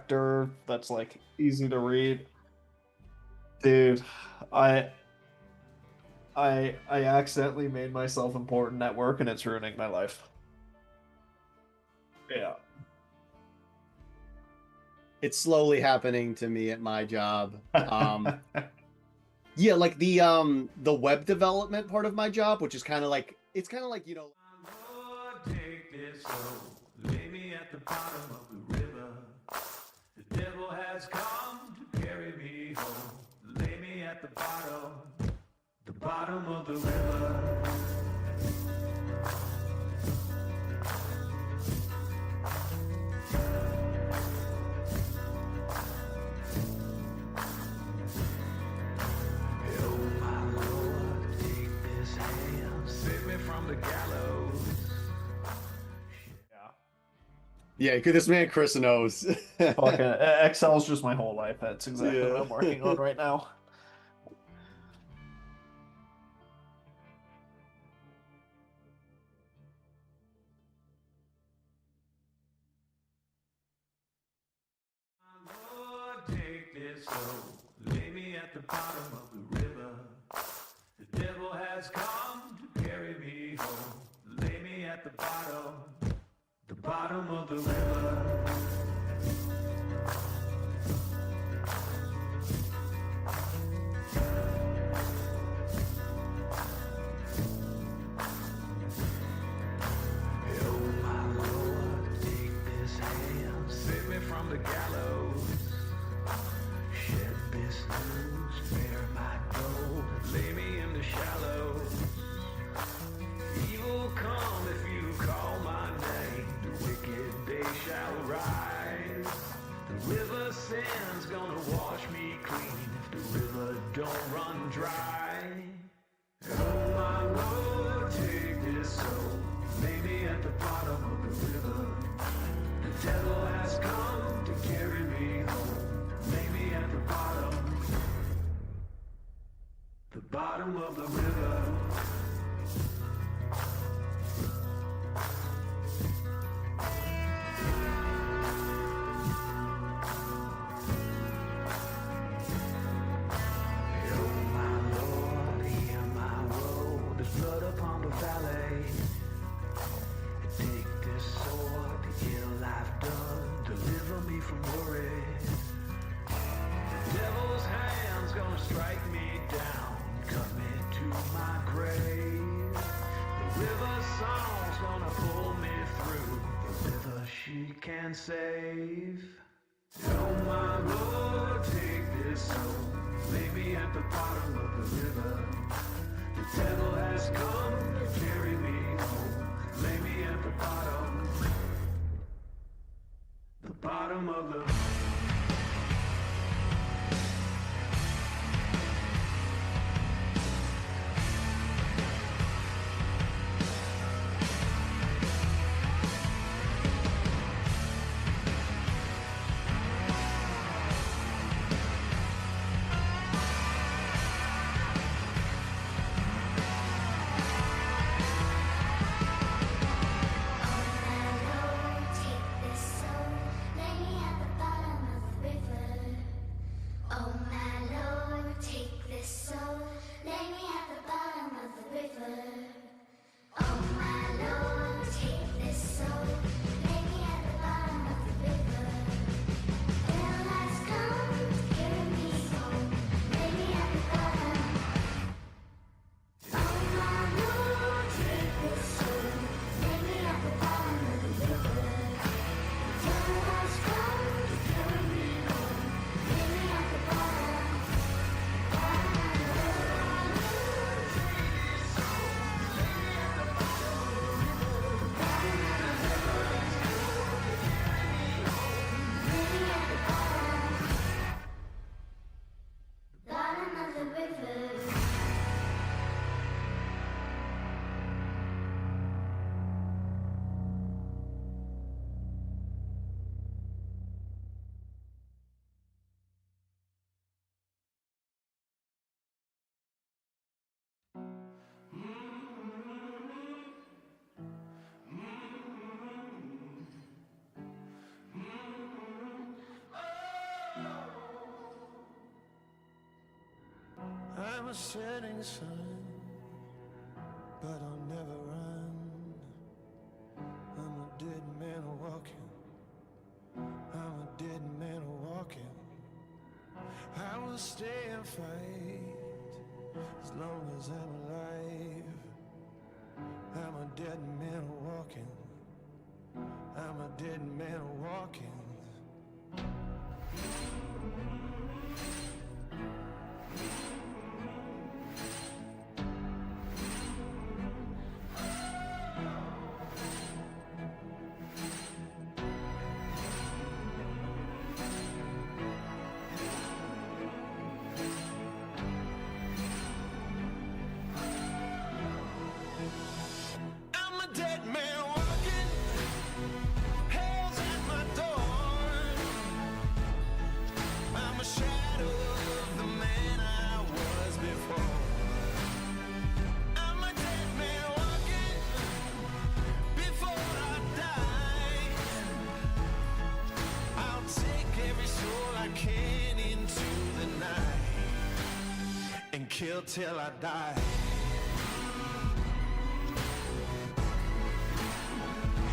vector that's like easy to read. Dude, I I accidentally made myself important at work and it's ruining my life. Yeah. It's slowly happening to me at my job. Yeah, like the web development part of my job, which is kind of like it's kind of like, you know, Lord, take this soul, lay me at the bottom of the river. The devil has come to carry me home. Lay me at the bottom of the river. Oh my Lord, take this hand, save me from the gallows. yeah, this man Chris knows. Fucking Excel's just my whole life. That's exactly what I'm working on right now. Lord, take this soul, lay me at the bottom of the river. The devil has come to carry me home. Lay me at the bottom of the river. Oh my Lord, take this hand, save me from the gallows. Shed this news, bear my gold, lay me in the shallows. Evil come if you call my name, the wicked they shall rise. The river sand's gonna wash me clean if the river don't run dry. Oh my Lord, take this soul, lay me at the bottom of the river. The devil has come to carry me home. Lay me at the bottom of the river. Oh my Lord, hear my woe. There's blood upon the valley. Take this sword, the ill I've done, deliver me from worry. The devil's hand's gonna strike me down, cut me to my grave. The river song's gonna pull me through, the river she can save. Oh my Lord, take this soul, lay me at the bottom of the river. The devil has come to carry me home. Lay me at the bottom of the Take this soul, lay me at the bottom I'm a setting sun, but I'll never run. I'm a dead man walking. I'm a dead man walking. I will stay and fight as long as I'm alive. I'm a dead man walking. I'm a dead man walking. Kill till I die.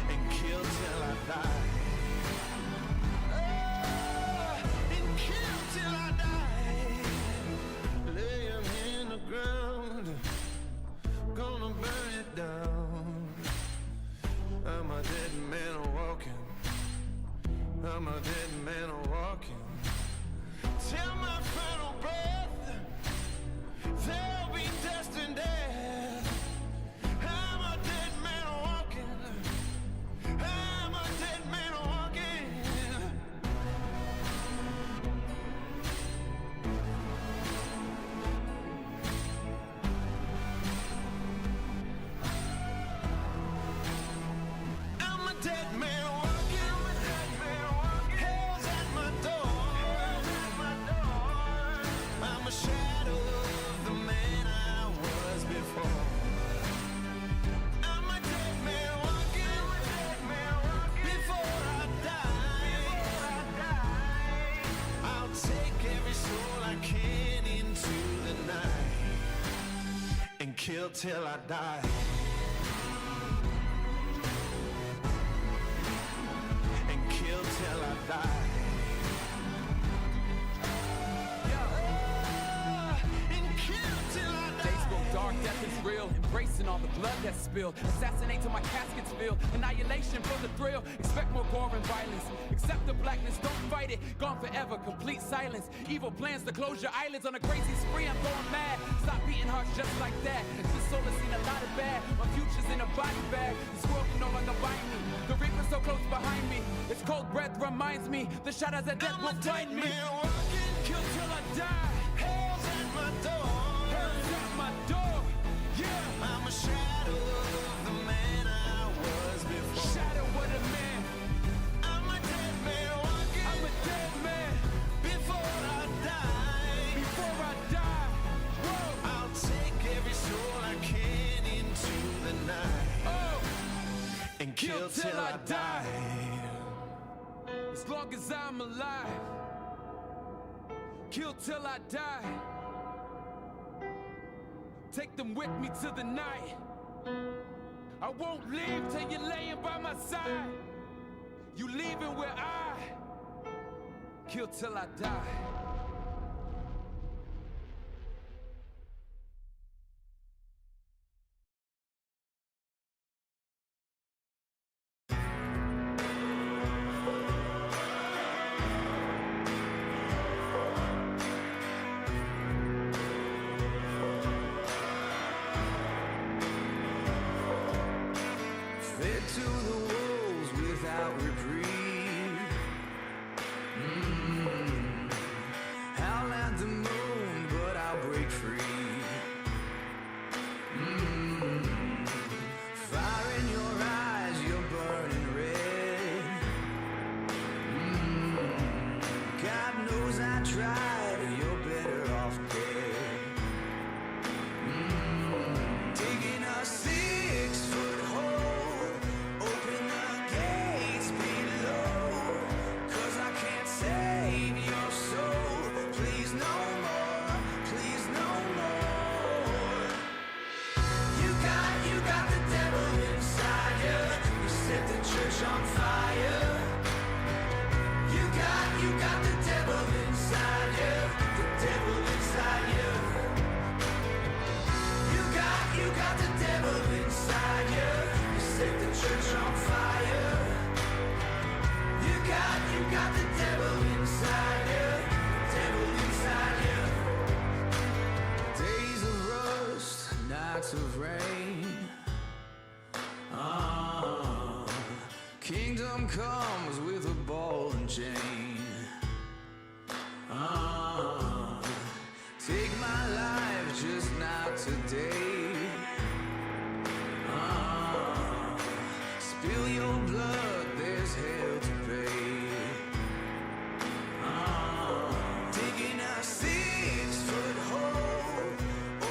And kill till I die. And kill till I die. Lay him in the ground. Gonna burn it down. I'm a dead man walking. I'm a dead man walking. Till my final breath. There'll be dust and death. I'm a dead man walking. I'm a dead man walking. I'm a dead man walking. Hell's at my door. I'm a shadow. Kill till I die. And kill till I die. And kill till I die. Days grow dark, death is real. Embracing all the blood that's spilled. Assassinate till my casket's filled. Annihilation for the thrill. Expect more gore and violence. Accept the blackness, don't fight it. Gone forever, complete silence. Evil plans to close your eyelids on a crazy spree. I'm going mad. Stop beating hearts just like that. This soul has seen a lot of bad. My future's in a body bag. This world can no longer bind me. The reaper's so close behind me. Its cold breath reminds me. The shadows of death will find me. Kill till I die. Hell's at my door. Hell's at my door. Yeah. I'm a shadow of the man I was before. Shadow of the man. I'm a dead man walking. I'm a dead man. Before I die. Before I die. Whoa. I'll take every soul I can into the night. Oh. And kill till I die. As long as I'm alive. Kill till I die. Take them with me to the night. I won't leave till you're laying by my side. You leaving where I kill till I die. To the wolves without reprieve. Howl at the moon, but I'll break free. Fire in your eyes, you're burning red. God knows I tried, you're better off dead. Digging a 6-foot hole. Open the gates below, 'cause I can't save your soul. Please no more, please no more. today. Spill your blood, there's hell to pay. Digging a 6-foot hole,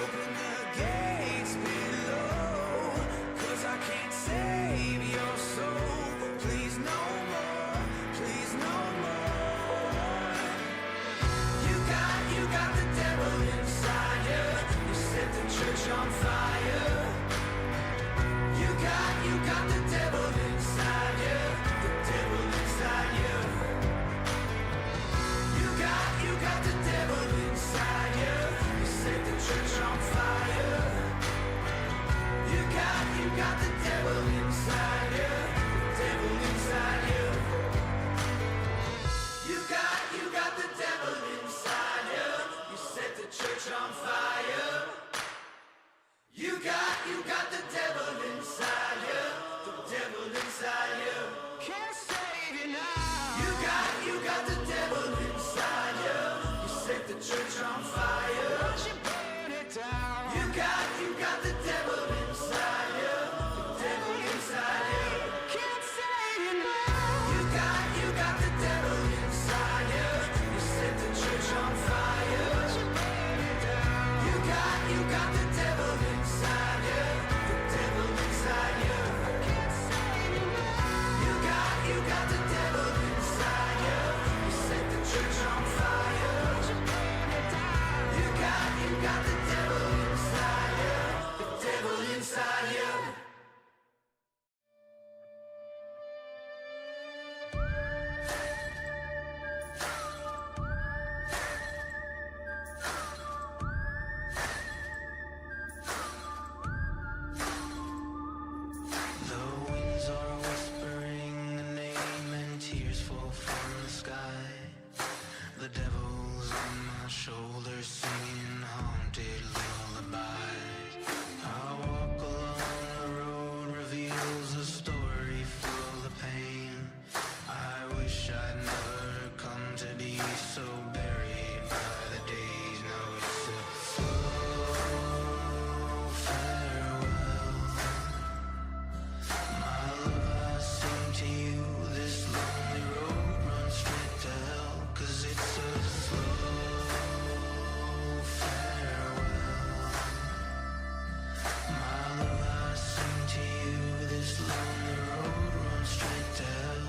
open the gates below, 'cause I can't save your soul. Please no more, please no more. You got the devil inside you. You set the church on fire. You got the devil inside you. The devil inside you. You got the devil inside you. You set the church on fire. You got the devil inside you. The devil inside you. You got the devil inside you. You set the church on fire. You got the devil inside you. The devil inside you. Can't save you now. You got the devil inside you. You set the church on fire. Won't you burn it down? You got the devil inside you. The devil inside you. Can't save you now. You got the devil inside you. You set the church on fire. Won't you burn it down? You got the devil inside you. The devil inside you. Can't save you now. You got the devil inside you. You set the church on fire. Won't you burn it down? You got the devil inside you. The devil inside you. The winds are whispering a name and tears fall from the sky. The devil's on my shoulders singing haunted lullabies. I walk along the road, reveals a story full of pain. I wish I'd never come to be so buried by the days. Now it's a slow farewell. My love, I sing to you. This lonely road runs straight to hell, 'cause it's a slow farewell. My love, I sing to you. This lonely road runs straight to hell.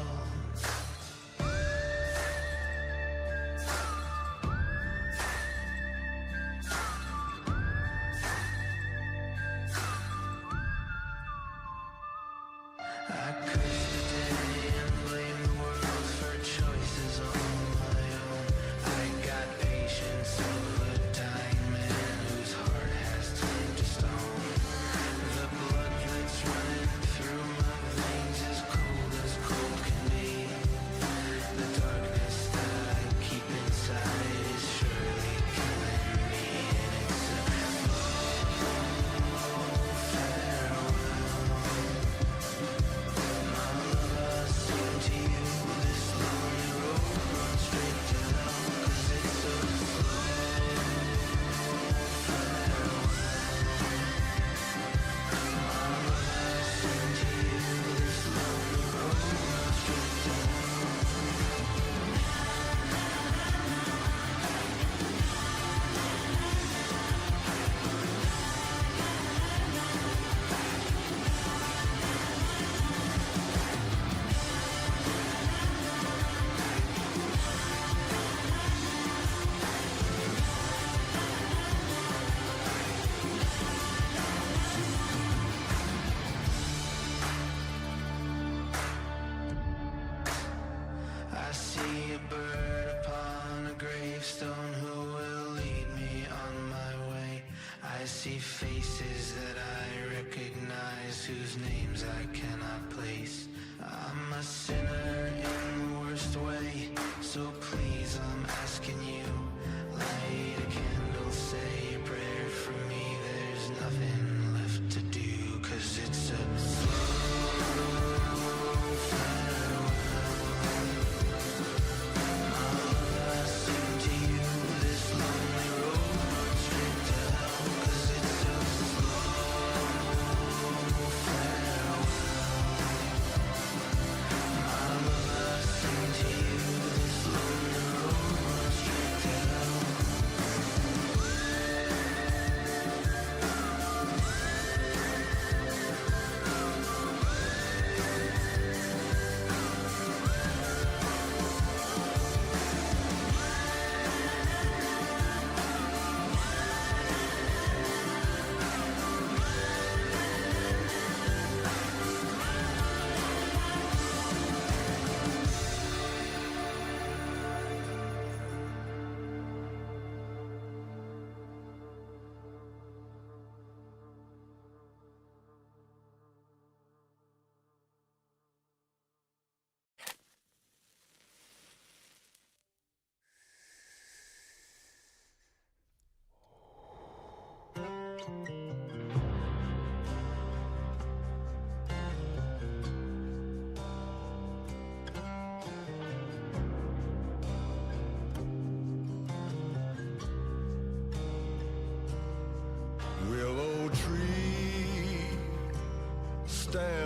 I curse the day and blame the world for choices on my own. I got patience of a dying man whose heart has turned to stone. The blood that's running through my veins is cold as cold can be. The darkness that I keep inside is surely killing me, and it's a slow farewell. My love, I sing to you. This lonely road runs straight to hell, 'cause it's a slow farewell. My love, I sing to you. This lonely road runs straight to hell. I see a bird upon a gravestone who will lead me on my way. I see faces that I recognize, whose names I cannot place. I'm a sinner in the worst way, so please I'm asking you, light a candle, say a prayer for me. There's nothing left to do, 'cause it's a slow farewell. My love, I sing to you. This lonely road runs straight to hell, 'cause it's a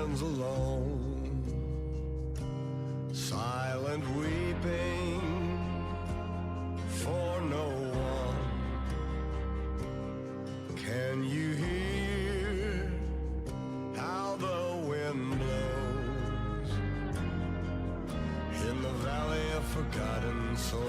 stands alone, silent weeping for no one. Can you hear how the wind blows in the valley of forgotten souls?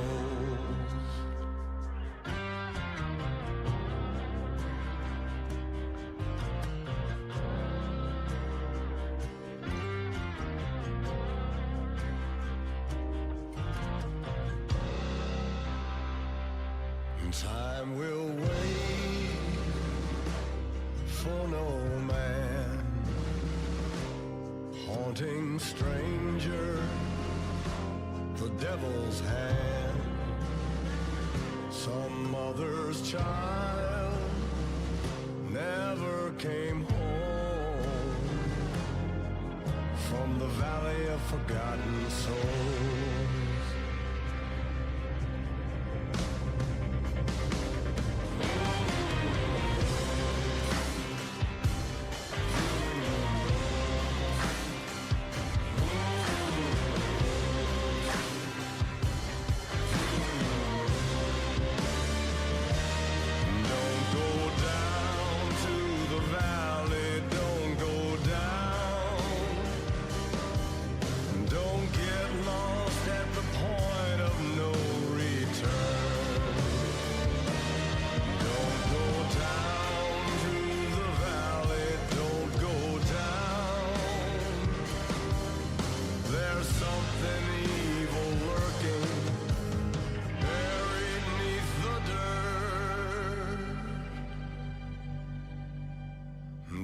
Time will wait for no man, haunting stranger, the devil's hand, some mother's child never came home from the valley of forgotten souls.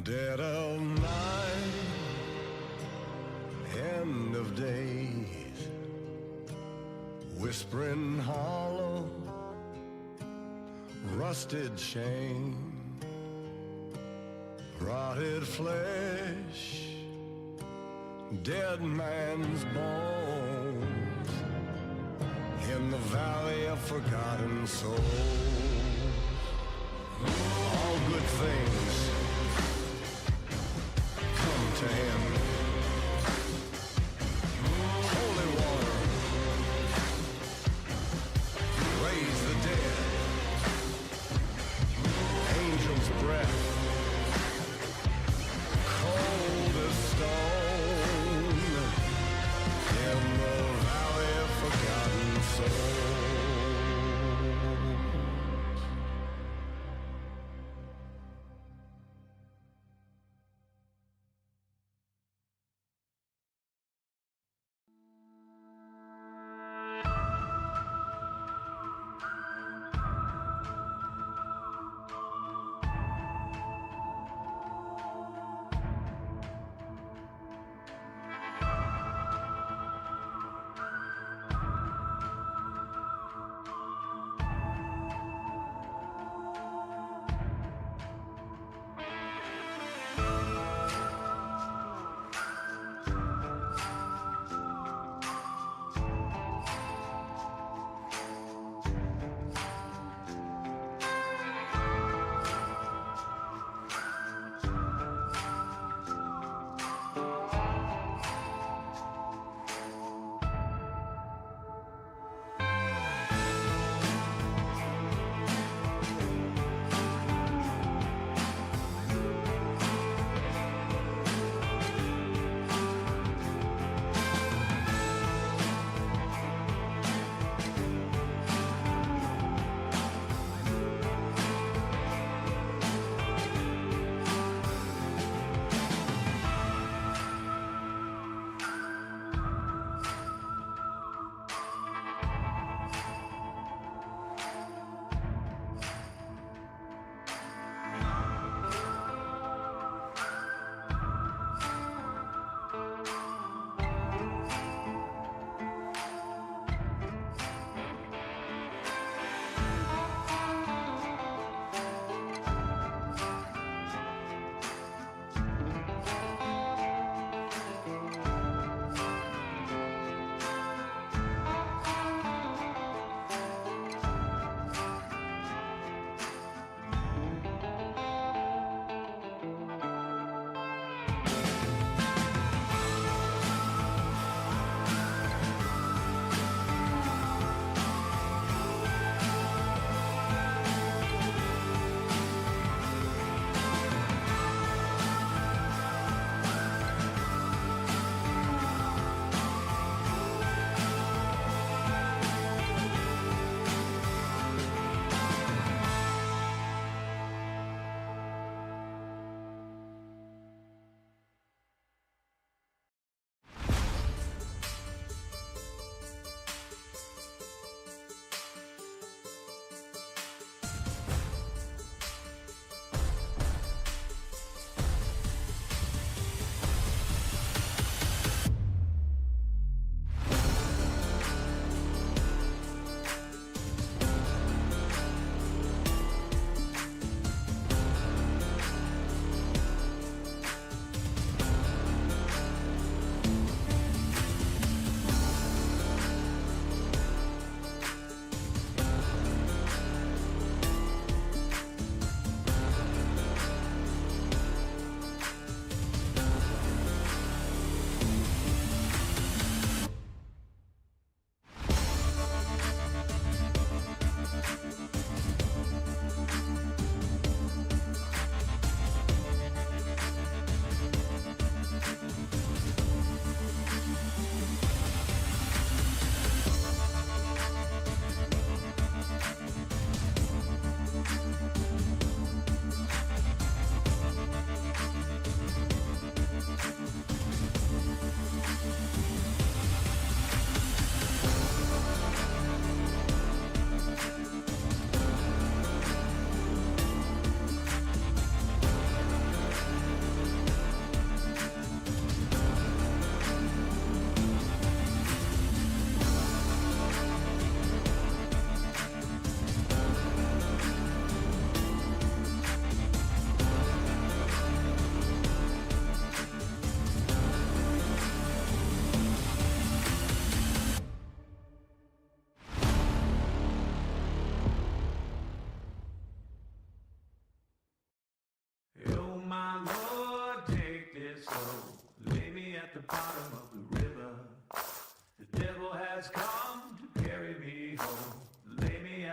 Dead of night, end of days, whispering hollow, rusted shame, rotted flesh, dead man's bones, in the valley of forgotten souls. All good things to him. Holy water, raise the dead. Angel's breath, cold as stone, in the valley of forgotten souls.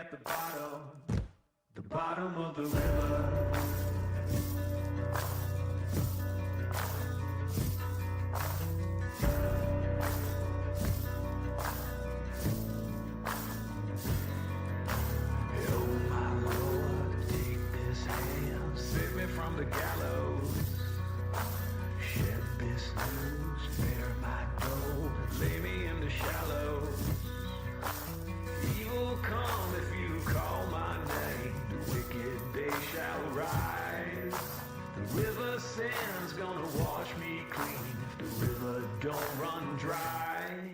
at the bottom of the river. Oh my Lord, take this hand, save me from the gallows. Shed this news, bear my gold, lay me in the shallows. Evil come if you call my name, the wicked day shall rise. The river sand's gonna wash me clean if the river don't run dry.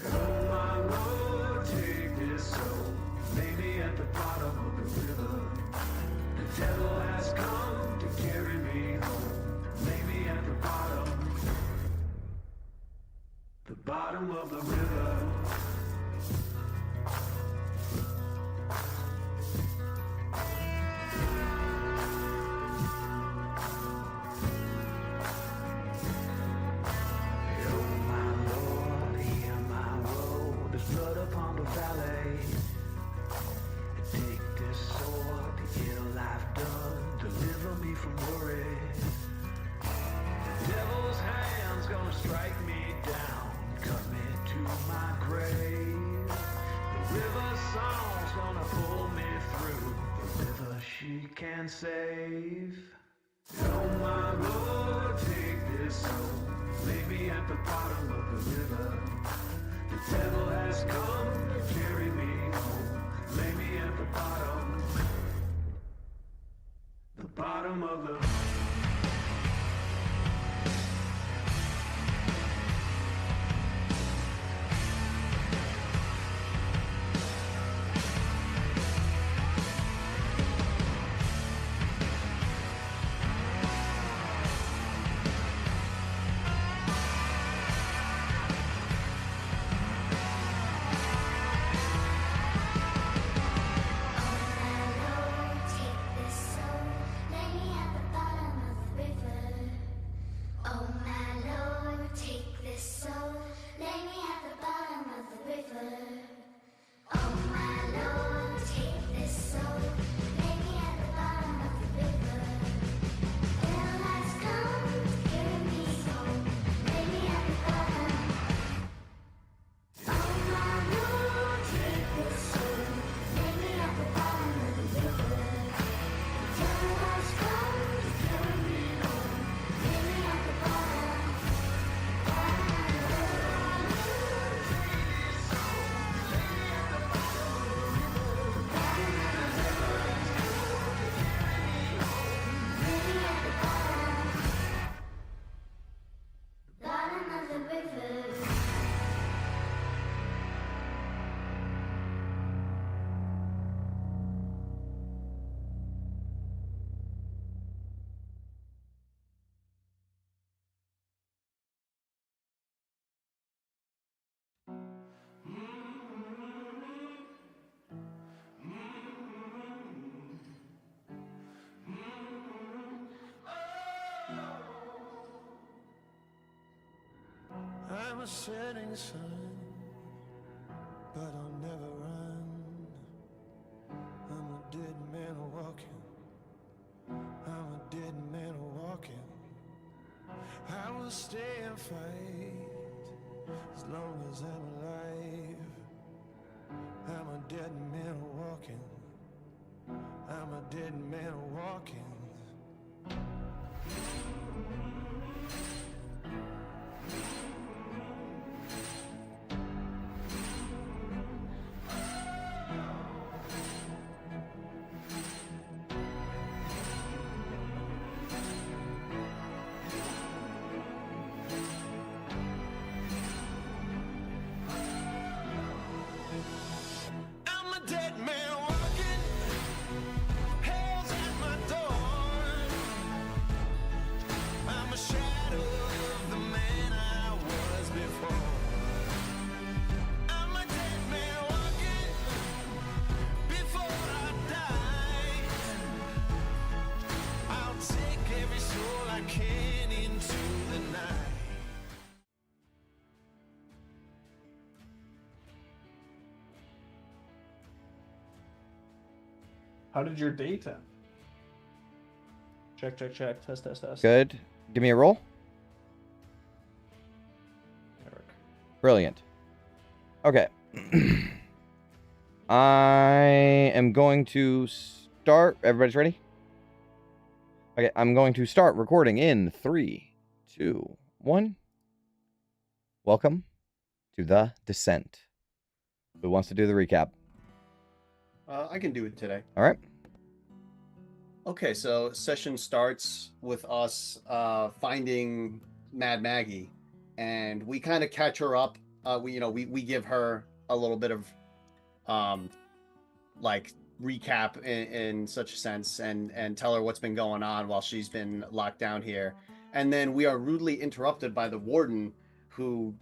Oh my Lord, take this soul, lay me at the bottom of the river. The devil has come to carry me home, lay me at the bottom of the river. Blood upon the valley. Take this sword, the ill I've done, deliver me from worry. The devil's hand's gonna strike me down, cut me to my grave. The river song's gonna pull me through, the river she can save. Oh my Lord, take this soul, lay me at the bottom of the river. The devil has come to carry me home, lay me at the bottom of the I'm a setting sun, but I'll never run. I'm a dead man walking. I'm a dead man walking. I will stay and fight as long as I'm alive. I'm a dead man walking. I'm a dead man walking. I'm a dead man walking. Hell's at my door. How did your date end? Check. Test. Good. Give me a roll. Eric. Brilliant. Okay. I am going to start. Everybody's ready? Okay, I'm going to start recording in 3, 2, 1. Welcome to The Descent. Who wants to do the recap? I can do it today. All right. Okay, so session starts with us finding Mad Maggie, and we kind of catch her up. We give her a little bit of like recap in such a sense, and tell her what's been going on while she's been locked down here. And then we are rudely interrupted by the warden, who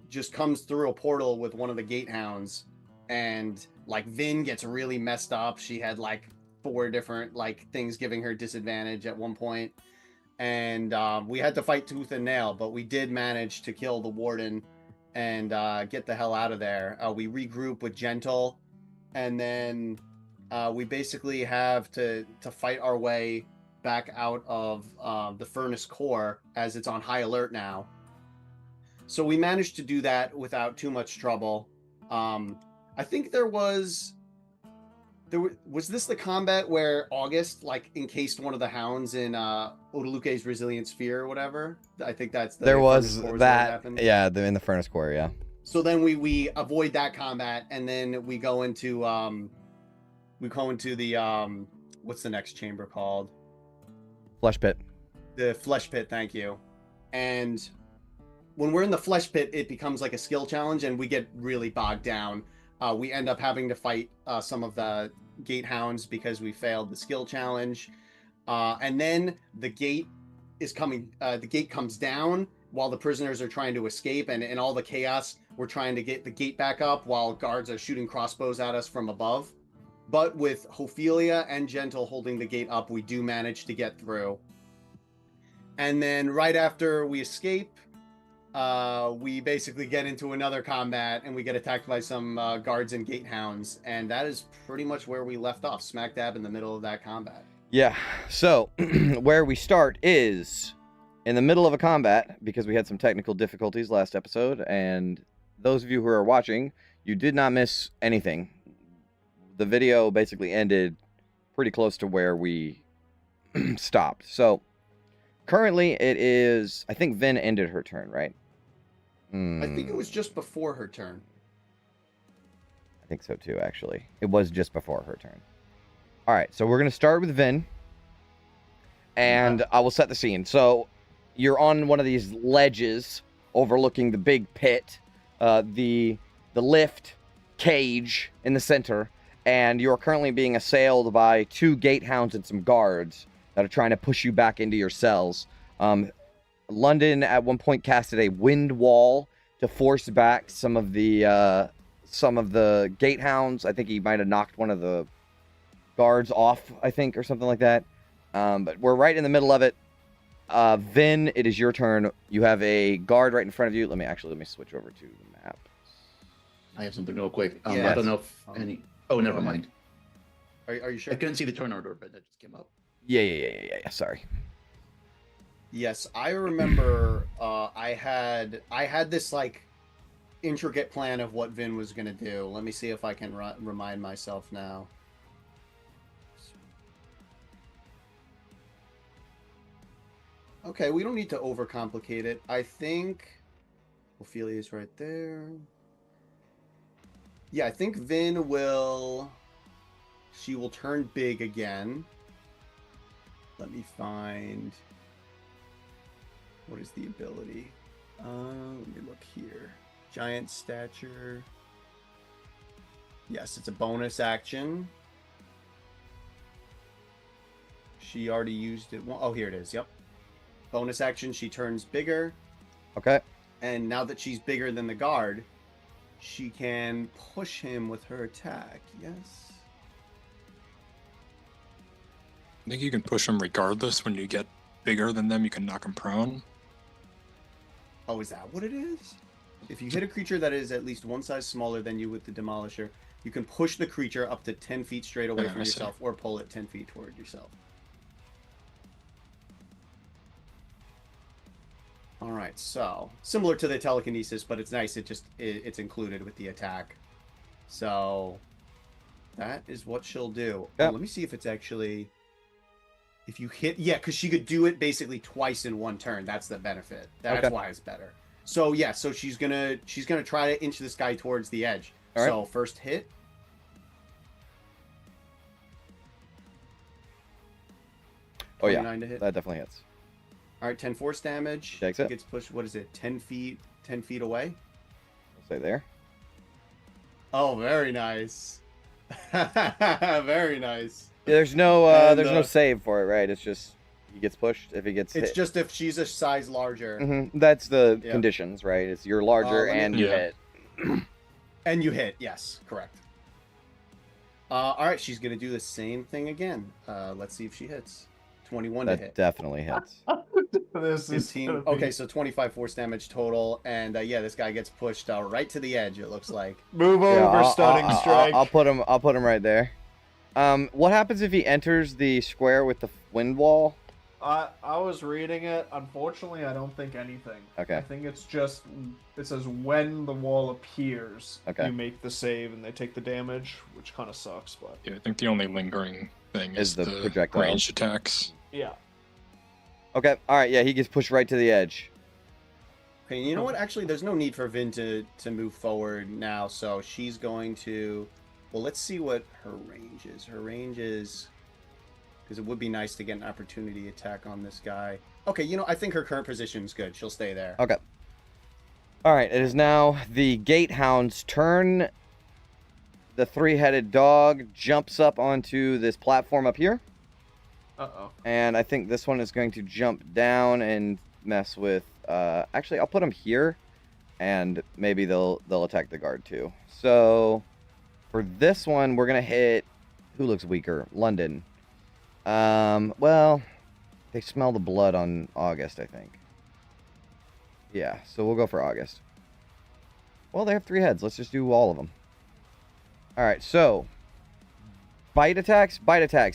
just comes through a portal with one of the gatehounds, and like Vin gets really messed up. She had like 4 different like things giving her disadvantage at one point, and we had to fight tooth and nail, but we did manage to kill the warden and get the hell out of there. We regroup with Gentle, and then we basically have to fight our way back out of the furnace core, as it's on high alert now. So we managed to do that without too much trouble. I think was this the combat where August like encased one of the hounds in Odaluke's resilient sphere or whatever? I think that's the There was furnace core that. Yeah, in the furnace core, yeah. So then we avoid that combat, and then we go into the what's the next chamber called? Flesh pit. The flesh pit, thank you. And when we're in the flesh pit, it becomes like a skill challenge, and we get really bogged down. We end up having to fight some of the gatehounds because we failed the skill challenge. And then the gate is coming. The gate comes down while the prisoners are trying to escape, and in all the chaos, we're trying to get the gate back up while guards are shooting crossbows at us from above. But with Ophelia and Gentle holding the gate up, we do manage to get through. And then right after we escape, we basically get into another combat, and we get attacked by some guards and gatehounds, and that is pretty much where we left off, smack dab in the middle of that combat. Yeah, so where we start is in the middle of a combat, because we had some technical difficulties last episode, and those of you who are watching, you did not miss anything. The video basically ended pretty close to where we stopped. So currently it is, I think Vin ended her turn, right? I think it was just before her turn. I think so too, actually. It was just before her turn. All right, so we're going to start with Vin, and I will set the scene. So you're on one of these ledges overlooking the big pit, the lift cage in the center, and you're currently being assailed by 2 gatehounds and some guards that are trying to push you back into your cells. London at one point casted a wind wall to force back some of the gatehounds. I think he might have knocked one of the guards off, I think, or something like that. But we're right in the middle of it. Vin, it is your turn. You have a guard right in front of you. Let me switch over to the map. I have something real quick. Yes. I don't know if any. Oh, never mind. Are you sure? I couldn't see the turn order, but that just came up. Yeah. Sorry. Yes, I remember. I had this like intricate plan of what Vin was gonna do. Let me see if I can remind myself now. Okay, we don't need to overcomplicate it. I think Ophelia's right there. Yeah, I think Vin will. She will turn big again. Let me find. What is the ability? Let me look here. Giant stature. Yes, it's a bonus action. She already used it. Oh, here it is. Yep. Bonus action. She turns bigger. Okay. And now that she's bigger than the guard, she can push him with her attack. Yes. I think you can push them regardless. When you get bigger than them, you can knock them prone. Oh, is that what it is? If you hit a creature that is at least one size smaller than you with the Demolisher, You can push the creature up to 10 feet straight away Yeah, from I see. yourself, or pull it 10 feet toward yourself. All right, so similar to the telekinesis, but it's nice. It's included with the attack. So that is what she'll do. Yep. Oh, let me see if it's actually if you hit. Yeah, because she could do it basically twice in one turn. That's the benefit. That's Okay. why it's better. So yeah, so she's gonna try to inch this guy towards the edge. All right. So first hit. Oh yeah, 29 to hit. that definitely hits. All right, 10 force damage. Takes it. Gets pushed. What is it? 10 feet away. I'll say there. Oh, very nice. Very nice. Yeah, there's no And, save for it, right? It's just he gets pushed if he gets It's hit. just if she's a size larger That's the Yeah. conditions, right? It's you're larger let me- and you Yeah. hit. and you hit. Yes, correct. All right, she's gonna do the same thing again. Let's see if she hits. 21 to That hit. definitely hits. This is 15. gonna be- Okay, so 25 force damage total, and yeah, this guy gets pushed right to the edge. It looks like. Move over, Yeah, stunning strike. I'll put him right there. What happens if he enters the square with the wind wall? I was reading it. Unfortunately, I don't think anything. Okay. I think it's just it says when the wall appears, Okay. you make the save and they take the damage, which kind of sucks, but Yeah, I think the only lingering thing Is is the the projectile. ranged attacks. yeah. Okay. All right. Yeah, he gets pushed right to the edge. Okay, you know what? Actually, there's no need for Vin to move forward now, so she's going to. Well, let's see what her range is. Her range is because it would be nice to get an opportunity attack on this guy. Okay, you know, I think her current position is good. She'll stay there. Okay. All right. It is now the Gatehound's turn. The three-headed dog jumps up onto this platform up here. Uh-oh. And I think this one is going to jump down and mess with. Actually, I'll put them here, and maybe they'll attack the guard too. So for this one, we're gonna hit. Who looks weaker? London. Well, they smell the blood on August, I think. Yeah, so we'll go for August. Well, they have 3 heads. Let's just do all of them. All right, so. Bite attacks.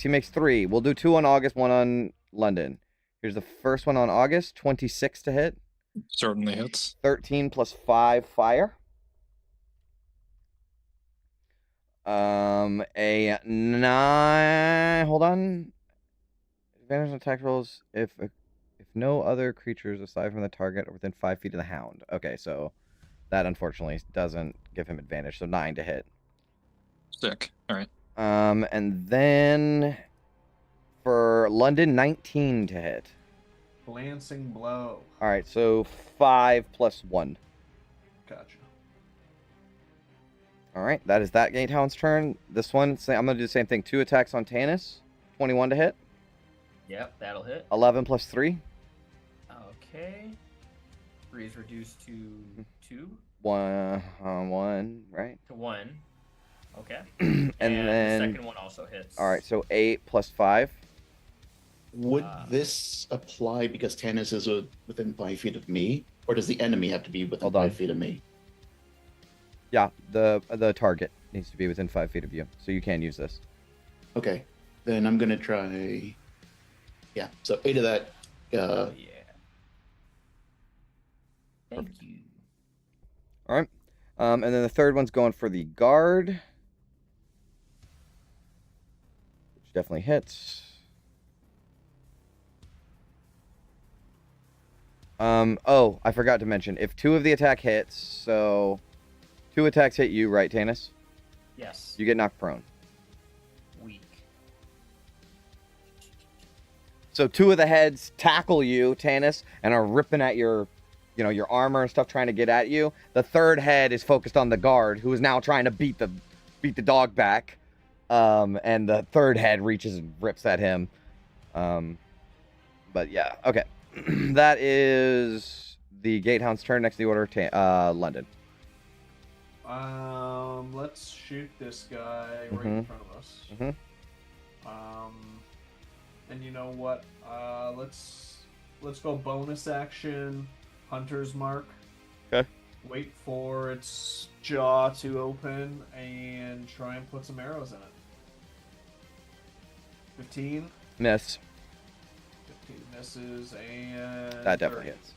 He makes 3. We'll do 2 on August, 1 on London. Here's the first one on August. 26 to hit. Certainly hits. 13 plus 5 fire. A 9. Hold on. Advantage on attack rolls if no other creatures aside from the target are within 5 feet of the hound. Okay, so that unfortunately doesn't give him advantage. So 9 to hit. Sick. All right. And then for London, 19 to hit. Glancing blow. All right, so 5 plus 1. Gotcha. All right, that is that Gatehound's turn. This one, I'm going to do the same thing. 2 attacks on Tanis. 21 to hit. Yep, that'll hit. 11 plus 3. Okay. 3 is reduced to 2 1, right? to 1. Okay. and then the second one also hits. All right, so 8 plus 5. Would this apply because Tanis is within 5 feet of me, or does the enemy have to be within Hold on. 5 feet of me? Yeah, the target needs to be within 5 feet of you, so you can use this. Okay, then I'm gonna try. Yeah, so 8 of that. Oh, yeah. Thank you. All right, and then the third one's going for the guard, which definitely hits. Oh, I forgot to mention, if 2 of the attack hits, so 2 attacks hit you, right, Tanis? Yes. You get knocked prone. Weak. So 2 of the heads tackle you, Tanis, and are ripping at your armor and stuff, trying to get at you. The third head is focused on the guard, who is now trying to beat the dog back. And the third head reaches and rips at him. But yeah, okay. That is the Gatehound's turn. Next in the order, London. Let's shoot this guy right in front of us. And you know what? Let's go bonus action, Hunter's Mark. Okay. Wait for its jaw to open and try and put some arrows in it. 15. Miss. 15 misses, and That definitely hits.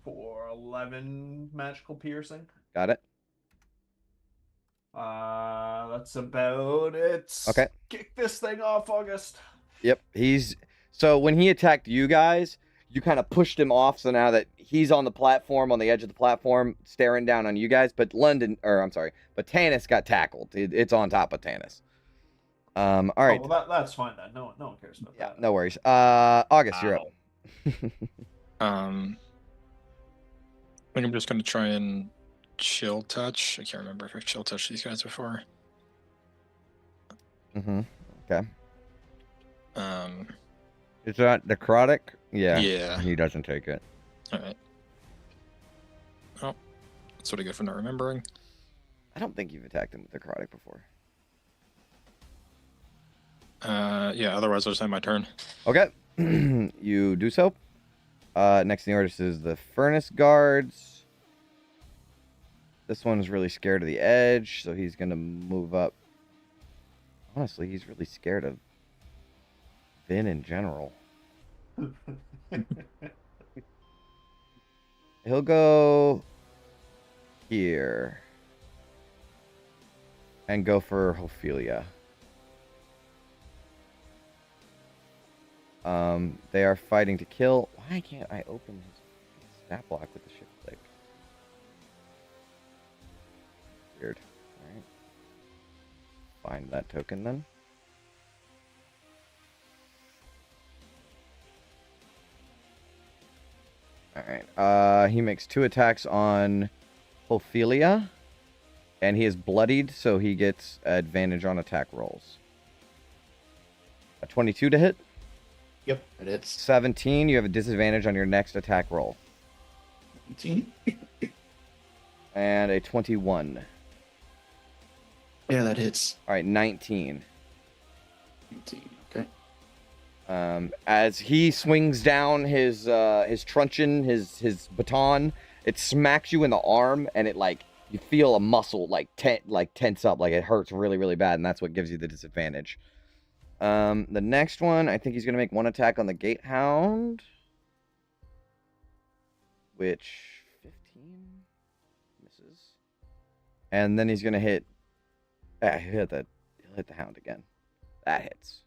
for 11 magical piercing. Got it. That's about it. Okay. Kick this thing off, August. Yep. So when he attacked you guys, you kind of pushed him off. So now that he's on the platform, on the edge of the platform, staring down on you guys, but but Tanis got tackled. It's on top of Tanis. All right. Oh, well, that's fine then. No one cares about Yeah, that. no worries. August, you're up. I think I'm just gonna try and chill touch. I can't remember if I've chill touched these guys before. Mm-hmm. Okay. Is that necrotic? Yeah. Yeah. He doesn't take it. All right. Oh, that's what I get for not remembering. I don't think you've attacked him with necrotic before. Yeah. Otherwise, I'll just end my turn. Okay. You do so. Next in the order is the furnace guards. This one's really scared of the edge, so he's gonna move up. Honestly, he's really scared of Vin in general. He'll go here and go for Ophelia. They are fighting to kill. Why can't I open his stat block with the shift click? Weird. Alright. Find that token then. Alright. He makes 2 attacks on Ophelia. And he is bloodied, so he gets advantage on attack rolls. A 22 to hit. Yep, it hits. 17, you have a disadvantage on your next attack roll. 18. And a 21. Yeah, that hits. All right, 19. 18. Okay. As he swings down his truncheon, his baton, it smacks you in the arm, and it you feel a muscle tense up, like it hurts really, really bad, and that's what gives you the disadvantage. The next one, I think he's gonna make 1 attack on the Gatehound, which 15 misses, and then he's gonna hit. He'll hit the Hound again. That hits.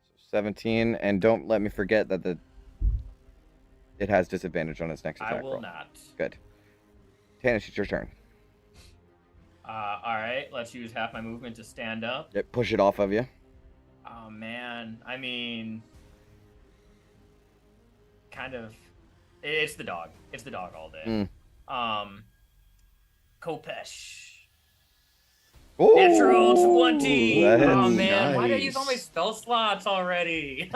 So 17, and don't let me forget that it has disadvantage on its next attack I will roll. not. Good. Tanis, it's your turn. All right, let's use half my movement to stand up. Yep, push it off of you. Oh man, I mean, kind of. It's the dog. It's the dog all day. Kopesh. Ooh, Natural 20. that hits. Oh man, why did I Nice. use all my spell slots already?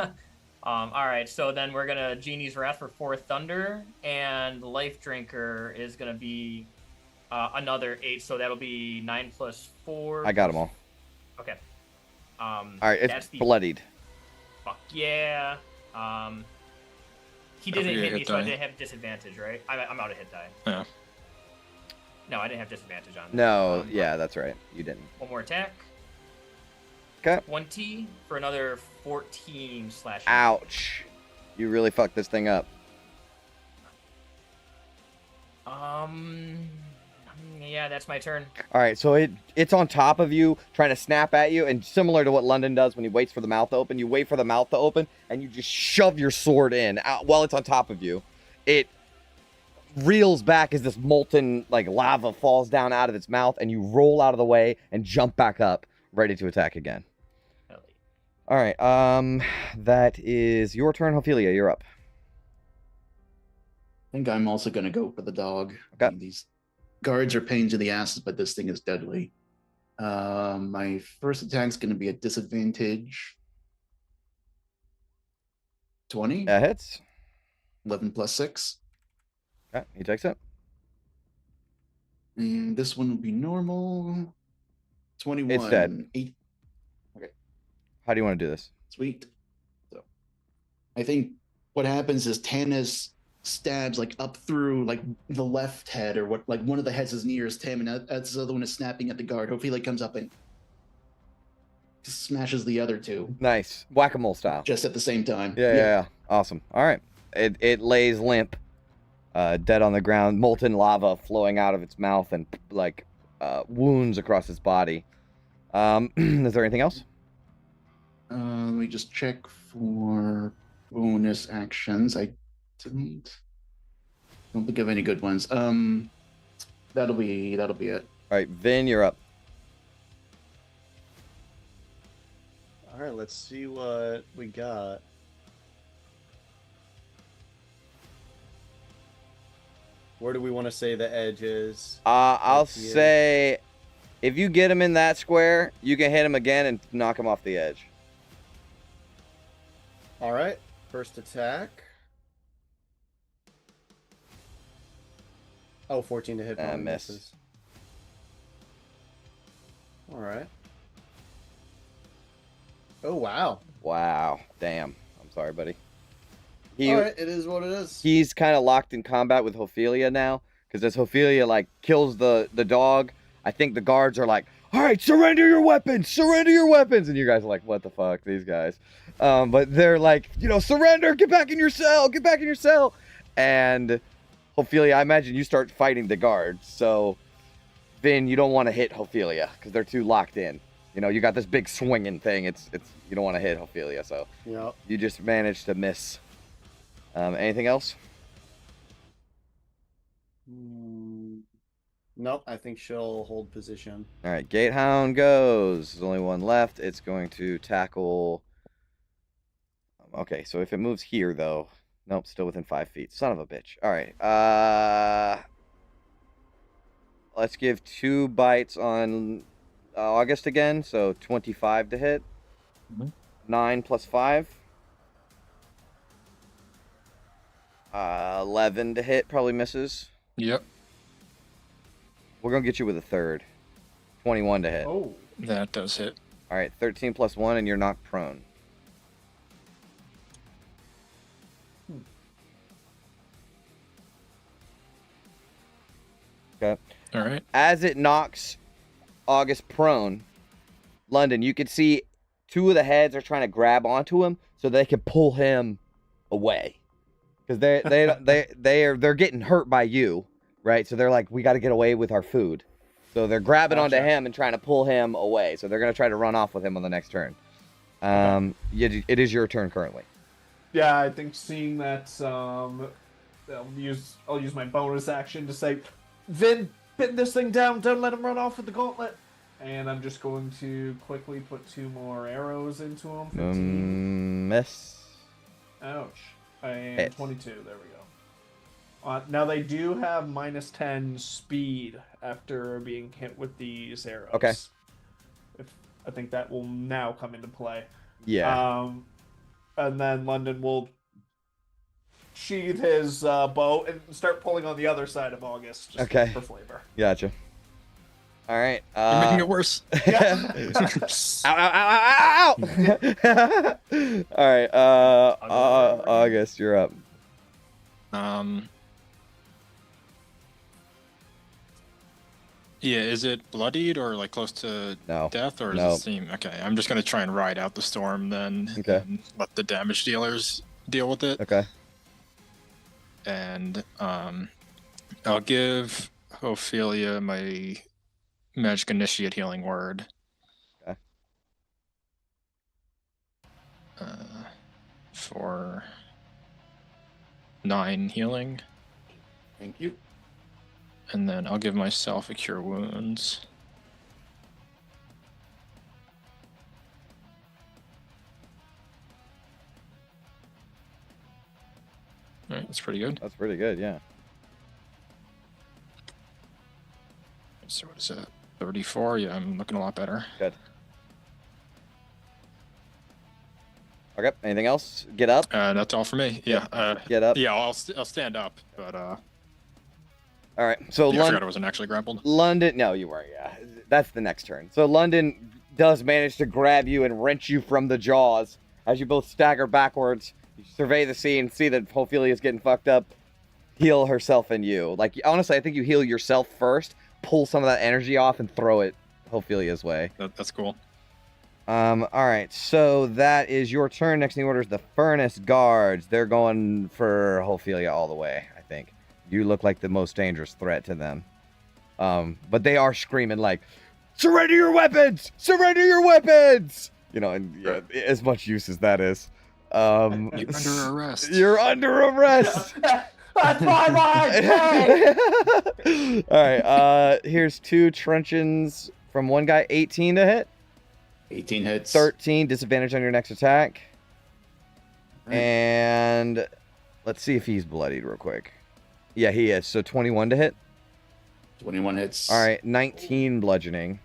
All right, so then we're gonna Genie's Wrath for 4 Thunder, and Life Drinker is gonna be another 8, so that'll be 9 plus 4. I got them all. Okay. All right, that's it's bloodied. Fuck yeah. He Don't didn't forget hit me, hit so I die. didn't have disadvantage, right? I'm out of hit die. Yeah. No, I didn't have disadvantage on that. No, yeah, that's right. You didn't. One more attack. Okay. 20 for another 14 slashing. Ouch. You really fucked this thing up. Yeah, that's my turn. All right, so it's on top of you, trying to snap at you, and similar to what London does when he waits for the mouth to open, you wait for the mouth to open, and you just shove your sword in while it's on top of you. It reels back as this molten lava falls down out of its mouth, and you roll out of the way and jump back up, ready to attack again. All right, that is your turn, Ophelia. You're up. I think I'm also going to go for the dog. Okay. I mean, these guards are pains in the asses, but this thing is deadly. My first attack's going to be a disadvantage. 20. That hits. 11 plus 6. Okay, he takes it. And this one will be normal. 21. It's dead. 8. How do you want to do this? Sweet. So I think what happens is Tanis stabs like up through like the left head, or what, like one of the heads is nearest him, and as the other one is snapping at the guard, Ophelia comes up and smashes the other two Nice. Whack-a-mole style. just at the same time. Yeah. Awesome. All right. It lays limp, dead on the ground, molten lava flowing out of its mouth and like wounds across its body. Is there anything else? Let me just check for bonus actions. I don't think of any good ones. That'll be it. All right, Vin, you're up. All right, let's see what we got. Where do we want to say the edge is? I'll say if you get him in that square, you can hit him again and knock him off the edge. All right, first attack. Oh, 14 to hit. Miss. All right. Oh, wow. Wow. Damn. I'm sorry, buddy. All right, it is what it is. He's kind of locked in combat with Ophelia now, because as Ophelia like kills the dog, I think the guards are like, all right, surrender your weapons, and you guys are like, what the fuck, these guys. But they're like, surrender, get back in your cell. And Ophelia, I imagine you start fighting the guards. So Vin, you don't want to hit Ophelia because they're too locked in. You got this big swinging thing. It's you don't want to hit Ophelia, so Yep. you just managed to miss. Anything else? Nope, I think she'll hold position. All right, Gatehound goes. There's only one left. It's going to tackle. Okay, so if it moves here, though. Nope, still within 5 feet. Son of a bitch. All right. Let's give 2 bites on August again. So 25 to hit. 9 plus 5. 11 to hit. Probably misses. Yep. We're going to get you with a third. 21 to hit. Oh. That does hit. All right, 13 plus 1, and you're knocked prone. Okay. All right. As it knocks August prone, London, you can see 2 of the heads are trying to grab onto him so they can pull him away. Because they're getting hurt by you, right? So they're like, we got to get away with our food. So they're grabbing onto him and trying to pull him away. So they're going to try to run off with him on the next turn. It is your turn currently. Yeah, I think seeing that, I'll use my bonus action to say, Vin, pin this thing down. Don't let him run off with the gauntlet. And I'm just going to quickly put 2 more arrows into him. 15. Miss. Ouch. And Hit. 22. There we go. Now they do have -10 speed after being hit with these arrows. Okay. I think that will now come into play. Yeah. And then London will sheathe his bow and start pulling on the other side of August. Just Okay. For flavor. Gotcha. All right. You're making it worse. Ow, ow, ow, ow, ow! All right. August, you're up. Yeah, is it bloodied or like close to death, or does it seem okay? I'm just gonna try and ride out the storm then, and let the damage dealers deal with it. Okay. And I'll give Ophelia my magic initiate healing word. Okay. For 9 healing. Thank you. And then I'll give myself a cure wounds. All right, that's pretty good. That's pretty good, yeah. So what is that? 34? Yeah, I'm looking a lot better. Good. Okay, anything else? Get up? That's all for me. Yeah. Get up. Yeah, I'll stand up, but All right, so I forgot I wasn't actually grappled. London, no, you weren't. Yeah, that's the next turn. So London does manage to grab you and wrench you from the jaws as you both stagger backwards. You survey the scene, see that Ophelia's getting fucked up. heal herself and you. Like, honestly, I think you heal yourself first, pull some of that energy off, and throw it Ophelia's way. That's cool. All right, so that is your turn. Next in the order is the Furnace Guards. They're going for Ophelia all the way, I think. You look like the most dangerous threat to them. But they are screaming like, surrender your weapons! Surrender your weapons! You know, and yeah, as much use as that is. You're under arrest. You're under arrest! That's my life! All right, here's 2 truncheons from one guy. 18 to hit. 18 hits. 13, disadvantage on your next attack. Right. And let's see if he's bloodied real quick. Yeah, he is. So 21 to hit. 21 hits. All right, 19 bludgeoning.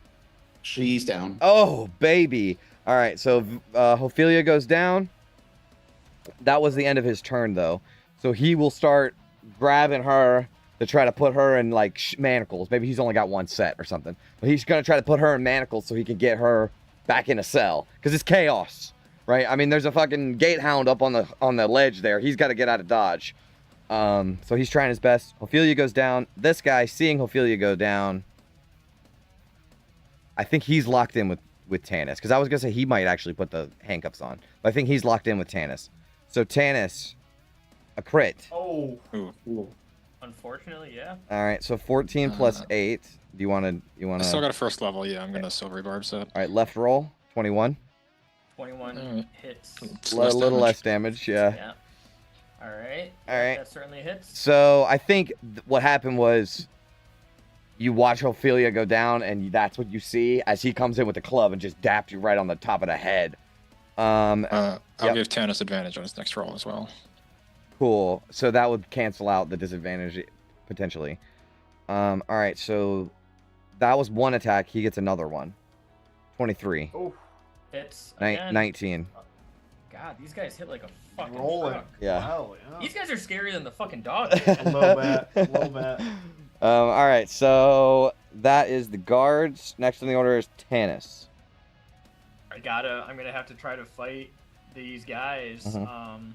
She's down. Oh, baby. All right, so Ophelia goes down. That was the end of his turn, though. So he will start grabbing her to try to put her in, like, manacles. Maybe he's only got 1 set or something. But he's going to try to put her in manacles so he can get her back in a cell. Because it's chaos, right? I mean, there's a fucking gatehound up on the ledge there. He's got to get out of Dodge. So he's trying his best. Ophelia goes down. This guy, seeing Ophelia go down, I think he's locked in with Tanis. Because I was going to say he might actually put the handcuffs on. But I think he's locked in with Tanis. So Tanis, a crit. Oh. Ooh. Unfortunately, yeah. All right, so 14 plus 8. Do you want to... I still got a first level, yeah. I'm going to silver barb set. All right, left roll. 21. 21 hits. A little less damage, yeah. Yeah. All right. All right. That certainly hits. So I think what happened was you watch Ophelia go down, and that's what you see as he comes in with the club and just dapped you right on the top of the head. I'll give Tanis advantage on his next roll as well. Cool. So that would cancel out the disadvantage potentially. All right. So that was 1 attack. He gets another one. 23. Oh, hits. 19. God, these guys hit like a fucking Rolling. truck. Yeah. Wow, yeah. These guys are scarier than the fucking dog. A little bit. A little bit. All right. So that is the guards. Next on the order is Tanis. I'm gonna have to try to fight these guys. Mm-hmm.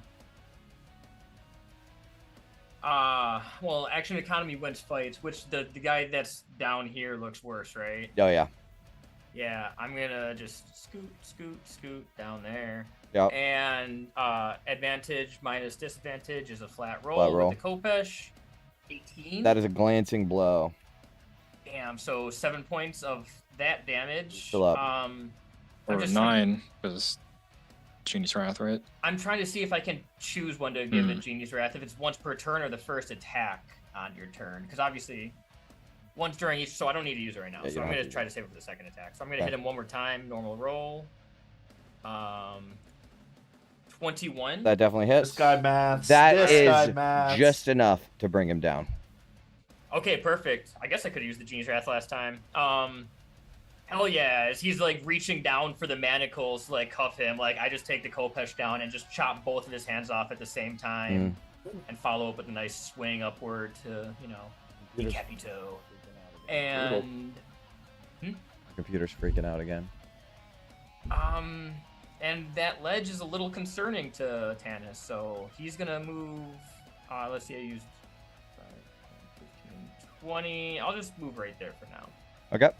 Well, action economy wins fights, which the guy that's down here looks worse, right? Oh yeah. Yeah, I'm gonna just scoot down there. Yep. And advantage minus disadvantage is a flat roll. Flat roll. With the Kopesh. 18. That is a glancing blow. Damn, so 7 points of that damage. Still up. Or 9, because Genie's Wrath, right? I'm trying to see if I can choose one to give it Genie's Wrath, if it's once per turn or the first attack on your turn. Because obviously, once during each, so I don't need to use it right now. Yeah, so I'm going to try to save it for the second attack. So I'm going to hit him one more time, normal roll. 21. That definitely hits. This guy maths. That this is guy maths. just enough to bring him down. Okay, perfect. I guess I could have used the Genie's Wrath last time. Hell yeah, as he's like reaching down for the manacles to like cuff him, like I just take the Kopesh down and just chop both of his hands off at the same time and follow up with a nice swing upward to, decapito. And My computer's freaking out again. and that ledge is a little concerning to Tanis, so he's gonna move. Let's see, I used 5, 10, 15, 20. I'll just move right there for now. Okay.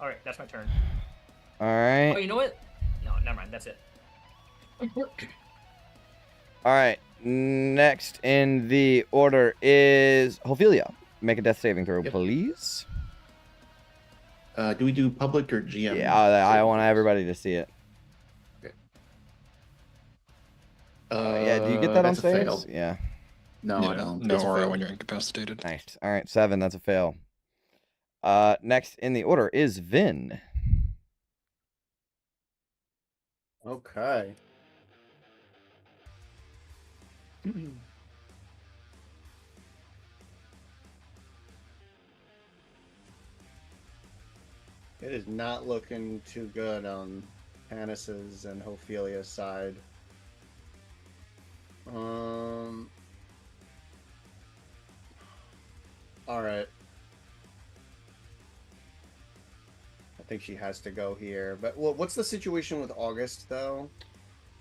All right, that's my turn. All right. Oh, you know what? No, never mind. That's it. All right. Next in the order is Ophelia. Make a death saving throw, please. Do we do public or GM? Yeah, I want everybody to see it. Okay. Yeah, do you get that on that's a fail. saves? Yeah. No, I don't. No That's a aura fail. when you're incapacitated. Nice. All right, 7. That's a fail. Next in the order is Vin. Okay. It is not looking too good on Tanis's and Ophelia's side. Alright. I think she has to go here. But what's the situation with August, though?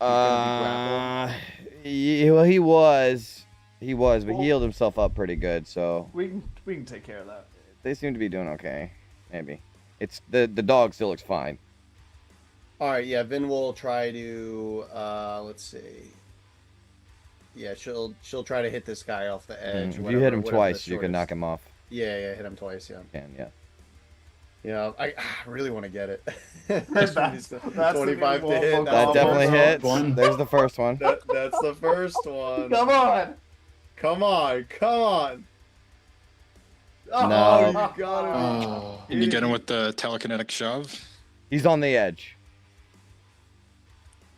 Well, he was. He was, but Well, he healed himself up pretty good, so we can take care of that. they seem to be doing okay. Maybe. It's the dog still looks fine. All right, yeah, Vin will try to let's see. Yeah, she'll try to hit this guy off the edge. If you hit him twice, you can knock him off. Yeah, hit him twice, yeah. Yeah. Yeah, I really want to get it. That's 25 to hit. That definitely hits. One. There's the first one. That's the first one. Come on. Come on. Oh, No. You got it. Oh. Can you get him with the telekinetic shove? He's on the edge.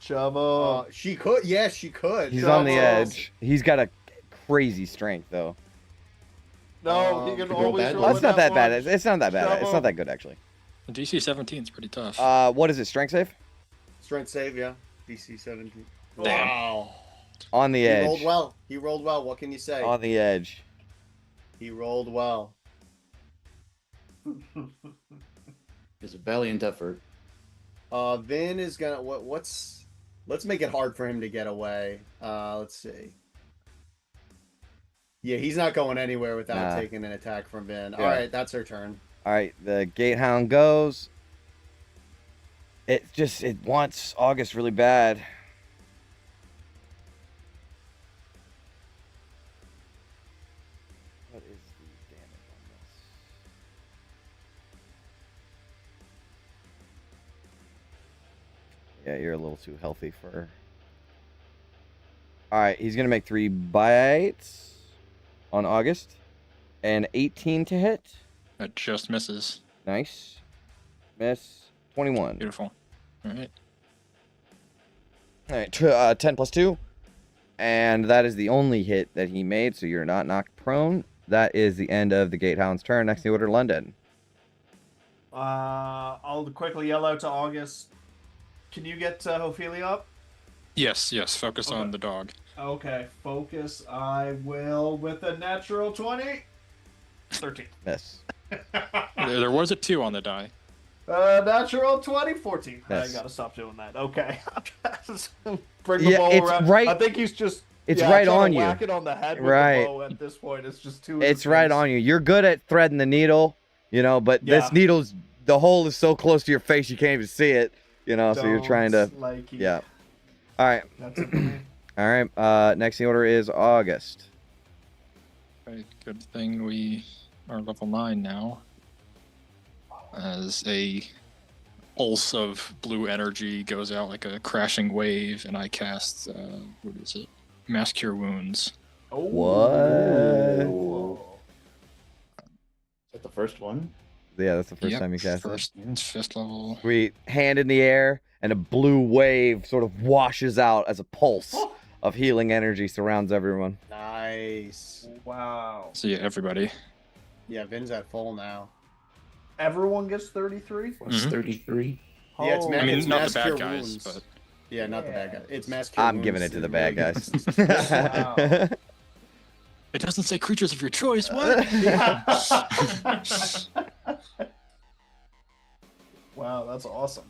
Chubbo. She could. Yeah, she could. He's on the edge. He's got a crazy strength, though. No, he can always bad. roll Well, it's not that bad. one. It's not that bad. It's Chubbo. not that good, actually. DC 17 is pretty tough. What is it? Strength save? Strength save, yeah. DC 17. Damn. Wow. On the He edge. rolled well. He rolled well. What can you say? On the edge. He rolled well. It's a valiant effort. Vin is gonna. What's? Let's make it hard for him to get away. Let's see. Yeah, he's not going anywhere without taking an attack from Vin. Yeah. All right, that's her turn. All right, the Gatehound goes. It wants August really bad. What is the damage on this? Yeah, you're a little too healthy for. All right, he's gonna make 3 bites on August, and 18 to hit. That just misses. Nice. Miss. 21. Beautiful. All right. All right, 10 plus 2. And that is the only hit that he made, so you're not knocked prone. That is the end of the Gatehound's turn. Next in the order, London. I'll quickly yell out to August. Can you get Ophelia up? Yes. Focus Okay. on the dog. Okay, focus. I will with a natural 20. 13. Miss. There was a 2 on the die. Natural 20, 14. Yes. I gotta stop doing that. Okay. Bring the Yeah, bow it's around. right- I think he's just. it's yeah, right trying on to you. Whack it on the head with Right. the bow at this point. It's just too. It's right on you. You're good at threading the needle, but Yeah. this needle's, the hole is so close to your face you can't even see it, so you're trying to, Like it. yeah. All right. That's it for me. All right. Next in the order is August. Okay, good thing we are level 9 now. As a pulse of blue energy goes out like a crashing wave, and I cast, what is it? Mass Cure Wounds. Oh. What? Is that the first one? Yeah, that's the first Yep, time you cast first, it. fifth level. Sweet. Hand in the air, and a blue wave sort of washes out as a pulse of healing energy surrounds everyone. Nice. Wow. So yeah, everybody. Yeah, Vin's at full now. Everyone gets 33? Plus 33. Yeah, it's Oh. ma- I mean, it's not the mass bad cure guys, wounds. but Yeah, not the bad guy. It's mass cure I'm wounds. giving it to the bad guys. Wow. it doesn't say creatures of your choice. What? Wow, that's awesome.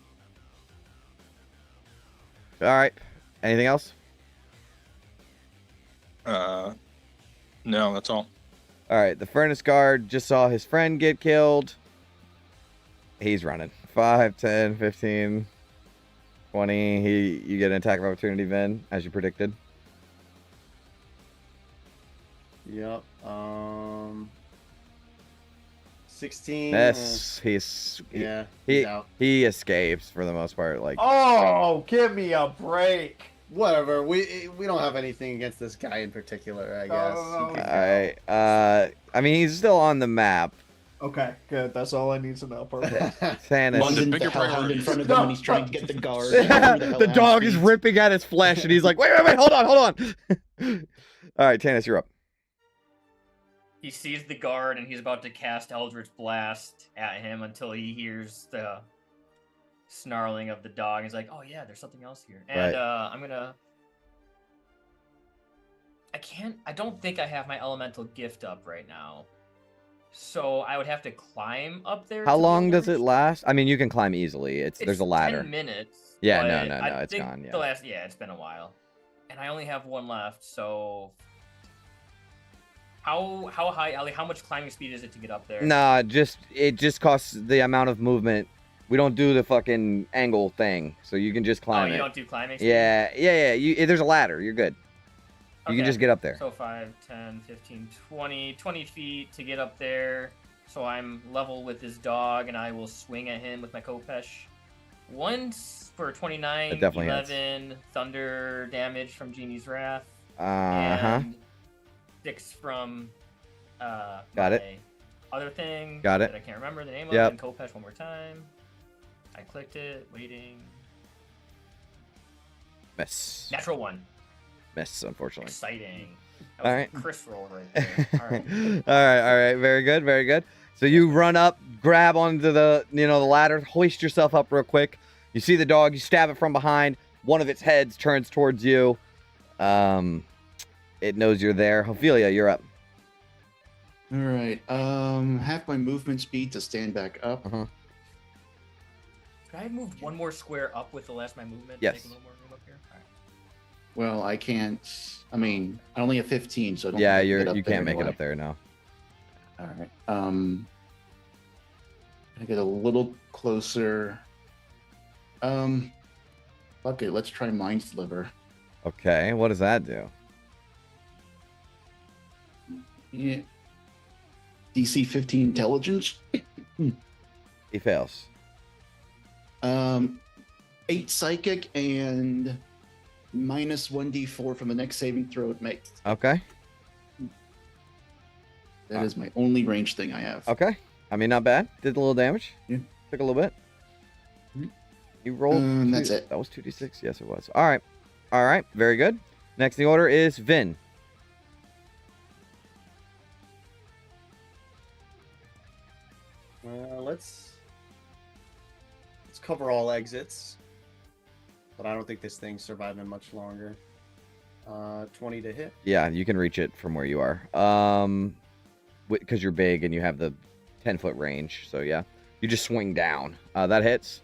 All right. Anything else? No, that's all. All right. The furnace guard just saw his friend get killed. He's running. 5, 10, 15, 20. You get an attack of opportunity, Vin, as you predicted. Yep. 16. Yes, He he out. he escapes for the most part. Like, Oh, give me a break. Whatever. We don't have anything against this guy in particular, I guess. No. I mean, he's still on the map. Okay, good. That's all I need to know. Perfect. Tannis. London's bigger the hellhound in priorities. front of them, and he's trying to get the guard. The dog is ripping at his flesh, and he's like, wait, hold on. All right, Tannis, you're up. He sees the guard and he's about to cast Eldritch Blast at him until he hears the snarling of the dog. He's like, "Oh yeah, there's something else here." And Right. I'm gonna. I don't think I have my elemental gift up right now, so I would have to climb up there. How to long be does able it to last? I mean, you can climb easily. There's It's a ladder. 10 minutes. Yeah, but no, I it's think gone, yeah. it's been a while, and I only have one left. So How high, like, how much climbing speed is it to get up there? Nah, it just costs the amount of movement. We don't do the fucking angle thing, so you can just climb you it. don't do climbing speed? Yeah. There's a ladder. You're good. You can just get up there. So 5, 10, 15, 20 feet to get up there. So I'm level with this dog, and I will swing at him with my Kopesh. Once for 29, 11 hits. Thunder damage from Genie's Wrath. And 6 from Got it. Other thing. Got it. That I can't remember the name of. And Kopesh one more time. I clicked it, waiting. Miss. Natural 1. Miss, unfortunately. Exciting. That was all right. A Chris roll right there. All right. all right. Very good. So you run up, grab onto the ladder, hoist yourself up real quick. You see the dog, you stab it from behind. One of its heads turns towards you. It knows you're there. Ophelia, you're up. All right. Half my movement speed to stand back up. Uh-huh. Could I have moved one more square up with the last of my movement? Yes. To make a little more room up here? All right. Well, I can't. I mean, I only have 15, so I don't. Yeah, think I can get up you there can't make it anyway. up there now. All right. I get a little closer. Fuck it. Let's try Mind Sliver. Okay, what does that do? Yeah. DC 15 Intelligence. He fails. 8 Psychic and minus 1d4 from the next saving throw it makes. Okay. That is my only range thing I have. Okay. I mean, not bad. Did a little damage. Yeah. Took a little bit. Mhm. You rolled. That's it. That was 2d6. Yes, it was. All right. Very good. Next in the order is Vin. Let's cover all exits, but I don't think this thing's surviving much longer. 20 to hit. Yeah, you can reach it from where you are. Because you're big and you have the 10-foot range. So yeah, you just swing down. That hits.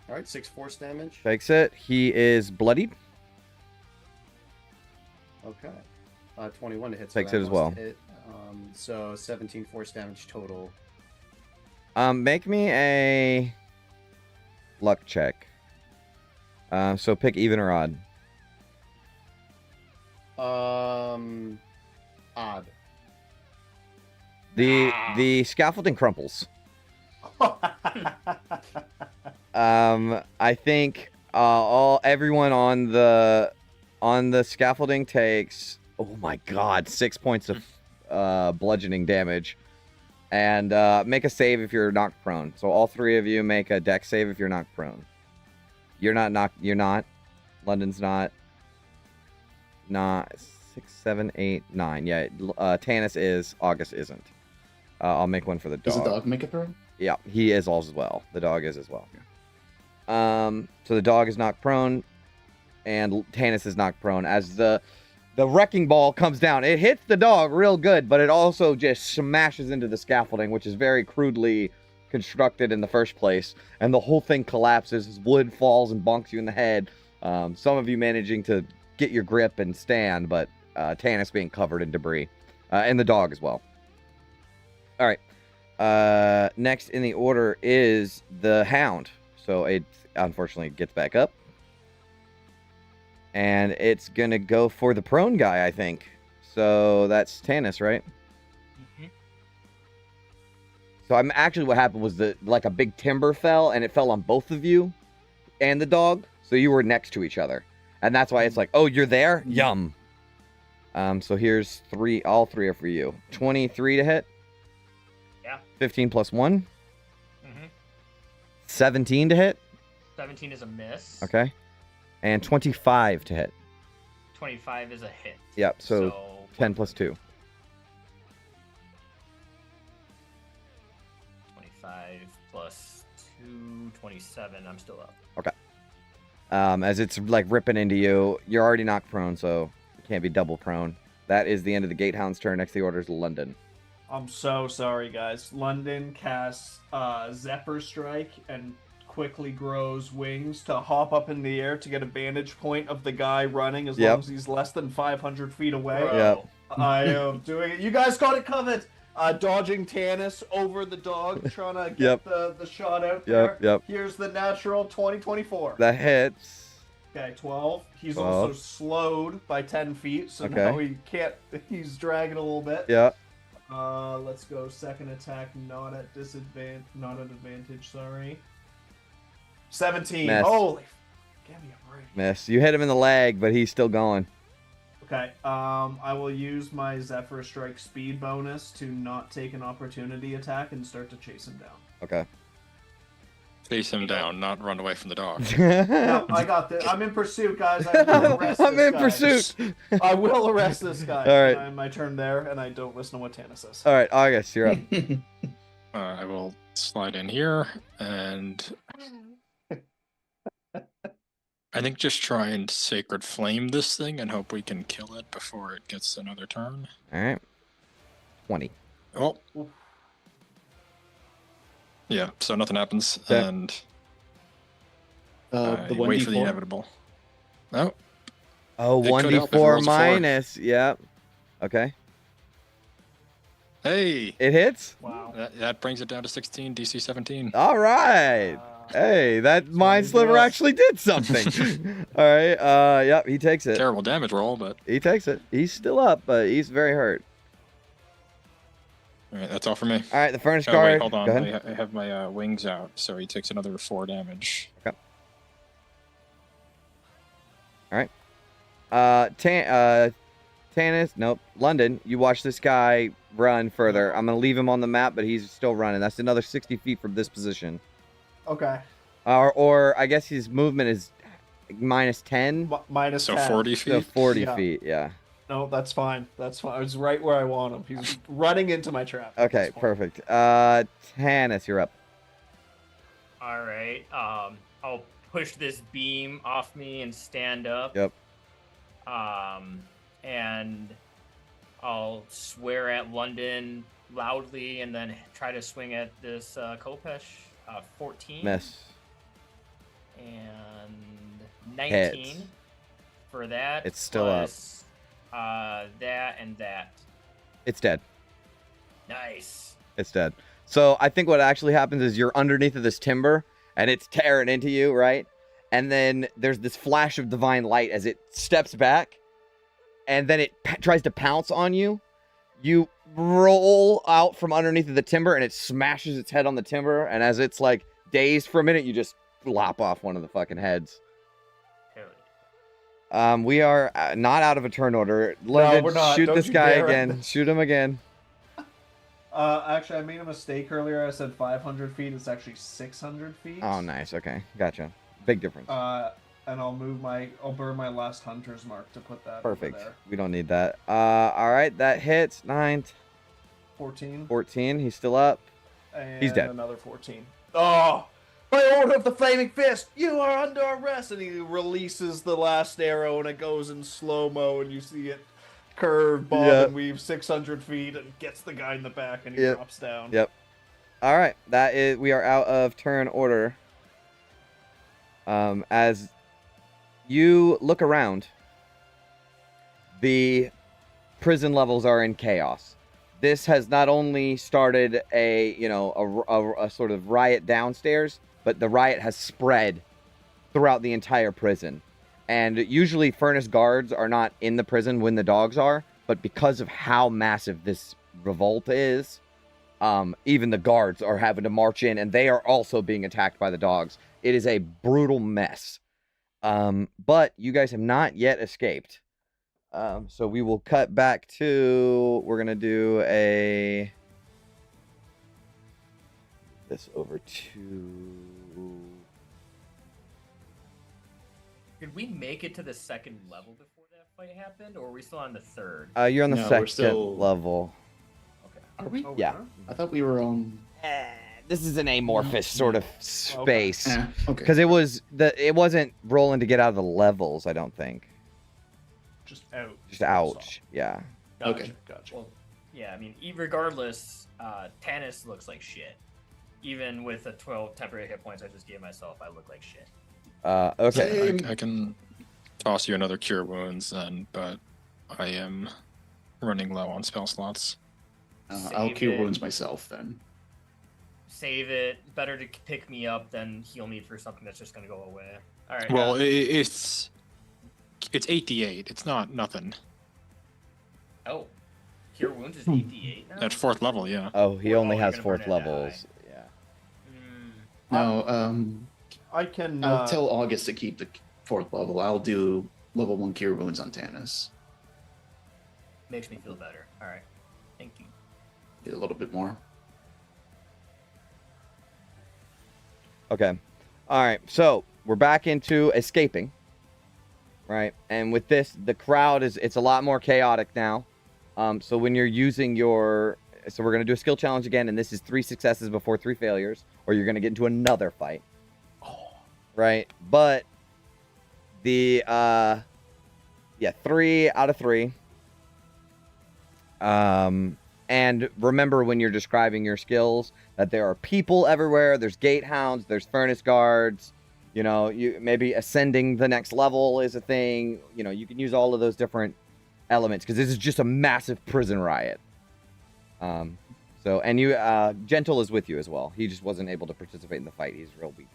All right, 6 force damage. Takes it. He is bloodied. Okay. 21 to hit. Takes that it as must well. hit. So 17 force damage total. Make me a luck check. So pick even or odd. Odd. The scaffolding crumples. I think everyone on the scaffolding takes, oh my god, 6 points of bludgeoning damage. And make a save if you're knocked prone. So all 3 of you make a dex save if you're knocked prone. You're not knocked. You're not. London's not. 6, 7, 8, 9. Yeah, Tanis is. August isn't. I'll make one for the dog. Does the dog make a throw? Yeah, he is as well. The dog is as well. So the dog is knocked prone, and Tanis is knocked prone as the wrecking ball comes down. It hits the dog real good, but it also just smashes into the scaffolding, which is very crudely constructed in the first place, and the whole thing collapses as wood falls and bonks you in the head. Some of you managing to get your grip and stand, but Tanis being covered in debris, and the dog as well. All right. Next in the order is the Hound. So it unfortunately gets back up. And it's going to go for the prone guy, I think. So that's Tanis, right? Mm-hmm. So actually what happened was that like a big timber fell, and it fell on both of you and the dog. So you were next to each other. And that's why it's like, oh, you're there? Yum. So here's 3. All 3 are for you. 23 to hit. Yeah. 15 plus 1. Mm-hmm. 17 to hit. 17 is a miss. Okay. And 25 to hit. 25 is a hit. Yep, so 10 plus 2. 25 plus 2, 27. I'm still up. Okay. As it's like ripping into you, you're already knocked prone, so you can't be double prone. That is the end of the Gatehound's turn. Next, the order is London. I'm so sorry, guys. London casts Zephyr Strike and quickly grows wings to hop up in the air to get a vantage point of the guy running as long as he's less than 500 feet away. Yep. I am doing it. You guys got it covered. Dodging Tannis over the dog, trying to get the shot out there. Yep. Here's the natural 2024. That hits. Okay, 12. He's 12. also slowed by 10 feet, so now he can't. He's dragging a little bit. Yeah. Let's go. Second attack, not at advantage. Sorry. 17. Miss. Holy, give me a break. Miss. You hit him in the leg, but he's still going. Okay. I will use my Zephyr Strike speed bonus to not take an opportunity attack and start to chase him down. Okay. Chase him down, not run away from the dog. No, I got this. I'm in pursuit, guys. I will arrest I'm this in guy. pursuit. I will arrest this guy. All right. My turn there, and I don't listen to what Tana says. All right, August, you're up. I will slide in here and I think just try and Sacred Flame this thing and hope we can kill it before it gets another turn. All right. 20. Oh. Yeah, so nothing happens, Okay. and The wait for the 1d4. inevitable. No. Oh, It could help if it 1d4 rolls a 4. minus. Yep. Okay. Hey! It hits? Wow. That brings it down to 16, DC 17. All right. Hey, that Mind Sliver actually did something. All right. Yep, he takes it. Terrible damage roll, but... He takes it. He's still up, but he's very hurt. Alright, that's all for me. All right, the Furnace Oh, Guard. wait, hold on. Go ahead. I have my wings out, so he takes another 4 damage. Okay. All right. Tannis, nope. London, you watch this guy run further. I'm going to leave him on the map, but he's still running. That's another 60 feet from this position. Okay. Or I guess his movement is minus 10. Minus So 10. 40 So feet? 40 Yeah. feet, yeah. No, that's fine. That's fine. It's right where I want him. He's running into my trap. at Okay, this point. perfect. Tannis, you're up. All right. I'll push this beam off me and stand up. Yep. And I'll swear at London loudly and then try to swing at this Kopesh. 14. Miss. And 19 Hits. for that. It's still up. plus, that and that. It's dead. Nice. It's dead. So I think what actually happens is you're underneath of this timber and it's tearing into you, right? And then there's this flash of divine light as it steps back and then it tries to pounce on you. You roll out from underneath of the timber and it smashes its head on the timber. And as it's like dazed for a minute, you just lop off one of the fucking heads. We are not out of a turn order. London, we're not. shoot Don't this you guy dare. again. Shoot him again. Actually, I made a mistake earlier. I said 500 feet. It's actually 600 feet. Oh, nice. Okay, gotcha. Big difference. And I'll burn my last hunter's mark to put that Perfect. over there. We don't need that. All right, that hits. 9, 14. 14. He's still up. And He's dead. Another 14. Oh! By order of the Flaming Fist, you are under arrest! And he releases the last arrow, and it goes in slow-mo, and you see it curve, bob, Yep. and weave 600 feet, and gets the guy in the back, and he Yep. drops down. Yep. All right, that is. We are out of turn order. As you look around, the prison levels are in chaos. This has not only started a sort of riot downstairs, but the riot has spread throughout the entire prison. And usually furnace guards are not in the prison when the dogs are, but because of how massive this revolt is, even the guards are having to march in, and they are also being attacked by the dogs. It is a brutal mess. But you guys have not yet escaped. So we will cut back to, we're going to do this over to... Did we make it to the second level before that fight happened, or are we still on the third? You're on the No, we're second still- level. Okay. Are we? Oh, Yeah. I thought we were on. This is an amorphous sort of space. Eh, okay. Because it wasn't rolling to get out of the levels, I don't think. Just out. Just ouch. Yeah. Gotcha, Okay. gotcha. Well, yeah, I mean, regardless, Tannis looks like shit. Even with the 12 temporary hit points I just gave myself, I look like shit. Okay. I can toss you another Cure Wounds then, but I am running low on spell slots. I'll Save cure it. wounds myself then. Save it. Better to pick me up than heal me for something that's just gonna go away. All right. Well, it's 8d8. It's not nothing. Oh, cure wounds is 8d8 now. At 4th level, yeah. Oh, he only you're has gonna burn 4th it levels. die. Yeah. No, I can. I'll tell August to keep the 4th level. I'll do level 1 cure wounds on Tannis. Makes me feel better. All right. Thank you. Get a little bit more. Okay. All right. So we're back into escaping. Right. And with this, the crowd it's a lot more chaotic now. So when you're using so we're going to do a skill challenge again. And this is 3 successes before 3 failures, or you're going to get into another fight. Right. But 3 out of 3. And remember when you're describing your skills that there are people everywhere. There's gate hounds, there's furnace guards, you know, you maybe ascending the next level is a thing. You know, you can use all of those different elements because this is just a massive prison riot. So, and you, Gentle is with you as well. He just wasn't able to participate in the fight. He's real weak.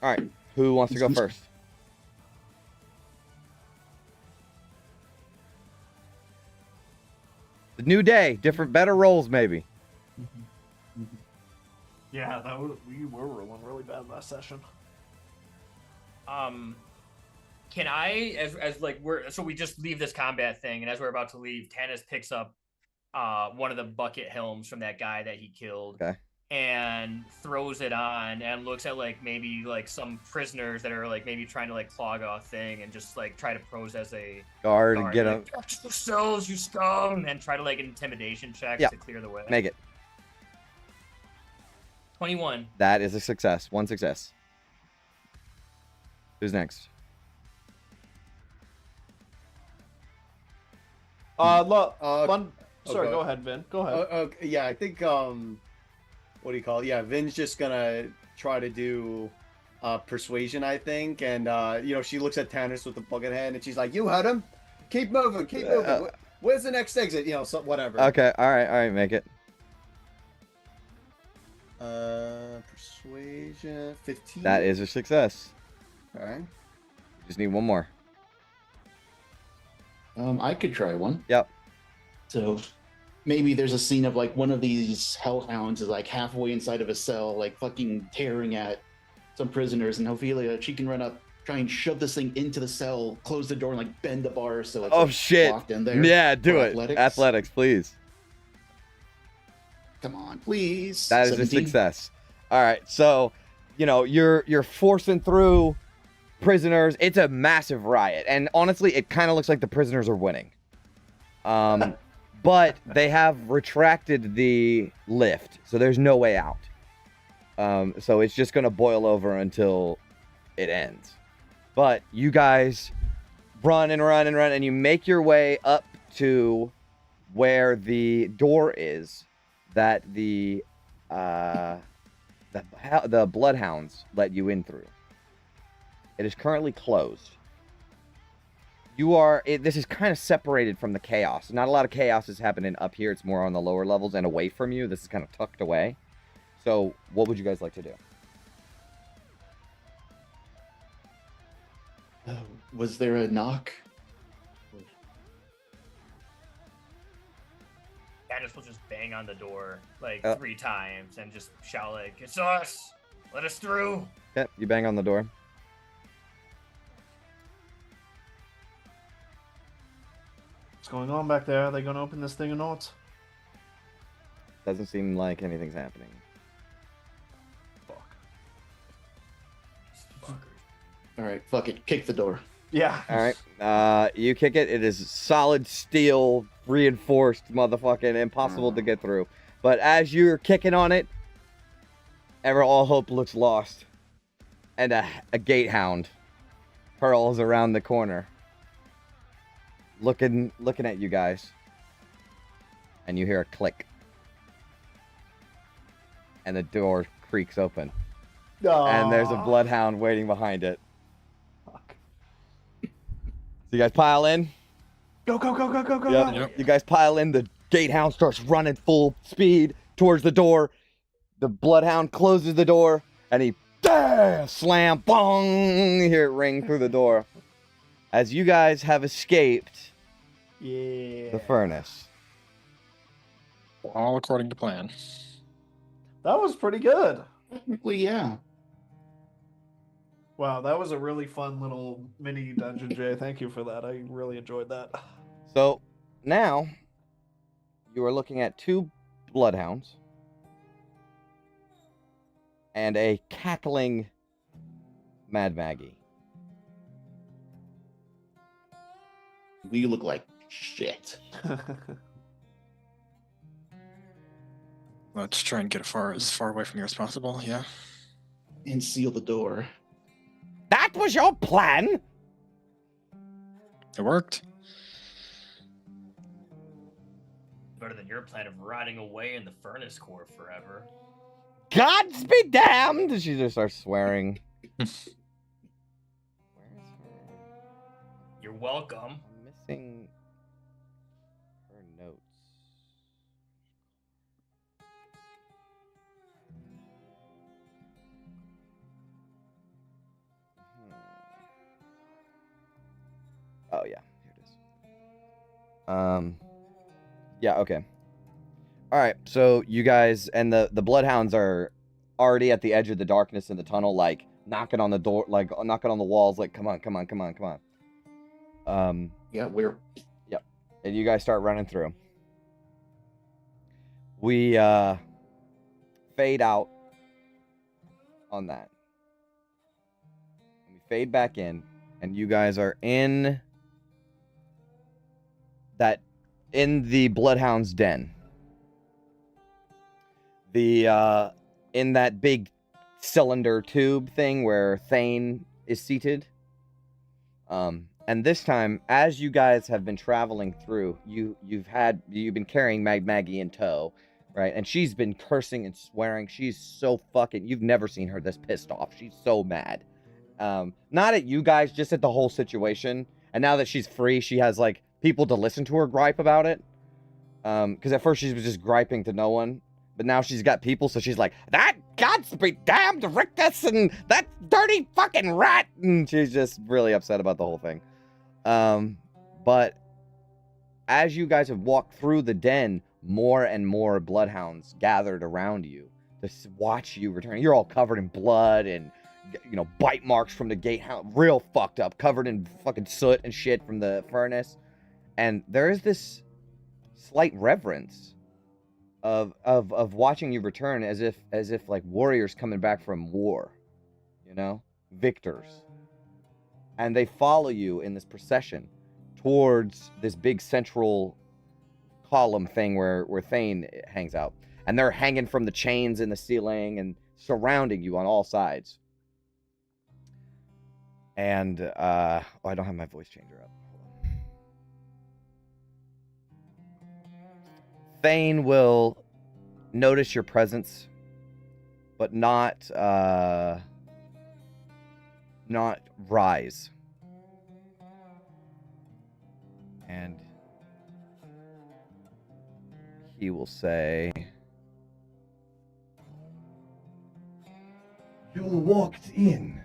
All right, who wants to go first? The new day, different, better rolls, maybe. Yeah, we were rolling really bad last session. Can I, as like so we just leave this combat thing, and as we're about to leave, Tannis picks up one of the bucket helms from that guy that he killed. Okay. And throws it on and looks at like maybe like some prisoners that are like maybe trying to like clog a thing and just like try to pose as a Guard and get like, him. "Touch the cells, you scum!" and try to like intimidation checks Yeah. to clear the way. Make it. 21. That is a success. 1 success. Who's next? Sorry, okay. go ahead, Vin. Go ahead. Okay, yeah, I think what do you call it? Yeah, Vin's just gonna try to do persuasion, I think, and you know, she looks at Tannis with the bucket head, and she's like, "You heard him. Keep moving, keep moving. Where's the next exit? You know, so whatever." Okay, all right, make it. Persuasion 15. That is a success. All right. Just need one more. I could try one. Yep. So maybe there's a scene of like one of these hellhounds is like halfway inside of a cell, like fucking tearing at some prisoners, and Ophelia, she can run up, try and shove this thing into the cell, close the door, and like bend the bars so it's Oh like, shit! locked in there. Yeah, do For it. Athletics, please. Come on, please. That is 17. a success. All right, so you know you're forcing through prisoners. It's a massive riot, and honestly, it kind of looks like the prisoners are winning. But they have retracted the lift, so there's no way out. So it's just gonna boil over until it ends. But you guys run and run and run, and you make your way up to where the door is that the bloodhounds let you in through. It is currently closed. This is kind of separated from the chaos. Not a lot of chaos is happening up here. It's more on the lower levels and away from you. This is kind of tucked away. So what would you guys like to do? Was there a knock? Tannis will just bang on the door like 3 times and just shout like, "It's us! Let us through!" Yeah, you bang on the door. What's going on back there? Are they going to open this thing or not? Doesn't seem like anything's happening. All right, fuck it. Kick the door. Yeah. All right. You kick it. It is solid steel, reinforced, motherfucking impossible to get through. But as you're kicking on it, all hope looks lost. And a gate hound hurls around the corner. Looking at you guys. And you hear a click. And the door creaks open. And there's a bloodhound waiting behind it. Fuck. So you guys pile in? Go, go, go, go, go, go, Yep. go. Yep. You guys pile in. The gatehound starts running full speed towards the door. The bloodhound closes the door, and he slam, bong. You hear it ring through the door. As you guys have escaped Yeah. the furnace. All according to plan. That was pretty good. Technically, yeah. Wow, that was a really fun little mini dungeon, Jay. Thank you for that. I really enjoyed that. So now you are looking at 2 bloodhounds and a cackling Mad Maggie. We look like shit. Let's try and get as far away from here as possible. Yeah. And seal the door. That was your plan? It worked. Better than your plan of rotting away in the furnace core forever. Gods be damned! She just starts swearing. Where's her? You're welcome. I'm missing her notes. Oh yeah, here it is. Yeah, okay. All right, so you guys and the bloodhounds are already at the edge of the darkness in the tunnel, like knocking on the door, like knocking on the walls, like come on, come on, come on, come on. Yeah, we're And you guys start running through. We fade out on that. We fade back in, and you guys are in the bloodhound's den. The in that big cylinder tube thing where Thane is seated. And this time, as you guys have been traveling through, you've been carrying Maggie in tow, right? And she's been cursing and swearing. She's so fucking, you've never seen her this pissed off. She's so mad. Not at you guys, just at the whole situation. And now that she's free, she has like people to listen to her gripe about it. Because at first she was just griping to no one. But now she's got people, so she's like, that gods be damned, Rictus, and that dirty fucking rat. And she's just really upset about the whole thing. But as you guys have walked through the den, more and more bloodhounds gathered around you to watch you return. You're all covered in blood and, you know, bite marks from the gatehound, real fucked up, covered in fucking soot and shit from the furnace. And there is this slight reverence of watching you return as if like warriors coming back from war, you know, victors. And they follow you in this procession towards this big central column thing where Thane hangs out. And they're hanging from the chains in the ceiling and surrounding you on all sides. And I don't have my voice changer up. Thane will notice your presence, but not rise. And he will say, You walked in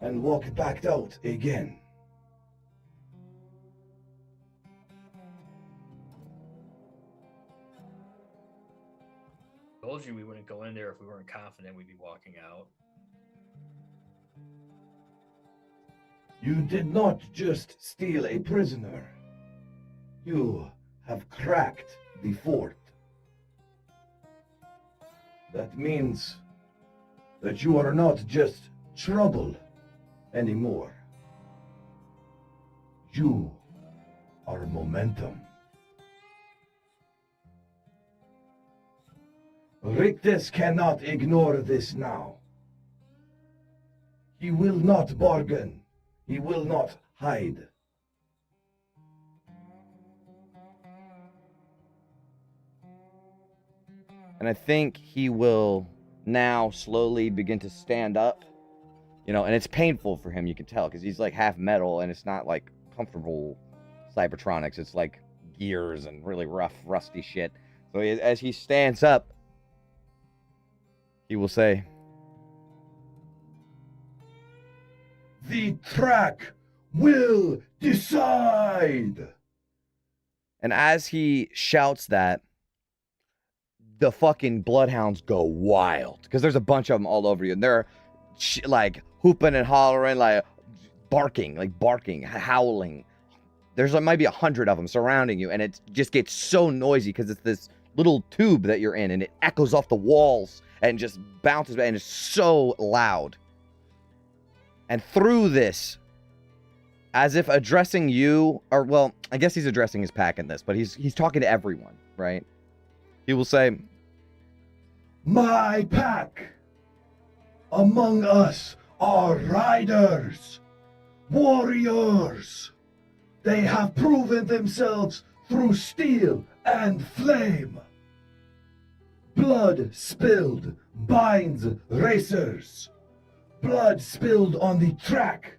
and walked back out again. Told you we wouldn't go in there if we weren't confident we'd be walking out. You did not just steal a prisoner. You have cracked the fort. That means that you are not just trouble anymore. You are momentum. Rictus cannot ignore this now. He will not bargain. He will not hide. and I think he will now slowly begin to stand up, you know, and it's painful for him, you can tell, because he's like half metal and it's not like comfortable Cybertronics. It's like gears and really rough, rusty shit. So as he stands up, he will say, The track will decide. and as he shouts that, the fucking bloodhounds go wild because there's a bunch of them all over you, and they're like hooping and hollering, like barking, howling. There's like might be 100 of them surrounding you, and it just gets so noisy because it's this little tube that you're in, and it echoes off the walls and just bounces back, and it's so loud. And through this, as if addressing you, or well, I guess he's addressing his pack in this, but he's talking to everyone, right? He will say, My pack. Among us are riders, warriors. They have proven themselves through steel and flame. Blood spilled binds racers. Blood spilled on the track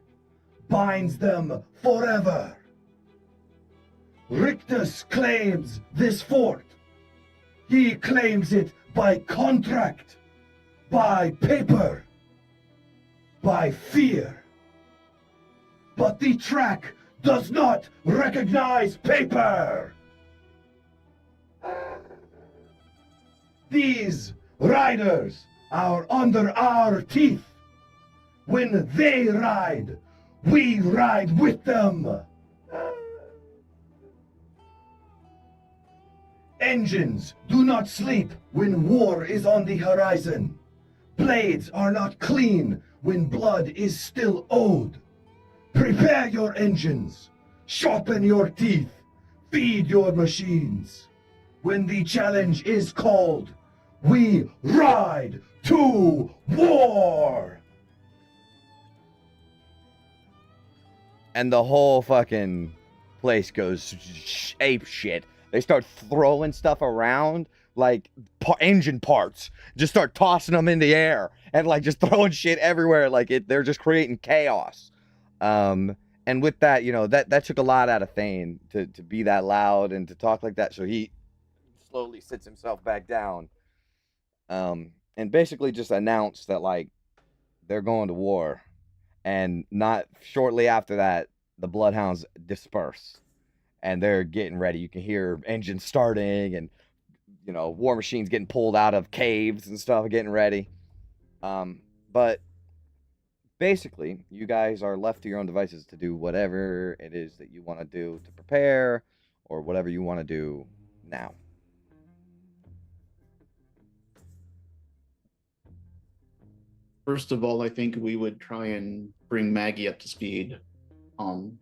binds them forever. Rictus claims this fort. He claims it by contract, by paper, by fear. But the track does not recognize paper. These riders are under our teeth. When they ride, we ride with them. Engines do not sleep when war is on the horizon. Blades are not clean when blood is still owed. Prepare your engines, sharpen your teeth, feed your machines. When the challenge is called, we ride to war! and the whole fucking place goes ape shit. They start throwing stuff around, like engine parts. Just start tossing them in the air and like just throwing shit everywhere. Like they're just creating chaos. And with that, you know, that took a lot out of Thane to be that loud and to talk like that. So he slowly sits himself back down. And basically just announced that like they're going to war. And not shortly after that, the Bloodhounds disperse. And they're getting ready. You can hear engines starting and, you know, war machines getting pulled out of caves and stuff, getting ready. But basically, you guys are left to your own devices to do whatever it is that you want to do to prepare or whatever you want to do now. First of all, I think we would try and bring Maggie up to speed on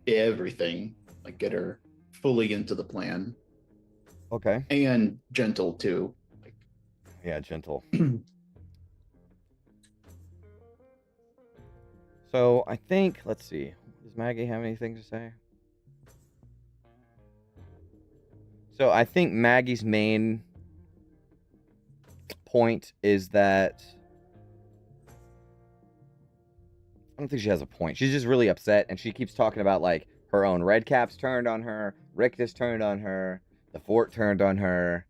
everything, like get her fully into the plan. Okay. And Gentle too. Yeah, Gentle. So I think, let's see. Does Maggie have anything to say? So I think Maggie's main point is that I don't think she has a point. She's just really upset, and she keeps talking about, like, her own Redcaps turned on her, Rictus turned on her, the fort turned on her.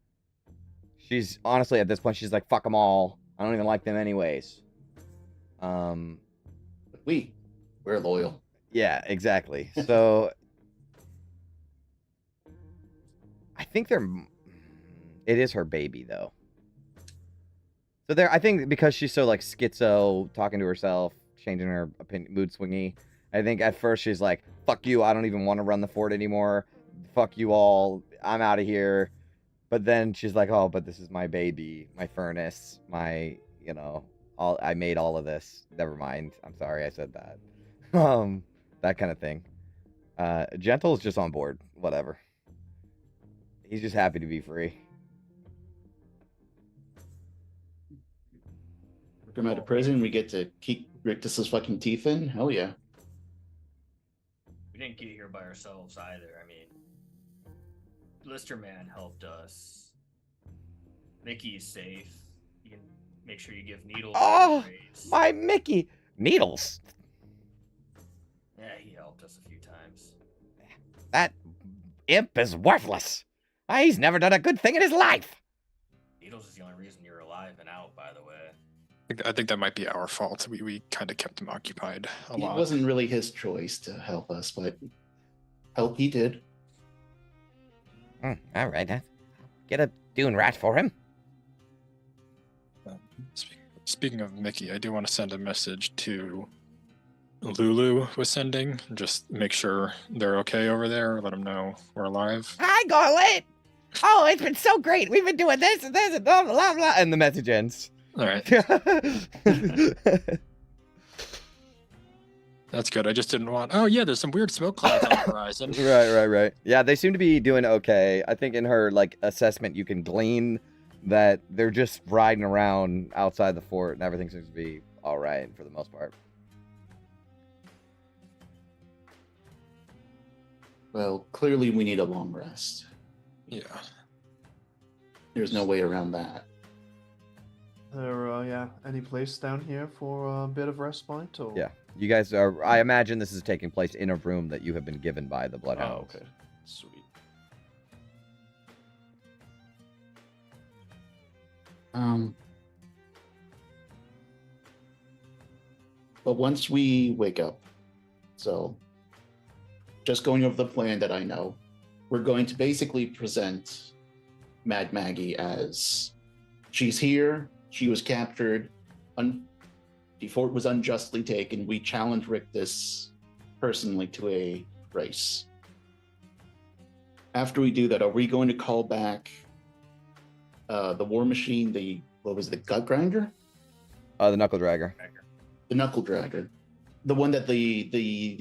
She's, honestly, at this point, she's like, fuck them all. I don't even like them anyways. We're loyal. Yeah, exactly. So, I think it is her baby, though. So I think because she's so, like, schizo, talking to herself, changing her opinion, mood swingy. I think at first she's like, fuck you, I don't even want to run the fort anymore. Fuck you all, I'm out of here. But then she's like, oh, but this is my baby, my furnace, my, you know, I made all of this. Never mind. I'm sorry I said that. That kind of thing. Gentle's just on board. Whatever. He's just happy to be free. Come out of prison, we get to keep Rictus's fucking teeth in? Hell yeah. We didn't get here by ourselves either. I mean, Listerman helped us. Mickey's safe. You can make sure you give Needles. Oh, my Mickey. Needles. Yeah, he helped us a few times. That imp is worthless. He's never done a good thing in his life. Beetles is the only reason you're alive and out, by the way. I think that might be our fault. We kind of kept him occupied a It lot. wasn't really his choice to help us, but help he did. All right, get a dune rat for him. Speaking of Mickey, I do want to send a message to Lulu was sending. Just make sure they're okay over there. Let them know we're alive. Hi, Gauntlet. Oh, it's been so great. We've been doing this and this and blah, blah, blah. And the message ends. All right. That's good. I just didn't want... Oh, yeah, there's some weird smoke clouds on the horizon. Right. Yeah, they seem to be doing okay. I think in her, assessment, you can glean that they're just riding around outside the fort and everything seems to be all right for the most part. Well, clearly we need a long rest. Yeah. There's no way around that. Any place down here for a bit of respite? Or... Yeah. You guys are... I imagine this is taking place in a room that you have been given by the Bloodhounds. Oh, okay. Sweet. But once we wake up, so just going over the plan that I know, we're going to basically present Mad Maggie as she's here, she was captured, the fort was unjustly taken, we challenge Rictus personally to a race. After we do that, are we going to call back the War Machine, the Gut Grinder? The Knuckle Dragger. The Knuckle Dragger. The one that the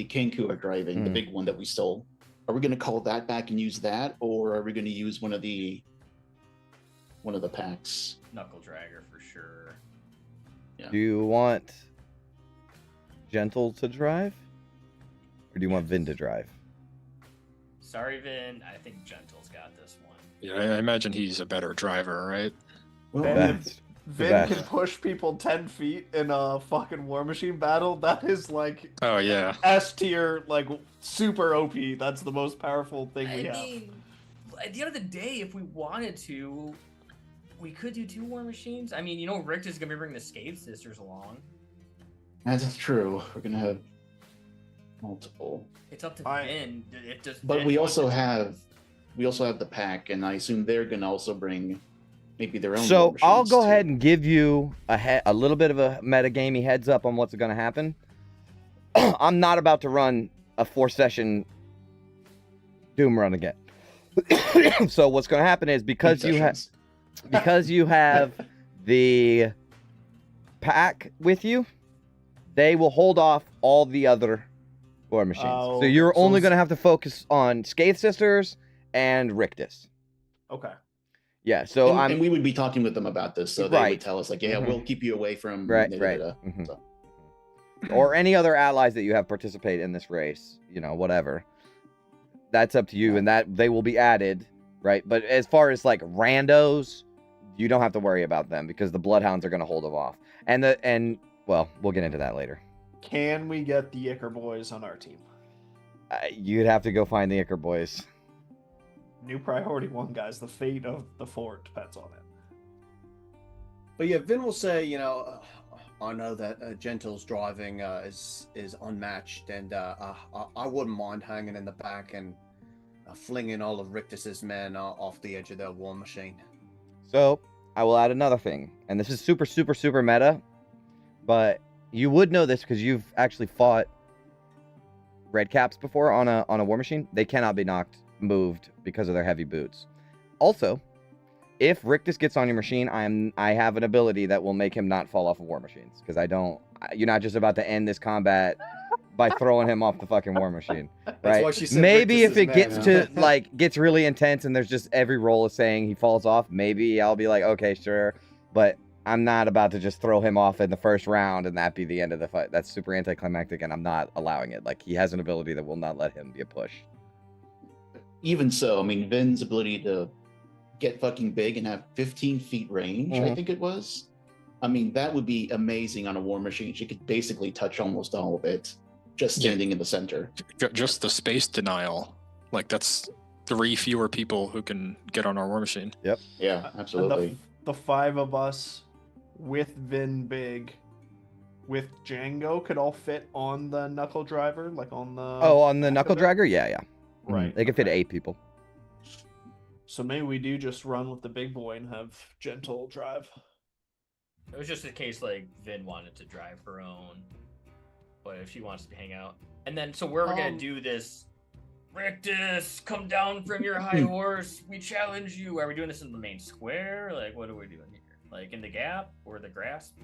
Kenku are driving, the big one that we stole. Are we going to call that back and use that, or are we going to use one of the packs? Knuckle Dragger for sure. Yeah. Do you want Gentle to drive? Or do you want Vin to drive? Sorry, Vin. I think Gentle's got this one. Yeah, I imagine he's a better driver, right? Vin Best. can push people 10 feet in a fucking War Machine battle. That is Oh, yeah. S tier, super OP. That's the most powerful thing we have. mean, at the end of the day, if we wanted to, we could do 2 War Machines. I mean, Rick is going to be bringing the Scathe Sisters along. That's true. We're going to have multiple. It's up to Vin. But we also have the pack, and I assume they're going to also bring maybe their own. So I'll go ahead and give you a little bit of a metagamey heads up on what's going to happen. I'm not about to run a 4-session Doom run again. So what's going to happen is because you have the pack with you, they will hold off all the other War Machines. So you're only going to have to focus on Scathe Sisters and Rictus. Okay. Yeah, so and we would be talking with them about this, so they would tell us we'll keep you away from right. So. Or any other allies that you have participate in this race, whatever. That's up to you, and that they will be added, right? But as far as randos, you don't have to worry about them because the Bloodhounds are going to hold them off. And well, we'll get into that later. Can we get the Icker boys on our team? You'd have to go find the Icker boys. New priority 1, guys. The fate of the fort depends on it. But yeah, Vin will say, I know that Gentle's driving is unmatched, and I wouldn't mind hanging in the back and flinging all of Rictus's men off the edge of their War Machine. So I will add another thing, and this is super, super, super meta, but you would know this because you've actually fought Red Caps before on a War Machine. They cannot be moved because of their heavy boots. Also, if Rictus gets on your machine, I have an ability that will make him not fall off of War Machines because you're not just about to end this combat by throwing him off the fucking War Machine, right? That's why she said maybe Rictus if it is gets mad. to gets really intense and there's just every roll is saying he falls off, maybe I'll be like, okay, sure, but I'm not about to just throw him off in the first round and that be the end of the fight. That's super anticlimactic, and I'm not allowing it. He has an ability that will not let him be a push. Even so, I mean, Vin's ability to get fucking big and have 15 feet range, I think it was. I mean, that would be amazing on a War Machine. She could basically touch almost all of it. just standing in the center. Just the space denial. Like, that's 3 fewer people who can get on our war machine. Yep. Yeah, And absolutely. the 5 of us with Vin Big, with Django, could all fit on the knuckle driver, like on the. Oh, on the back knuckle of it? dragger? Yeah, yeah. Right. They can fit okay. 8 people. So maybe we do just run with the big boy and have gentle drive. It was just a case like Vin wanted to drive her own, but if she wants to hang out, and then so where are we gonna do this? Rictus, come down from your high horse. We challenge you. Are we doing this in the main square? Like, what are we doing here? Like in the gap or the grass?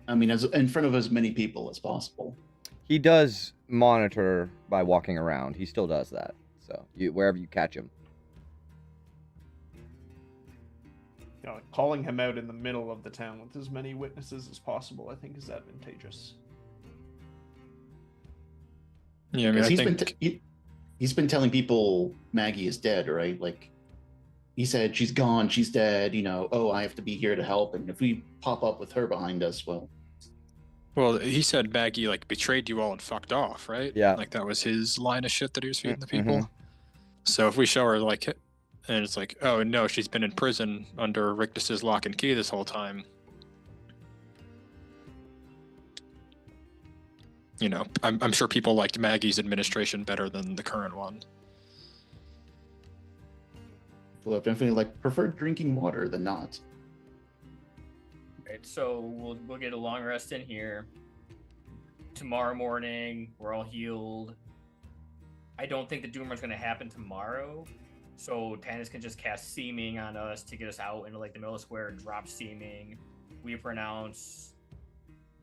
I mean, as in front of as many people as possible. He does monitor by walking around. He still does that. So wherever you catch him. You know, calling him out in the middle of the town with as many witnesses as possible, I think, is advantageous. Yeah, I mean, I he's been telling people Maggie is dead, right? Like, he said she's gone, she's dead. You know, oh, I have to be here to help, and if we pop up with her behind us, well. Well, he said Maggie like betrayed you all and fucked off, right? Yeah. Like that was his line of shit that he was feeding the Mm-hmm. people. So if we show her like, and it's like, oh no, she's been in prison under Rictus's lock and key this whole time. You know, I'm sure people liked Maggie's administration better than the current one. Well, I definitely like prefer drinking water than not. Right, so we'll get a long rest in here. Tomorrow morning, we're all healed. I don't think the Doom Run's gonna happen tomorrow, so Tannis can just cast Seeming on us to get us out into like the middle of the square and drop Seeming. We pronounce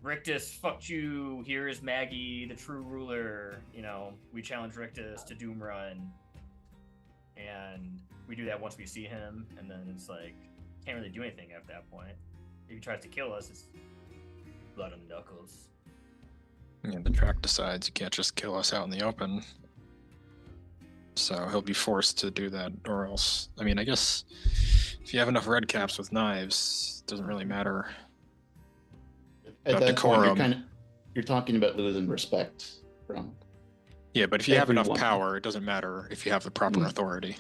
Rictus, fuck you. Here is Maggie, the true ruler. You know, we challenge Rictus to Doom Run, and we do that once we see him, and then it's like can't really do anything at that point. If he tries to kill us, it's blood and knuckles. Yeah, the track decides you can't just kill us out in the open. So he'll be forced to do that, or else, I mean, I guess if you have enough red caps with knives, it doesn't really matter. At About that point, decorum. you're talking about losing respect from. Yeah, but if you have enough Everyone. power, it doesn't matter if you have the proper authority.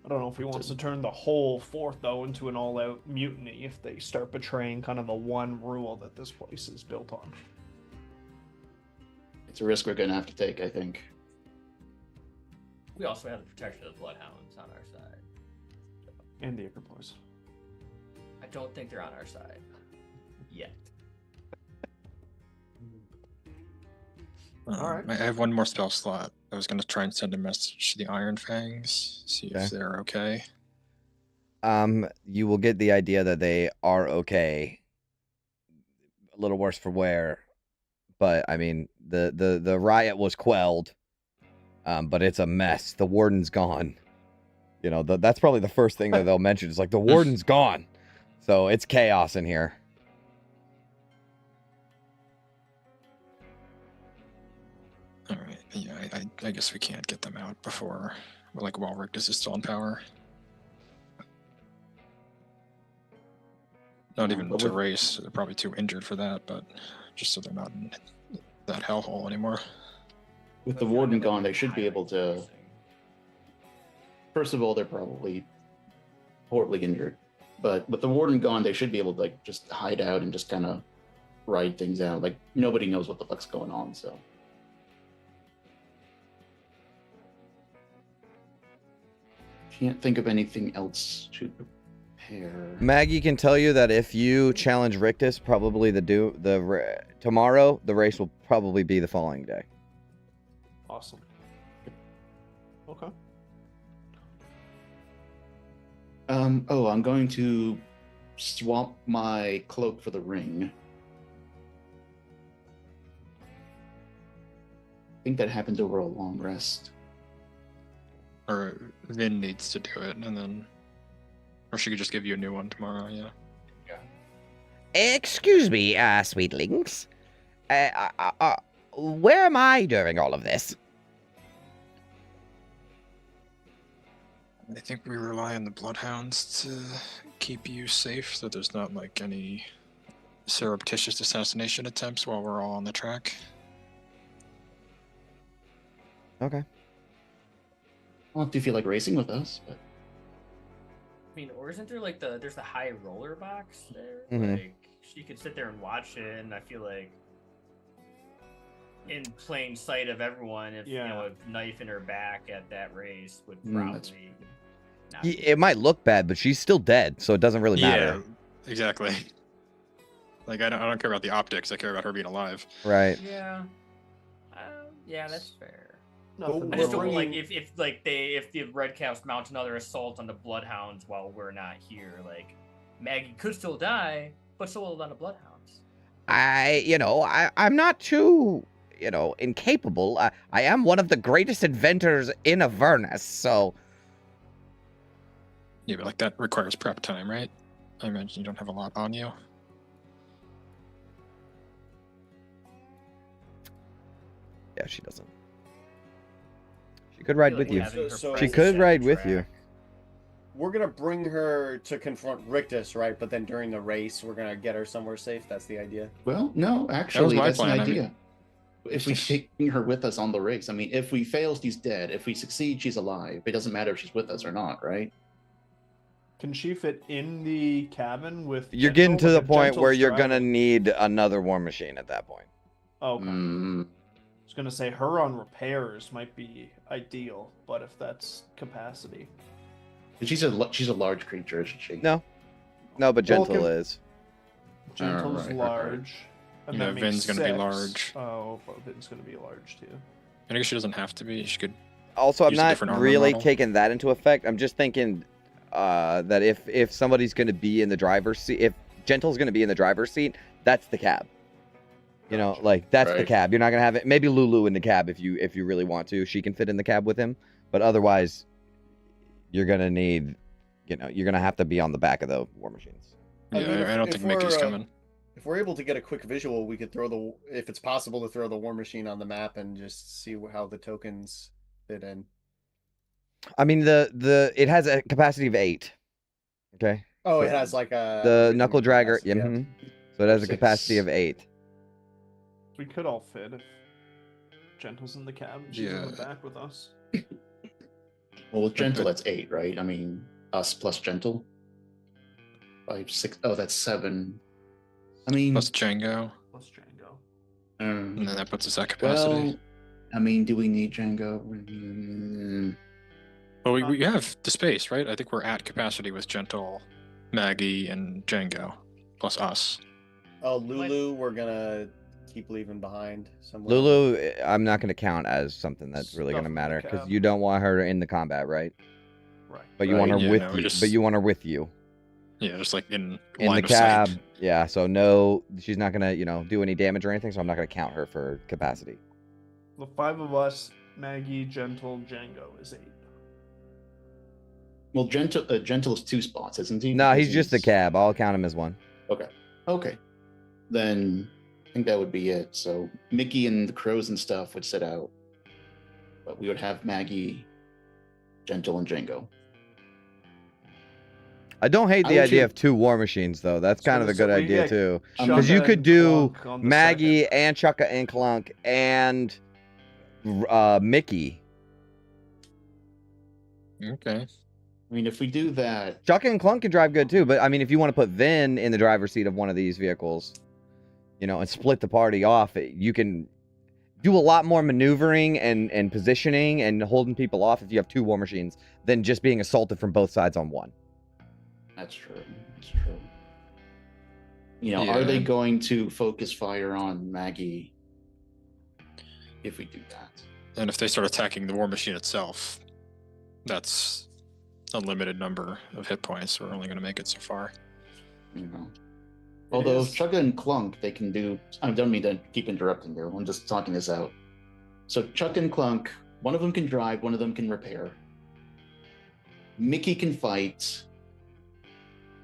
I don't know if he wants to turn the whole 4th, though, into an all-out mutiny if they start betraying kind of the one rule that this place is built on. It's a risk we're going to have to take, I think. We also have the protection of the Bloodhounds on our side. And the Ichor Boys. I don't think they're on our side. Yet. Alright. I have one more spell slot. I was going to try and send a message to the Iron Fangs, see Okay. if they're okay. You will get the idea that they are okay. A little worse for wear, but I mean the riot was quelled, but it's a mess. The warden's gone. You know, that's probably the first thing that they'll mention. Is like the warden's gone, so it's chaos in here. All right. Yeah, I guess we can't get them out before, like, while Rictus is still in power. Not even But to with- race. They're probably too injured for that, but just so they're not in that hellhole anymore. With the warden gone, they should be able to. First of all, they're probably horribly injured, but with the warden gone, they should be able to like just hide out and just kind of ride things out. Like nobody knows what the fuck's going on, so. Can't think of anything else to prepare. Maggie can tell you that if you challenge Rictus, probably tomorrow the race will probably be the following day. Awesome. Okay. Oh, I'm going to swap my cloak for the ring. I think that happens over a long rest. Or Vin needs to do it, and then, or she could just give you a new one tomorrow. Yeah. Excuse me, sweetlings. Where am I during all of this? I think we rely on the Bloodhounds to keep you safe, so there's not like any surreptitious assassination attempts while we're all on the track. Okay. Well, if you feel like racing with us, but I mean, or isn't there like there's the high roller box there? Mhm. Like she could sit there and watch it, and I feel like in plain sight of everyone, if you know a knife in her back at that race would probably. Not It might look bad, but she's still dead, so it doesn't really matter. Yeah, exactly. Like I don't care about the optics. I care about her being alive. Right. Yeah. Yeah, that's fair. Nothing I just wrong. don't like if the Redcaps mount another assault on the Bloodhounds while we're not here. Like Maggie could still die, but so will on the Bloodhounds. I'm not too, incapable. I am one of the greatest inventors in Avernus, so. Yeah, but like that requires prep time, right? I imagine you don't have a lot on you. Yeah, she doesn't. She could ride like with you. having her So- She presence could at ride the with you. track. We're gonna bring her to confront Rictus, right? But then during the race, we're gonna get her somewhere safe. That's the idea. well, no, actually, my that's plan, an I mean- idea. If we take her with us on the race, I mean, if we fail, she's dead. If we succeed, she's alive. It doesn't matter if she's with us or not, right? Can she fit in the cabin with? You're getting Gentle? to the Like, if point where Gentle's you're gonna driving- need another war machine at that point. Okay. Mm, I was gonna say her on repairs might be ideal, but if that's capacity, she's a large creature, isn't she? No, but Well, Gentle can- is. Gentle's right. large. And Yeah, that makes Vin's gonna be 6. large. Oh, but Vin's gonna be large too. I guess she doesn't have to be. She could. Also, I'm Use a not different armor really model. taking that into effect. I'm just thinking that if somebody's going to be in the driver's seat, if Gentle's going to be in the driver's seat, that's the cab. You know, like that's the Right. cab. You're not going to have it. Maybe Lulu in the cab if you really want to. She can fit in the cab with him, but otherwise, you're going to need, you're going to have to be on the back of the war machines. I Yeah, mean, if- I don't if think Mickey's we're, coming. If we're able to get a quick visual, we could throw if it's possible to throw the war machine on the map and just see how the tokens fit in. I mean, it has a capacity of 8. Okay. Oh, it has like a The knuckle dragger. capacity, Yeah. Mhm. So it has a 6. capacity of 8. We could all fit if Gentle's in the cab and she's in the Yeah. back with us. Well, with Gentle, that's 8, right? I mean, us plus Gentle. 5, 6. Oh, that's 7. I mean, Plus Django, Plus Django. and then that puts us at capacity. well, I mean, do we need Django? Mm, Well, we have the space, right? I think we're at capacity with Gentle, Maggie, and Django, plus us. Oh, Lulu, we're gonna keep leaving behind somewhere. Lulu, I'm not going to count as something that's really going to Stuff in the matter because cab. you don't want her in the combat, right? Right. But you Right, want her yeah, with no, you. just- But you want her with you Yeah, just like in in line the of cab. sight. Yeah. So no, she's not going to do any damage or anything. So I'm not going to count her for capacity. The 5 of us, Maggie, Gentle, Django is 8. well, Gentle is 2 spots, isn't he? No, Because he's just the cab. I'll count him as 1. Okay. Then I think that would be it. So Mickey and the crows and stuff would sit out. But we would have Maggie, Gentle, and Django. I don't hate I the would idea shoot- of 2 war machines though. That's kind of a good So we idea get too. Chaka Because you could and do Clunk on the Maggie second. and Chaka and Clunk and Mickey. Okay. I mean, if we do that, Chaka and Clunk can drive good too, but I mean, if you want to put Vin in the driver's seat of one of these vehicles, and split the party off, you can do a lot more maneuvering and positioning and holding people off if you have 2 war machines than just being assaulted from both sides on 1. that's true. That's true. Are they Yeah. going to focus fire on Maggie if we do that? And if they start attacking the war machine itself, that's a limited number of hit points. We're only going to make it so far. Although is- Chugga and Clunk, they can do. I don't mean to keep interrupting you. I'm just talking this out. So Chugga and Clunk, one of them can drive, one of them can repair. Mickey can fight.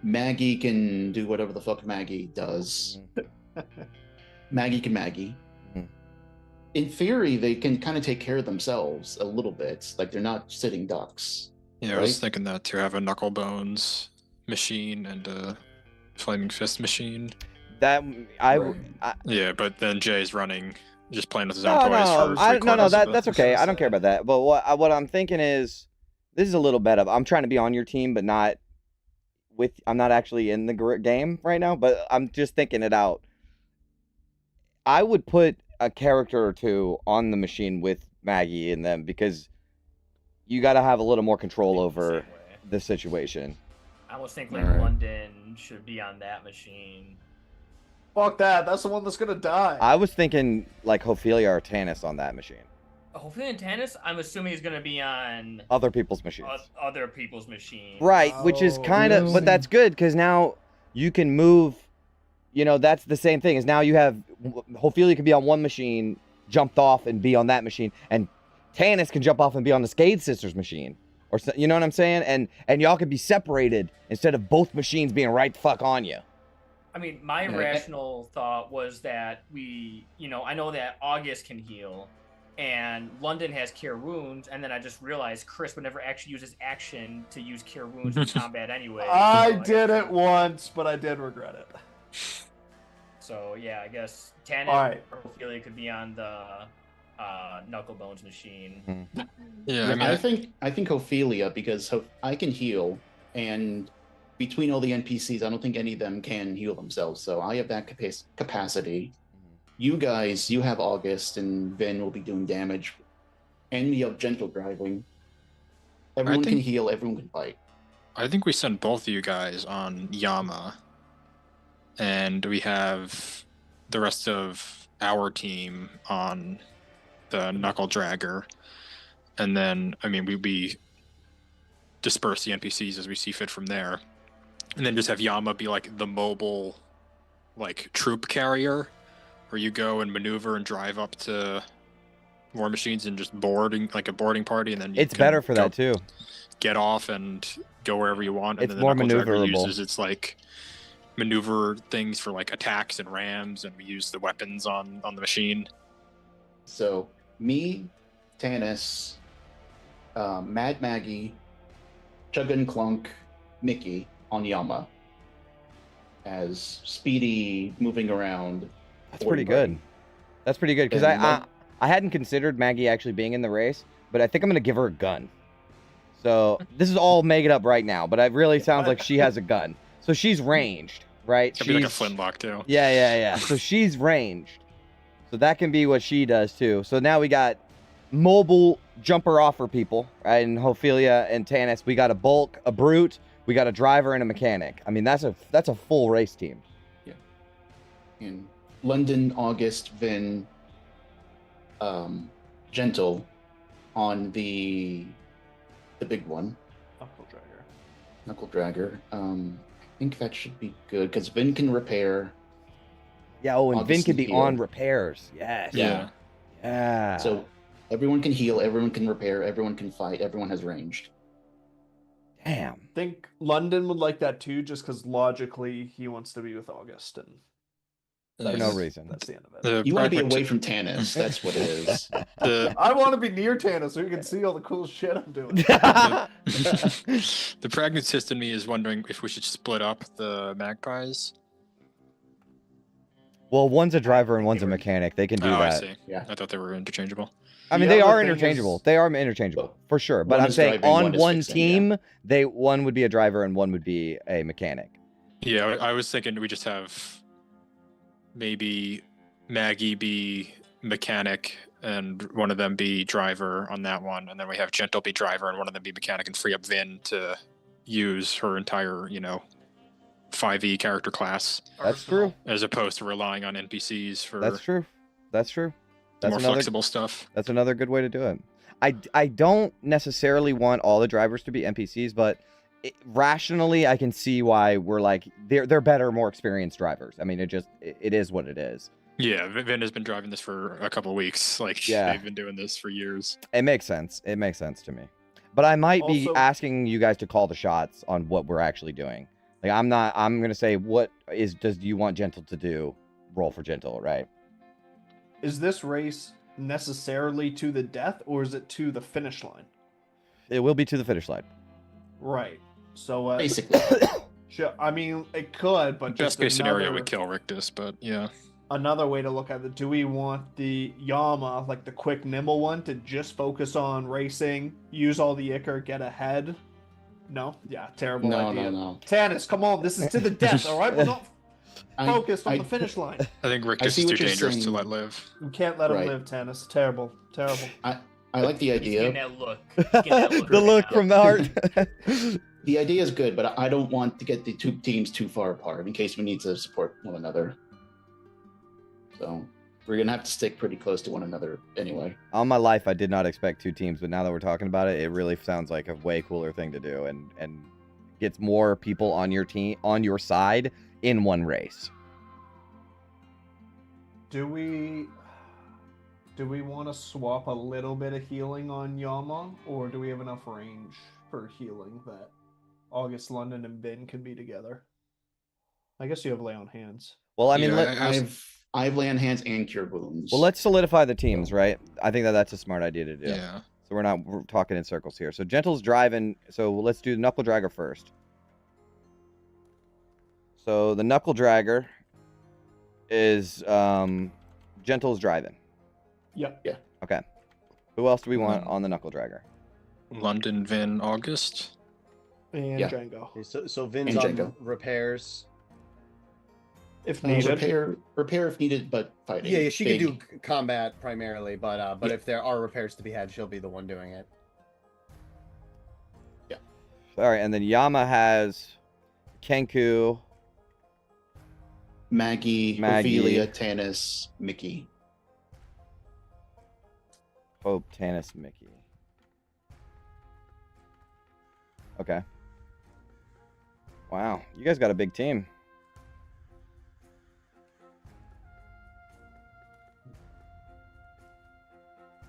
Maggie can do whatever the fuck Maggie does. Maggie can Maggie. Mhm. In theory, they can kind of take care of themselves a little bit. Like they're not sitting ducks. Yeah, I was Right. thinking that to have a knuckle bones machine and a flaming fist machine. That I, Right. Yeah, but then Jay's running, just playing with his no, own toys no, for I, no, three-quarters of that's the- okay. I don't care about that. But what I'm thinking is, this is a little bit of I'm trying to be on your team, but not with. I'm not actually in the game right now, but I'm just thinking it out. I would put a character or two on the machine with Maggie in them because you got to have a little more control Think the over same way. the situation. I almost think like Alright. London should be on that machine. Fuck that. That's the one that's gonna die. I was thinking like Ophelia or Tannis on that machine. Hopefully in tennis, I'm assuming he's gonna be on Other people's machines. other people's machines. Right, which is Oh, kind of, but really? that's good because now you can move. You know, that's the same thing. Is now you have Ophelia can be on one machine, jumped off and be on that machine, and Tannis can jump off and be on the Skade Sisters machine, or you know what I'm saying? And y'all can be separated instead of both machines being right the fuck on you. I mean, my Yeah, rational thought was that I know that August can heal, and London has Cure Wounds, and then I just realized Chris would never actually use his action to use Cure Wounds in combat anyway. I so did it once, but I did regret it. So yeah, I guess Tannis Alright. or Ophelia could be on the Knucklebones machine. Yeah, I mean, I think Ophelia, because I can heal, and between all the NPCs, I don't think any of them can heal themselves. So I have that capacity. You guys, you have August, and Vin will be doing damage, and you have gentle driving. Everyone can think- heal. Everyone can fight. I think we send both of you guys on Yama, and we have the rest of our team on the Knuckle Dragger, and then I mean we disperse the NPCs as we see fit from there, and then just have Yama be like the mobile, like troop carrier, where you go and maneuver and drive up to war machines and just boarding like a boarding party, and then you It's can better for go that too. Get off and go wherever you want. And It's then the more Knuckle Dragger maneuverable. uses its like maneuver things for like attacks and rams, and we use the weapons on the machine. So me, Tannis, Mad Maggie, Chugga and Clunk, Mickey on Yama as speedy moving around. That's pretty good. That's pretty good because And I hadn't considered Maggie actually being in the race, but I think I'm gonna give her a gun. So this is all making up right now, but it really sounds like she has a gun. So she's ranged, right? It'd be like a flintlock too. Yeah. So she's ranged. So that can be what she does too. So now we got mobile jumper offer people, right? And Ophelia and Tannis. We got a bulk, a brute, we got a driver and a mechanic. I mean, that's a full race team. in London, August, Vin, Gentle on the big one, Knuckle Dragger. I think that should be good because Vin can repair. Yeah, oh, and Vin August can can be heal. on repairs. Yes. Yeah. Yeah. So everyone can heal, everyone can repair, everyone can fight, everyone has ranged. Damn. I think London would like that too, just because logically he wants to be with August, and For no reason. that's the end of it. The You want to be pragmati- away from Tannis. That's what it is. the I want to be near Tana so you can see all the cool shit I'm doing. the pragmatist in me is wondering if we should split up the magpies. Well, one's a driver and one's a mechanic. They can do I that. see. Yeah. I thought they were interchangeable. I mean, The they other are thing interchangeable. is- They are interchangeable for sure. But One I'm is saying driving, on one is one fixing, team, one would be a driver and one would be a mechanic. Yeah, I was thinking we just have maybe Maggie be mechanic and one of them be driver on that one, and then we have Gentle be driver and one of them be mechanic, and free up Vin to use her entire, 5e character class, That's true. as opposed to relying on NPCs for That's true. That's true. That's more another. flexible stuff. That's another good way to do it. I don't necessarily want all the drivers to be NPCs, but rationally, I can see why we're like they're better, more experienced drivers. I mean, it is what it is. Yeah, Vin has been driving this for a couple of weeks. Like, Yeah. they've been doing this for years. It makes sense. It makes sense to me. But I might be Also- asking you guys to call the shots on what we're actually doing. Like I'm gonna say do you want Gentle to do? Roll for Gentle, right? Is this race necessarily to the death, or is it to the finish line? It will be to the finish line. Right. So Basically. Sure. I mean, it could, but Best just case scenario, we another- kill Rictus, but yeah. Another way to look at it, do we want the Yama, like the quick, nimble one, to just focus on racing, use all the Ichor, get ahead? No? Yeah, terrible idea. No. Tannis, come on, this is to the death, alright? We're not focused on the finish line. I think Rictus see is too what you're dangerous to saying. let live. You can't let him Right. live, Tannis. Terrible. Terrible. I like the He's idea. getting that look. He's getting that look The right look now. from the heart. The idea is good, but I don't want to get the two teams too far apart in case we need to support one another. So we're gonna have to stick pretty close to one another anyway. All my life, I did not expect two teams, but now that we're talking about it, it really sounds like a way cooler thing to do, and gets more people on your team, on your side, in one race. Do we want to swap a little bit of healing on Yama, or do we have enough range for healing that August, London, and Ben can be together? I guess you have lay on hands. Well, I mean, Yeah, I have lay on hands and cure wounds. well, let's solidify the teams, right? I think that's a smart idea to do. Yeah. So we're talking in circles here. So Gentle's driving. So let's do the Knuckle Dragger first. So the Knuckle Dragger is Gentle's driving. Yep. Yeah. Okay. Who else do we want on the Knuckle Dragger? London, Vin, August. And Yeah. Django. Okay, so Vin's And on Django. repairs. If needed. Repair if needed, but fighting. Yeah, she Big. can do combat primarily, but Yeah. if there are repairs to be had, she'll be the one doing it. All right, and then Yama has Kenku. Maggie, Maggie. Ophelia, Tannis, Mickey. Hope, Tannis, Mickey. Okay. Wow, you guys got a big team.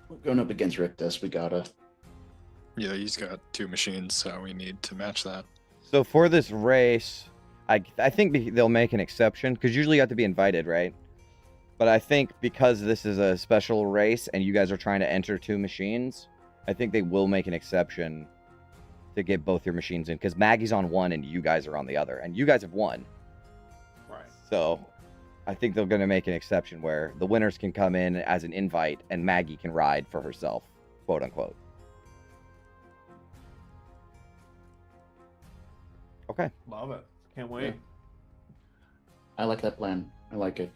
We're going up against Rictus. We gotta. Yeah, he's got 2 machines, so we need to match that. So for this race, I think they'll make an exception, because usually you have to be invited, right? But I think because this is a special race and you guys are trying to enter 2 machines, I think they will make an exception to get both your machines in, because Maggie's on one and you guys are on the other, and you guys have won. Right. So I think they're going to make an exception where the winners can come in as an invite and Maggie can ride for herself, quote unquote. Okay. Love it. Can't wait. I like that plan. I like it.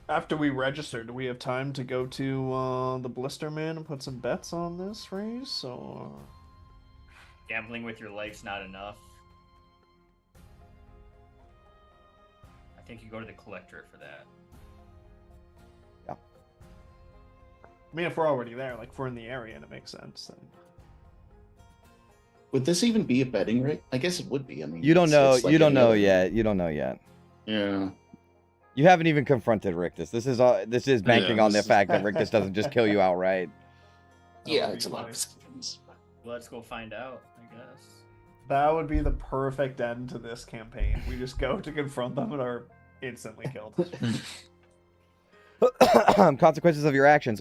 After we register, do we have time to go to the Blister Man and put some bets on this race? Or Gambling with your life's not enough. I think you go to the collector for that. I mean, if we're already there, like if we're in the area and it makes sense, then Would this even be a betting rate? I guess it would be. I mean, You don't know. it's like You don't any know other- yet. You don't know yet. Yeah. You haven't even confronted Rictus. This is banking on the this is- fact that Rictus doesn't just kill you outright. Yeah, would it's be a lot funny. of seconds. Let's go find out, I guess. that would be the perfect end to this campaign. We just go to confront them and are instantly killed. Consequences of your actions.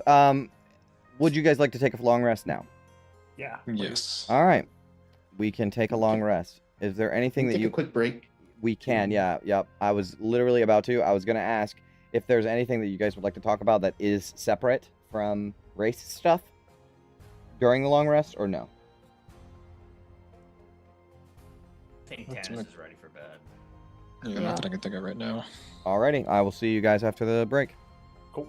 Would you guys like to take a long rest now? Yeah. Yes. All right. We can take a long rest. Is there anything that Take you... a quick break. We can, yeah. Yep. I was literally about to. I was going to ask if there's anything that you guys would like to talk about that is separate from race stuff during the long rest, or no? I think That's Tannis my- is ready for bed. Yeah, nothing I can think of right now. Alrighty. I will see you guys after the break. Cool.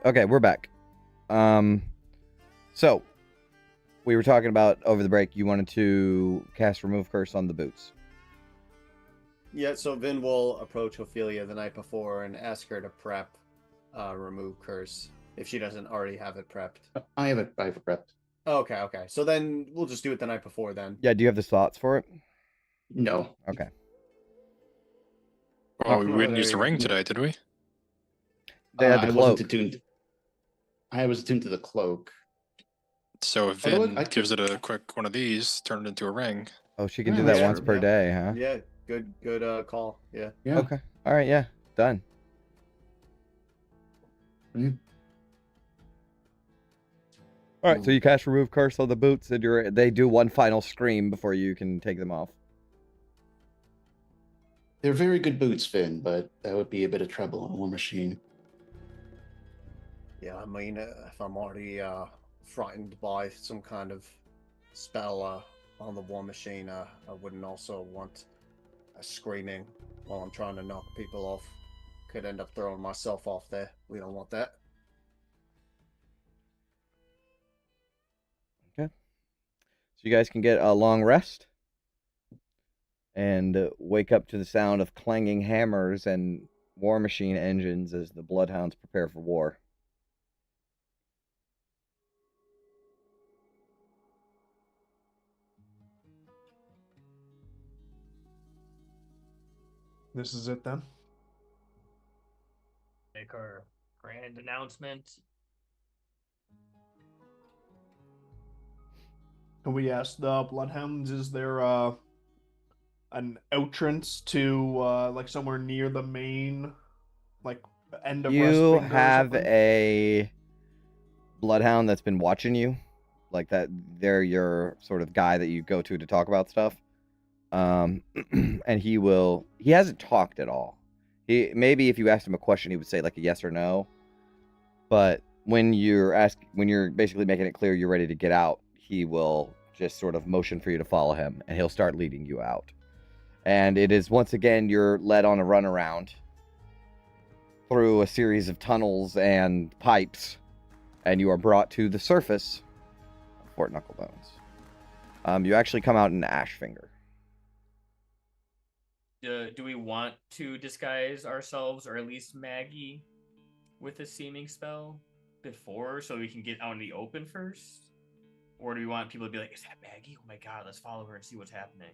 Okay, we're back. So we were talking about over the break. You wanted to cast Remove Curse on the boots. Yeah, so Vin will approach Ophelia the night before and ask her to prep Remove Curse if she doesn't already have it prepped. I have it prepped. Okay. So then we'll just do it the night before then. Yeah, do you have the slots for it? No. Okay. Oh, we Oh, didn't there use the you go. ring today, did we? They had the I cloak. wasn't attuned. I was attuned to the cloak. So if Although Vin I gives it a quick one of these, turn it into a ring. Oh, she can Yeah, do that yeah, once per yeah. day, huh? Yeah, good call. Yeah. Yeah. Okay. All right. Yeah. Done. All right, so you cast remove curse on the boots, and they do one final scream before you can take them off. They're very good boots, Finn, but that would be a bit of trouble on a war machine. Yeah, I mean, if I'm already frightened by some kind of spell on the war machine, I wouldn't also want screaming while I'm trying to knock people off. Could end up throwing myself off there. We don't want that. Okay. So you guys can get a long rest and wake up to the sound of clanging hammers and war machine engines as the bloodhounds prepare for war. This is it then. Make our grand announcement. Can we ask the bloodhounds? Is there an entrance to like somewhere near the main, like end of Rest You Finger or have something? a bloodhound that's been watching you, like that. They're your sort of guy that you go to talk about stuff. And he hasn't talked at all. Maybe if you asked him a question, he would say like a yes or no. But when you're basically making it clear you're ready to get out, he will just sort of motion for you to follow him, and he'll start leading you out. And it is once again you're led on a runaround through a series of tunnels and pipes, and you are brought to the surface of Fort Knucklebones. You actually come out in Ashfinger. Do we want to disguise ourselves, or at least Maggie, with a seeming spell before, so we can get out in the open first? Or do we want people to be like, is that Maggie? Oh my god, let's follow her and see what's happening.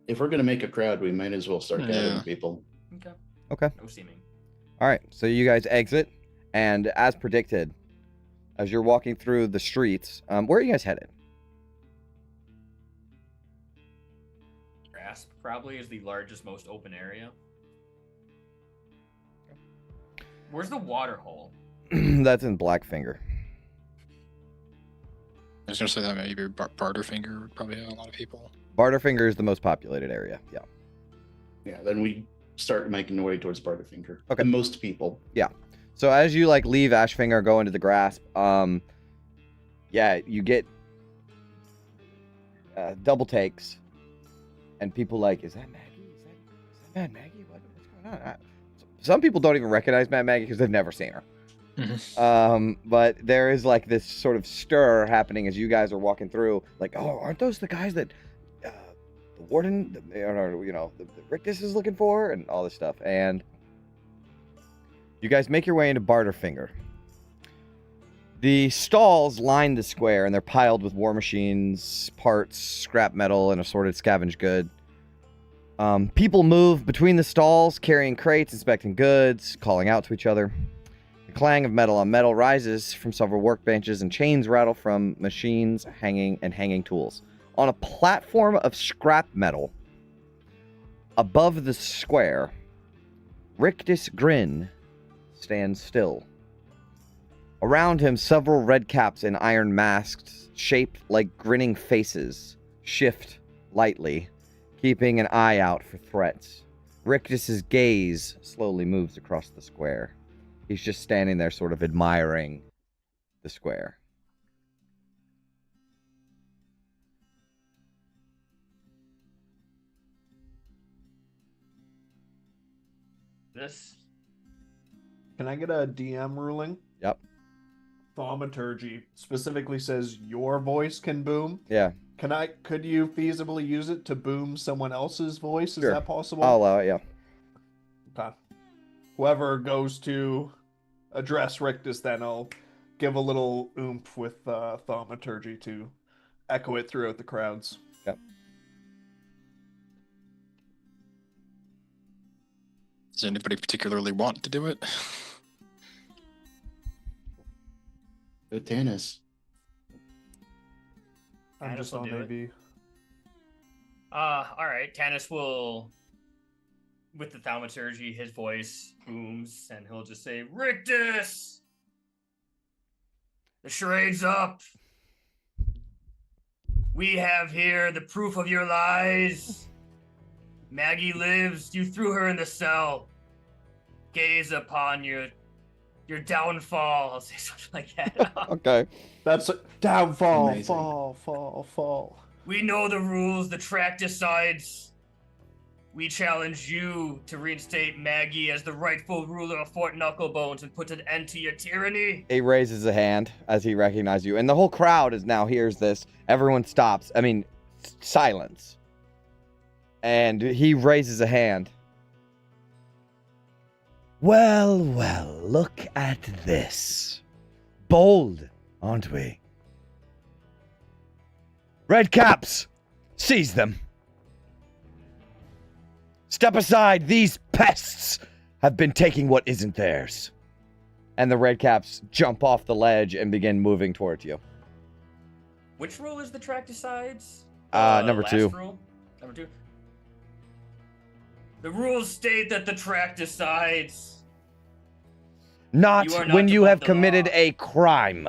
If we're going to make a crowd, we might as well start gathering Yeah. people. Okay. No seeming. All right, so you guys exit, and as predicted, as you're walking through the streets, where are you guys headed? Grasp probably is the largest, most open area. Where's the water hole? That's in Blackfinger. I was gonna say that maybe Barterfinger would probably have a lot of people. Barterfinger is the most populated area. Yeah. Yeah, then we start making our way towards Barterfinger. Okay. The most people. So as you like leave Ashfinger, go into the Grasp, you get double takes, and people like, is that Maggie? Is that Mad Maggie? What's going on? Some people don't even recognize Mad Maggie because they've never seen her. But there is like this sort of stir happening as you guys are walking through. Like, oh, aren't those the guys that the warden, the Rictus is looking for, and all this stuff. And you guys make your way into Barterfinger. The stalls line the square, and they're piled with war machines, parts, scrap metal, and assorted scavenged good. People move between the stalls, carrying crates, inspecting goods, calling out to each other. The clang of metal on metal rises from several workbenches, and chains rattle from machines hanging tools. On a platform of scrap metal, above the square, Rictus Grin stands still. Around him, several red caps and iron masks, shaped like grinning faces, shift lightly, keeping an eye out for threats. Rictus's gaze slowly moves across the square. He's just standing there sort of admiring the square. This. Can I get a DM ruling? Yep. Thaumaturgy specifically says your voice can boom. Yeah. Could you feasibly use it to boom someone else's voice? Is Sure. that possible? I'll allow it, yeah. Okay. Whoever goes to address Rictus, then I'll give a little oomph with thaumaturgy to echo it throughout the crowds. Okay. Does anybody particularly want to do it? Good tennis. I'm Tannis just will on do it. AB. All right. Tannis will, with the thaumaturgy, his voice booms, and he'll just say, Rictus! The charade's up. We have here the proof of your lies. Maggie lives. You threw her in the cell. Gaze upon your downfall. I'll say something like that. Okay. That's downfall, Amazing. fall. We know the rules. The track decides. We challenge you to reinstate Maggie as the rightful ruler of Fort Knucklebones and put an end to your tyranny. He raises a hand as he recognizes you, and the whole crowd is now hears this. Everyone stops. I mean, silence. And he raises a hand. Well, look at this. Bold, aren't we? Redcaps, seize them. Step aside, these pests have been taking what isn't theirs. And the Redcaps jump off the ledge and begin moving towards you. Which rule is the track decides? Number last 2. Rule? Number 2. The rules state that the track decides. Not You are not when you above have the committed law. a crime.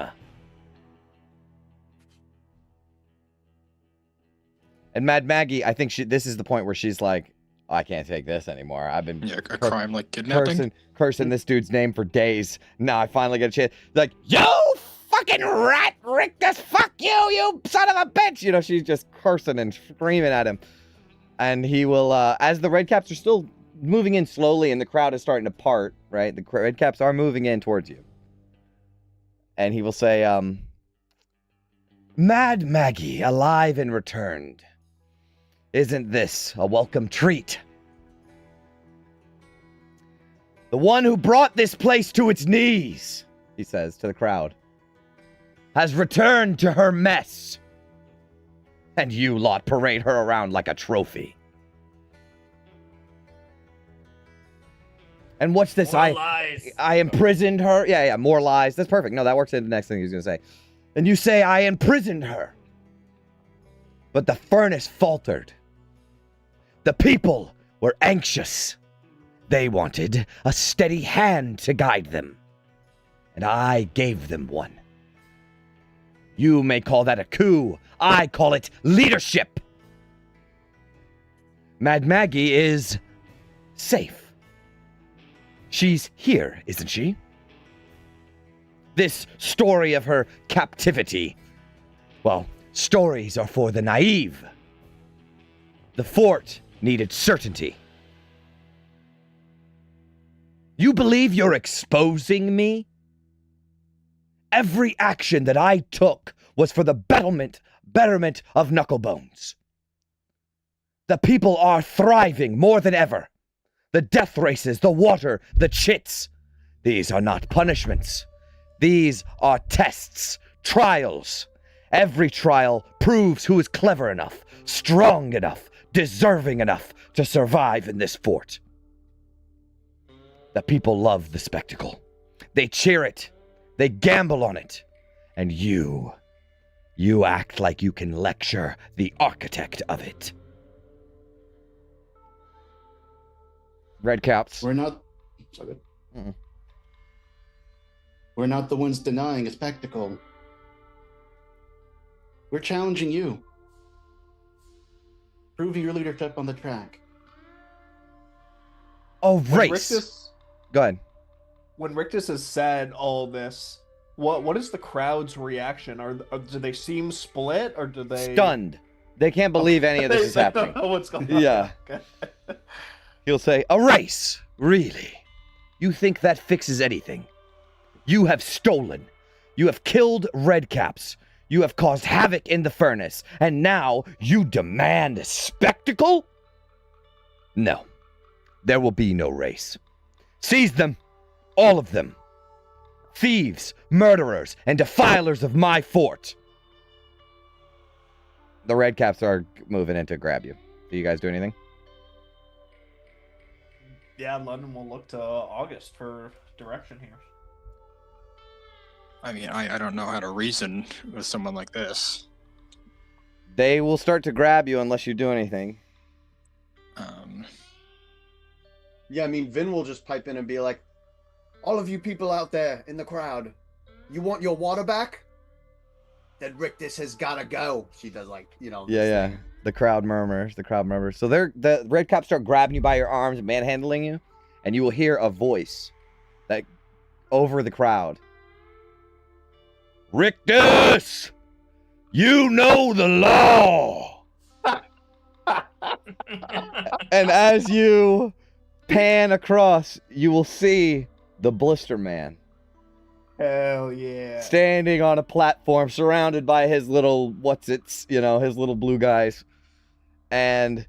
And Mad Maggie, I think this is the point where she's like, oh, I can't take this anymore. I've been Yeah, a crime like kidnapping. cursing this dude's name for days. Now I finally get a chance. Like, you fucking rat Rictus, fuck you, you son of a bitch. You know, she's just cursing and screaming at him. And he will, as the Redcaps are still moving in slowly and the crowd is starting to part, right? The Redcaps are moving in towards you. And he will say, Mad Maggie, alive and returned. Isn't this a welcome treat? The one who brought this place to its knees, he says to the crowd, has returned to her mess. And you lot parade her around like a trophy. And what's this? More lies. I imprisoned her. Yeah, more lies. That's perfect. No, that works into the next thing he's going to say. And you say, I imprisoned her. But the furnace faltered. The people were anxious. They wanted a steady hand to guide them. And I gave them one. You may call that a coup. I call it leadership. Mad Maggie is safe. She's here, isn't she? This story of her captivity. Well, stories are for the naive. The fort needed certainty. You believe you're exposing me? Every action that I took was for the betterment of Knucklebones. The people are thriving more than ever. The death races, the water, the chits. These are not punishments. These are tests, trials. Every trial proves who is clever enough, strong enough, deserving enough to survive in this fort. The people love the spectacle. They cheer it. They gamble on it. And you act like you can lecture the architect of it. Redcaps. We're not. Sorry. We're not the ones denying a spectacle. We're challenging you. Prove your leadership on the track. Oh, When race. Rictus, Go ahead. when Rictus has said all this, what is the crowd's reaction? Do they seem split, or do they Stunned. They can't believe any of this is They happening. don't know what's going on. Yeah. Okay. He'll say, a race? Really? You think that fixes anything? You have stolen. You have killed Redcaps. You have caused havoc in the furnace. And now you demand a spectacle? No. There will be no race. Seize them. All of them. Thieves, murderers, and defilers of my fort. The Redcaps are moving in to grab you. Do you guys do anything? Yeah, London will look to August for direction here. I mean, I don't know how to reason with someone like this. They will start to grab you unless you do anything. Yeah, I mean, Vin will just pipe in and be like, all of you people out there in the crowd, You want your water back? Then Rictus has gotta go. She does like, you know. Yeah, this yeah. thing. The crowd murmurs. The crowd murmurs. So the red caps start grabbing you by your arms and manhandling you, and you will hear a voice that over the crowd. Rictus, you know the law. And as you pan across, you will see the Blister Man. Hell yeah. Standing on a platform surrounded by his little his little blue guys. And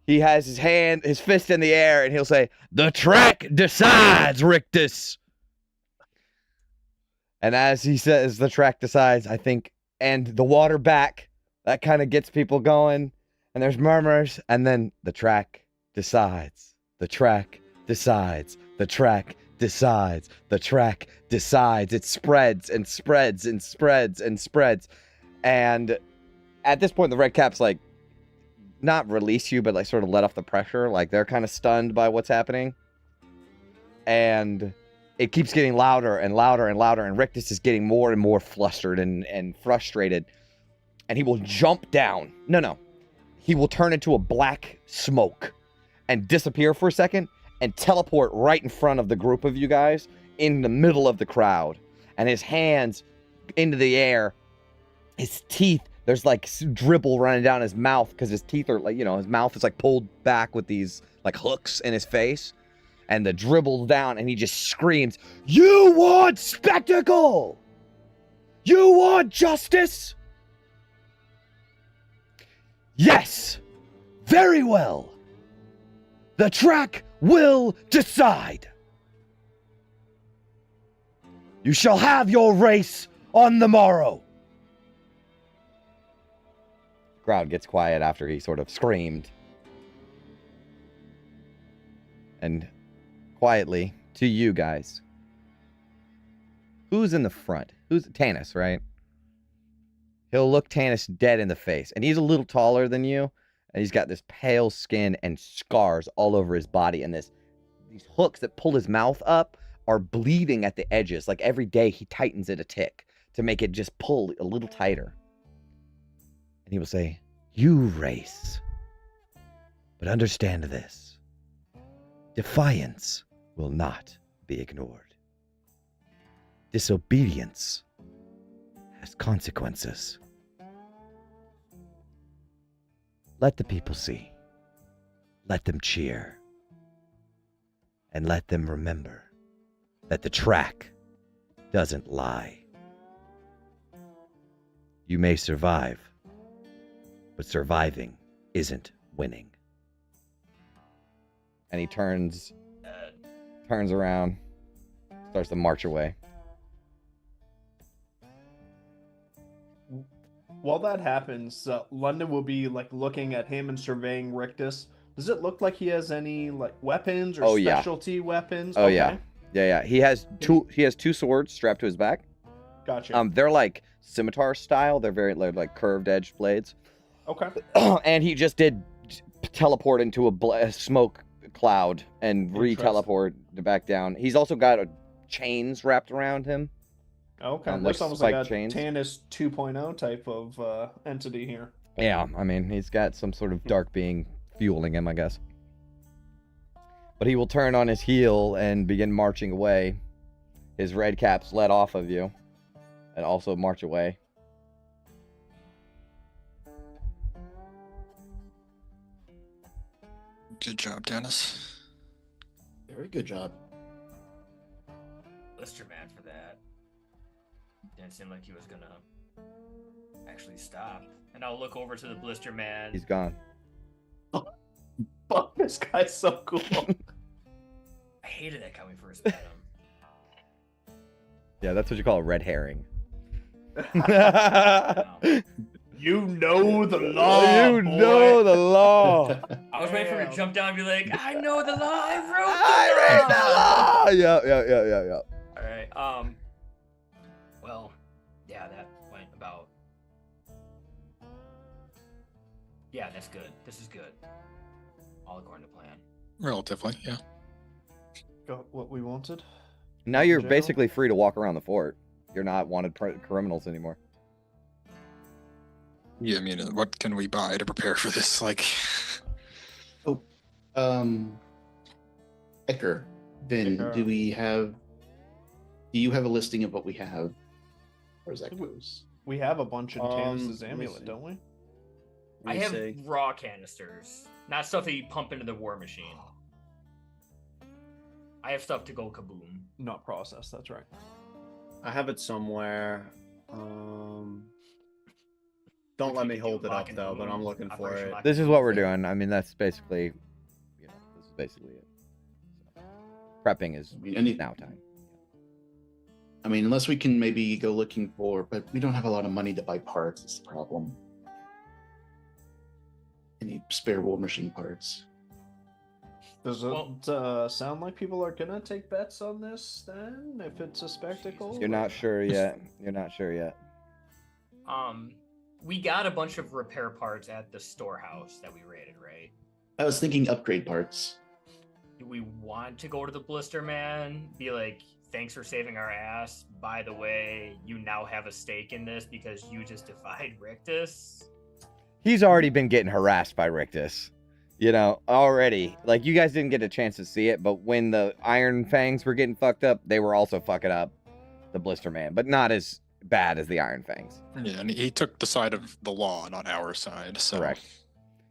he has his fist in the air, and he'll say, "The track decides, Rictus." And as he says, "The track decides," I think, and the water back, that kind of gets people going. And there's murmurs, and then the track decides. The track decides. The track decides. The track decides. It spreads and spreads and spreads and spreads. And at this point, the red caps, like, not release you, but, like, sort of let off the pressure. Like, they're kind of stunned by what's happening. And it keeps getting louder and louder and louder, and Rictus is getting more and more flustered and frustrated. And he will jump down. No. He will turn into a black smoke and disappear for a second and teleport right in front of the group of you guys in the middle of the crowd. And his hands into the air, his teeth, there's like dribble running down his mouth because his teeth are like, his mouth is like pulled back with these like hooks in his face. And the dribble down, and he just screams, "You want spectacle? You want justice? Yes, very well. The track will decide. You shall have your race on the morrow." The crowd gets quiet after he sort of screamed. And quietly to you guys, who's in the front? Who's Tanis, right? He'll look Tanis dead in the face, and he's a little taller than you, and he's got this pale skin and scars all over his body, and these hooks that pull his mouth up are bleeding at the edges. Like every day he tightens it a tick to make it just pull a little tighter. And he will say, "You race, but understand this. Defiance will not be ignored. Disobedience has consequences. Let the people see. Let them cheer. And let them remember that the track doesn't lie. You may survive, but surviving isn't winning." And he turns around, starts to march away. While that happens, London will be like looking at him and surveying Rictus. Does it look like he has any like weapons or specialty weapons? Oh, okay. Yeah. He has two swords strapped to his back. Gotcha. They're like scimitar style. They're very like curved edge blades. Okay. And he just did teleport into a smoke cloud and re-teleport back down. He's also got chains wrapped around him. Okay, like looks almost like a chains. Tanis 2.0 type of entity here. Yeah, I mean, he's got some sort of dark being fueling him, I guess. But he will turn on his heel and begin marching away. His red caps let off of you and also march away. Good job, Dennis. Very good job. Blister Man for that. Didn't seem like he was gonna actually stop. And I'll look over to the Blister Man. He's gone. Fuck, this guy's so cool. I hated that when we first met him. Yeah, that's what you call a red herring. You know the law. You know the law. I was waiting for him to jump down and be like, "I know the law. I wrote the law." Yeah. All right. Well, yeah, that went about. Yeah, that's good. This is good. All according to plan. Relatively, yeah. Got what we wanted. Now you're Jail? basically free to walk around the fort. You're not wanted criminals anymore. Yeah, I mean, what can we buy to prepare for this? Like, Ecker, Vin, Ecker. do you have a listing of what we have? Or is that goes? We have a bunch in Tannis' let me amulet, see. don't we? I have raw canisters, not stuff that you pump into the war machine. I have stuff to go kaboom. Not processed, that's right. I have it somewhere. Don't Which let we me could do hold it up Lock and though, but I'm Boom, looking for Operation it. Lock This and is what Boom. we're doing. I mean, that's basically, this is basically it. So, prepping is I mean, now time. I mean, unless we can maybe go looking for, but we don't have a lot of money to buy parts. It's the problem. Any spare war machine parts? Does it sound like people are gonna take bets on this then? If it's a spectacle? You're not sure yet. You're not sure yet. We got a bunch of repair parts at the storehouse that we raided, right? I was thinking upgrade parts. Do we want to go to the Blister Man? Be like, thanks for saving our ass. By the way, you now have a stake in this because you just defied Rictus. He's already been getting harassed by Rictus. You know, already. Like, you guys didn't get a chance to see it, but when the Iron Fangs were getting fucked up, they were also fucking up the Blister Man, but not as bad as the Iron Fangs. yeah, and he took the side of the law, not our side. So Correct.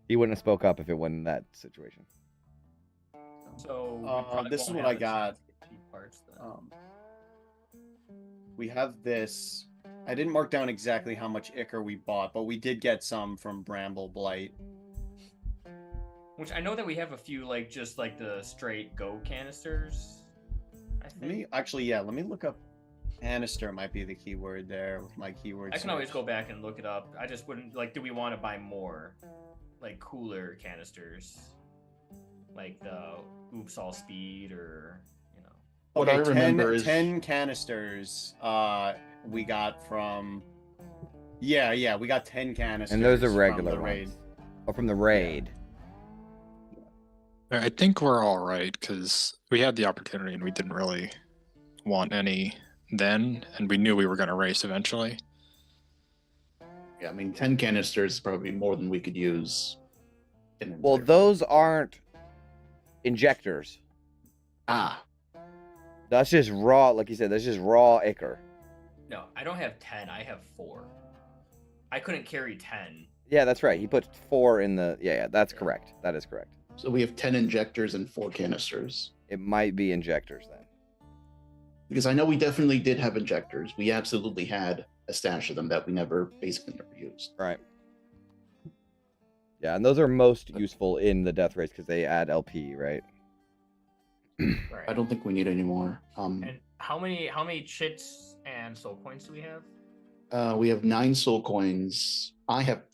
He wouldn't have spoke up if it wasn't that situation. So we probably this is won't what I have a got. chance to get cheap parts then. We have this. I didn't mark down exactly how much ichor we bought, but we did get some from Bramble Blight. Which I know that we have a few, like, just like the straight go canisters. I Let me think. actually, yeah, let me look up. Canister might be the keyword there with my keyword. I can always search. go back and look it up. I just wouldn't, like, do we want to buy more, like, cooler canisters? Like the Oops All Speed or, you know. What I remember is 10 canisters. We got from. Yeah, we got 10 canisters. And those are from regular the raid. ones. Oh, from the raid. I think we're all right because we had the opportunity and we didn't really want any then, and we knew we were going to race eventually. Yeah, I mean, 10 canisters is probably more than we could use. Well, those aren't injectors. Ah, That's just raw, like you said, that's just raw ichor. No, I don't have 10. I have 4. I couldn't carry 10. Yeah, that's right. He put 4 in the... Yeah, that's correct. That is correct. so we have 10 injectors and 4 canisters. It might be injectors then. Because I know we definitely did have injectors. We absolutely had a stash of them that we basically never used. Right. Yeah, and those are most useful in the death race because they add LP, right? Right. I don't think we need any more. And how many chits and soul coins do we have? We have 9 soul coins. I have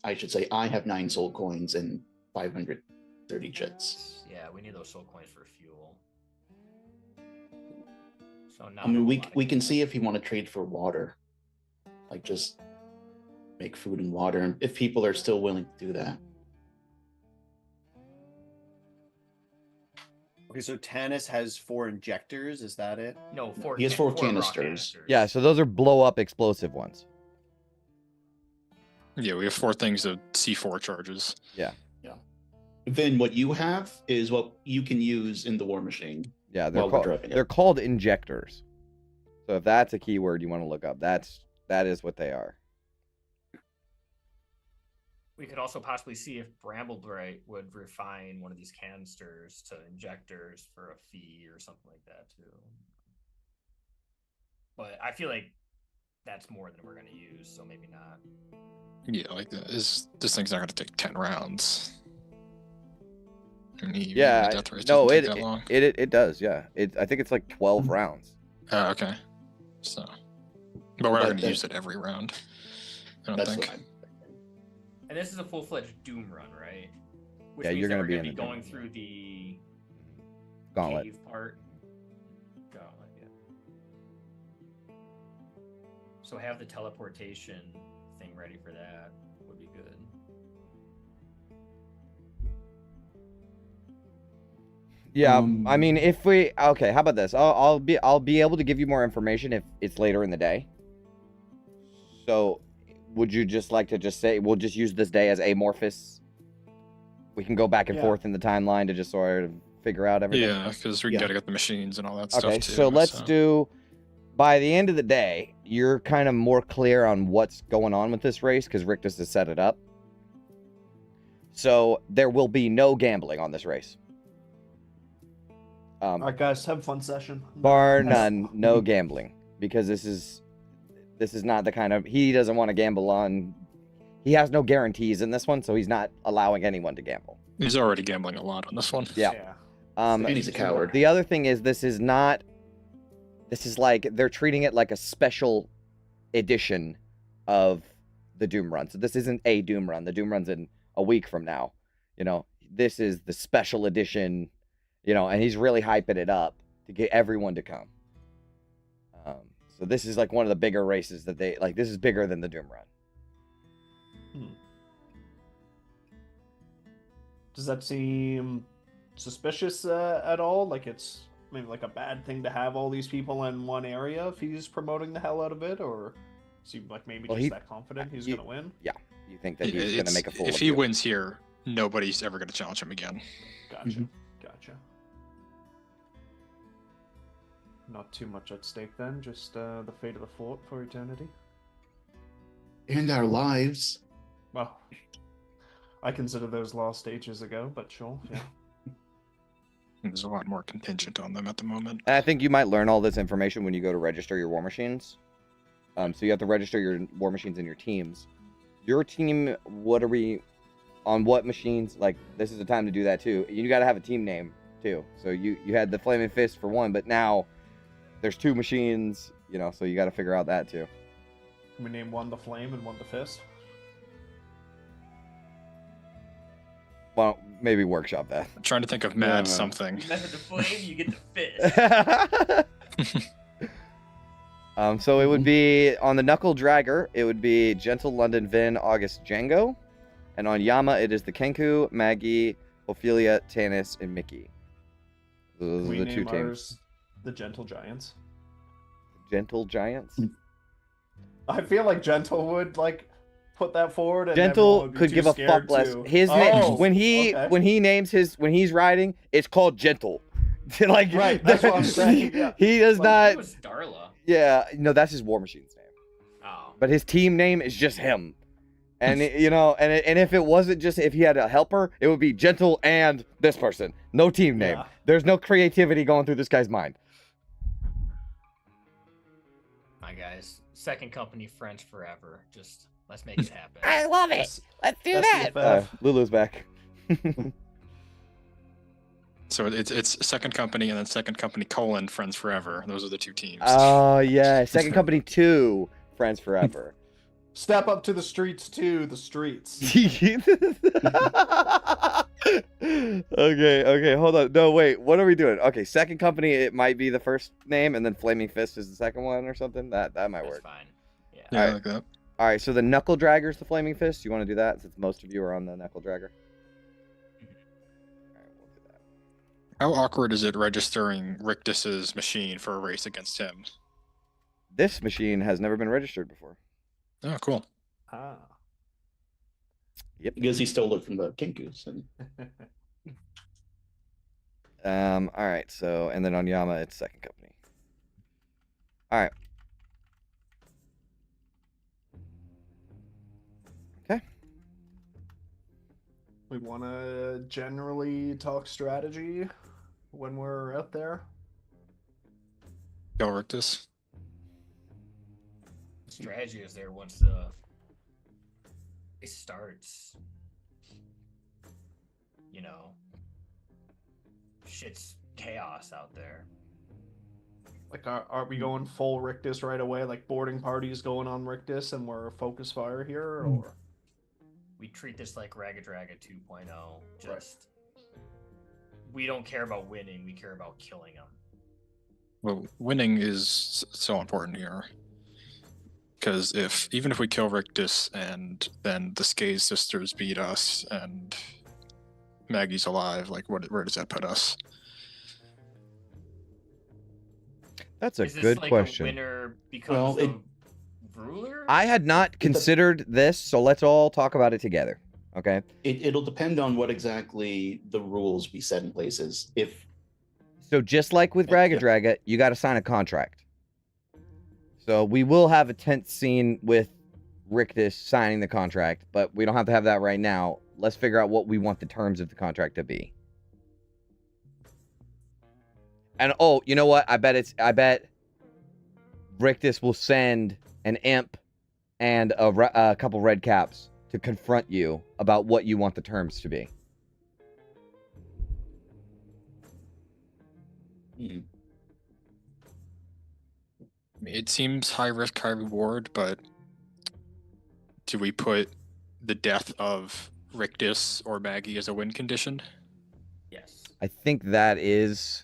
9 soul coins and 530 chits. Yeah, we need those soul coins for fuel. So now I mean, we can see if you want to trade for water, like just make food and water, and if people are still willing to do that. Okay, so Tannis has 4 injectors. Is that it? No, 4. He has 4 raw canisters. Yeah, so those are blow-up explosive ones. Yeah, we have 4 things of C4 charges. Then what you have is what you can use in the war machine. Yeah, While we're driving it. they're called injectors. So if that's a keyword you want to look up, that is what they are. We could also possibly see if Bramblebright would refine one of these canisters to injectors for a fee or something like that too. But I feel like that's more than we're going to use, so maybe not. Yeah, like this thing's not going to take 10 rounds. I mean, Yeah, the death race no, doesn't take that long. it does. Yeah, I think it's like 12 rounds. Oh, okay. So, but we're not going to that- use it every round. I don't That's think. what I'm And this is a full-fledged Doom run, right? Which Yeah, means you're that gonna we're be gonna in be the going through the Gauntlet. cave part. Gauntlet, yeah. So have the teleportation thing ready for that would be good. Yeah, I mean, if we how about this? I'll be able to give you more information if it's later in the day. So, would you just like to just say we'll just use this day as amorphous? We can go back and forth in the timeline to just sort of figure out everything. Yeah, because we gotta get the machines and all that stuff Okay, too. so let's do. By the end of the day, you're kind of more clear on what's going on with this race because Rictus has set it up. So there will be no gambling on this race. All right, guys, have a fun session. Bar none, no gambling, because this is not the kind of, he doesn't want to gamble on. He has no guarantees in this one, so he's not allowing anyone to gamble. He's already gambling a lot on this one. Yeah. And he's a coward. The other thing is this is like they're treating it like a special edition of the Doom run. So this isn't a Doom run. The Doom run's in a week from now. You know, this is the special edition, you know, and he's really hyping it up to get everyone to come. So this is like one of the bigger races that they like. This is bigger than the Doom run. Does that seem suspicious at all? Like it's maybe like a bad thing to have all these people in one area if he's promoting the hell out of it, or seem like maybe just that confident he's gonna win? Yeah, you think that he's gonna make a fool If of he you. wins here, nobody's ever gonna challenge him again. Gotcha. Gotcha. Not too much at stake then, just the fate of the fort for eternity. And our lives. Well, I consider those lost ages ago, but sure, yeah. There's a lot more contingent on them at the moment. And I think you might learn all this information when you go to register your war machines. So you have to register your war machines and your teams. Your team, on what machines? Like, this is the time to do that too. You got to have a team name too. So you had the Flaming Fist for one, but now there's 2 machines, you know, so you got to figure out that too. Can we name one the Flame and one the Fist? Well, maybe workshop that. I'm trying to think of mad something. You method the Flame, you get the Fist. So it would be on the Knuckle Dragger, it would be Gentle London Vin August Django. And on Yama, it is the Kenku, Maggie, Ophelia, Tanis, and Mickey. Those We are the 2 name teams. ours the Gentle Giants. Gentle Giants? I feel like Gentle would like put that forward. And Gentle could give a fuck less. His name when he names when he's riding, it's called Gentle. Like right, that's what I'm saying. Yeah. He does not. It was Darla. Yeah, no, that's his War Machine's name. Oh. But his team name is just him. And you know, and if it wasn't just if he had a helper, it would be Gentle and this person. No team name. Yeah. There's no creativity going through this guy's mind. My guys, second company French forever. Just let's make it happen. I love it. Let's do that. SCFF. Lulu's back. So it's second company and then second company : Friends Forever. Those are the 2 teams. Oh yeah, second company 2, Friends Forever. Step up to the streets too, the streets. Okay, hold on. No, wait, what are we doing? Okay, second company, it might be the first name, and then Flaming Fist is the second one or something. That might That's work. fine. Yeah. Yeah, I Alright. like that. All right, so the Knuckle Dragger's the Flaming Fist. You want to do that since most of you are on the Knuckle Dragger? All right, we'll do that. How awkward is it registering Rictus's machine for a race against him? This machine has never been registered before. Oh, cool. Ah. Yep. Because he stole it from the Kinkus. And... All right, so, and then on Yama, it's second company. All right. Okay. We want to generally talk strategy when we're out there. Go Rictus. Strategy is there once it starts. You know, shit's chaos out there. Like, are we going full Rictus right away? Like boarding parties going on Rictus, and we're focus fire here, or We treat this like Ragged Draga 2.0. Just we don't care about winning; we care about killing them. Well, winning is so important here. Because even if we kill Rictus and then the Skaze sisters beat us and Maggie's alive, like where does that put us? That's a Is this good like question. a winner because of ruler? I had not considered this, so let's all talk about it together. Okay. It'll depend on what exactly the rules we set in place is. If So just like with Yeah. Ragadraga, you got to sign a contract. So we will have a tense scene with Rictus signing the contract, but we don't have to have that right now. Let's figure out what we want the terms of the contract to be. And oh, you know what? I bet Rictus will send an imp and a couple red caps to confront you about what you want the terms to be. Mhm. It seems high risk, high reward, but do we put the death of Rictus or Maggie as a win condition? Yes. I think that is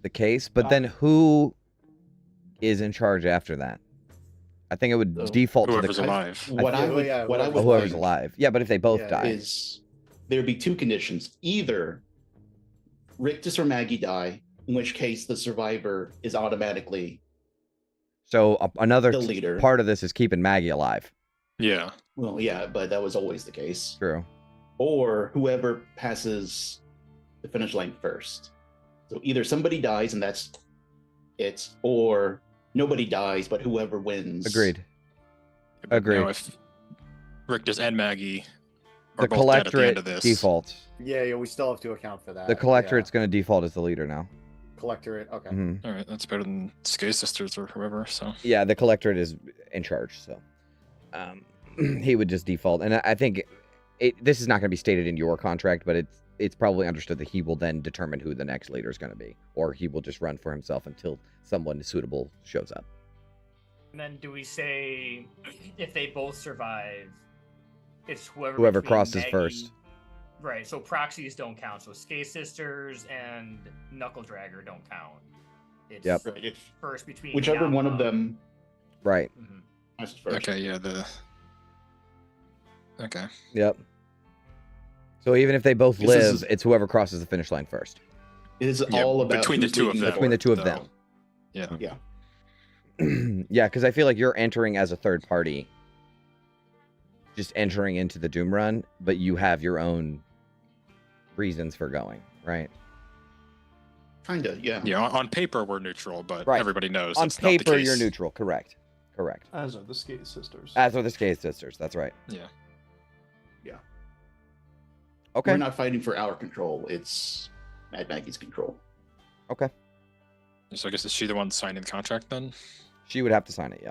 the case, but then who is in charge after that? I think it would So, default to Whoever's the alive. what I would whoever's think alive. Yeah, but if they both Yeah, die, is there'd be two conditions. Either Rictus or Maggie die, in which case the survivor is automatically so another the leader. part of this is keeping Maggie alive. Yeah. Well, yeah, but that was always the case. True. Or whoever passes the finish line first. So either somebody dies and that's it, or nobody dies, but whoever wins. Agreed. But Agreed. now if Rictus and Maggie The are both dead at the collectorate end of this, defaults. Yeah, we still have to account for that. The collectorate's going to default as the leader now. Collectorate, okay. Mhm. all right, that's better than Sky Sisters or whoever. So Yeah, the collectorate is in charge, so he would just default. And I think this is not going to be stated in your contract, but it's probably understood that he will then determine who the next leader is going to be, or he will just run for himself until someone suitable shows up. And then do we say if they both survive, it's whoever between crosses Maggie- first. Right. So proxies don't count. So Sky Sisters and Knuckle Dragger don't count. It's Yep. Right, if first between whichever one of Yama- them Right. Mhm. passes first. okay, yeah, okay. Yep. So even if they both This live, is- it's whoever crosses the finish line first. It is Yeah, all about between the who's two of leading them. Between the two of though. them. Yeah. Yeah. Yeah, because I feel like you're entering as a third party, just entering into the Doom Run, but you have your own reasons for going, right? Kinda, yeah. Yeah, on paper we're neutral, but Right. everybody knows On that's not the paper, you're case. neutral. Correct. As are the Skate Sisters. As are the Skate Sisters. That's right. Yeah. Yeah. Okay. We're not fighting for our control. It's Mad Maggie's control. Okay. So I guess is she the one signing the contract then? She would have to sign it, yeah.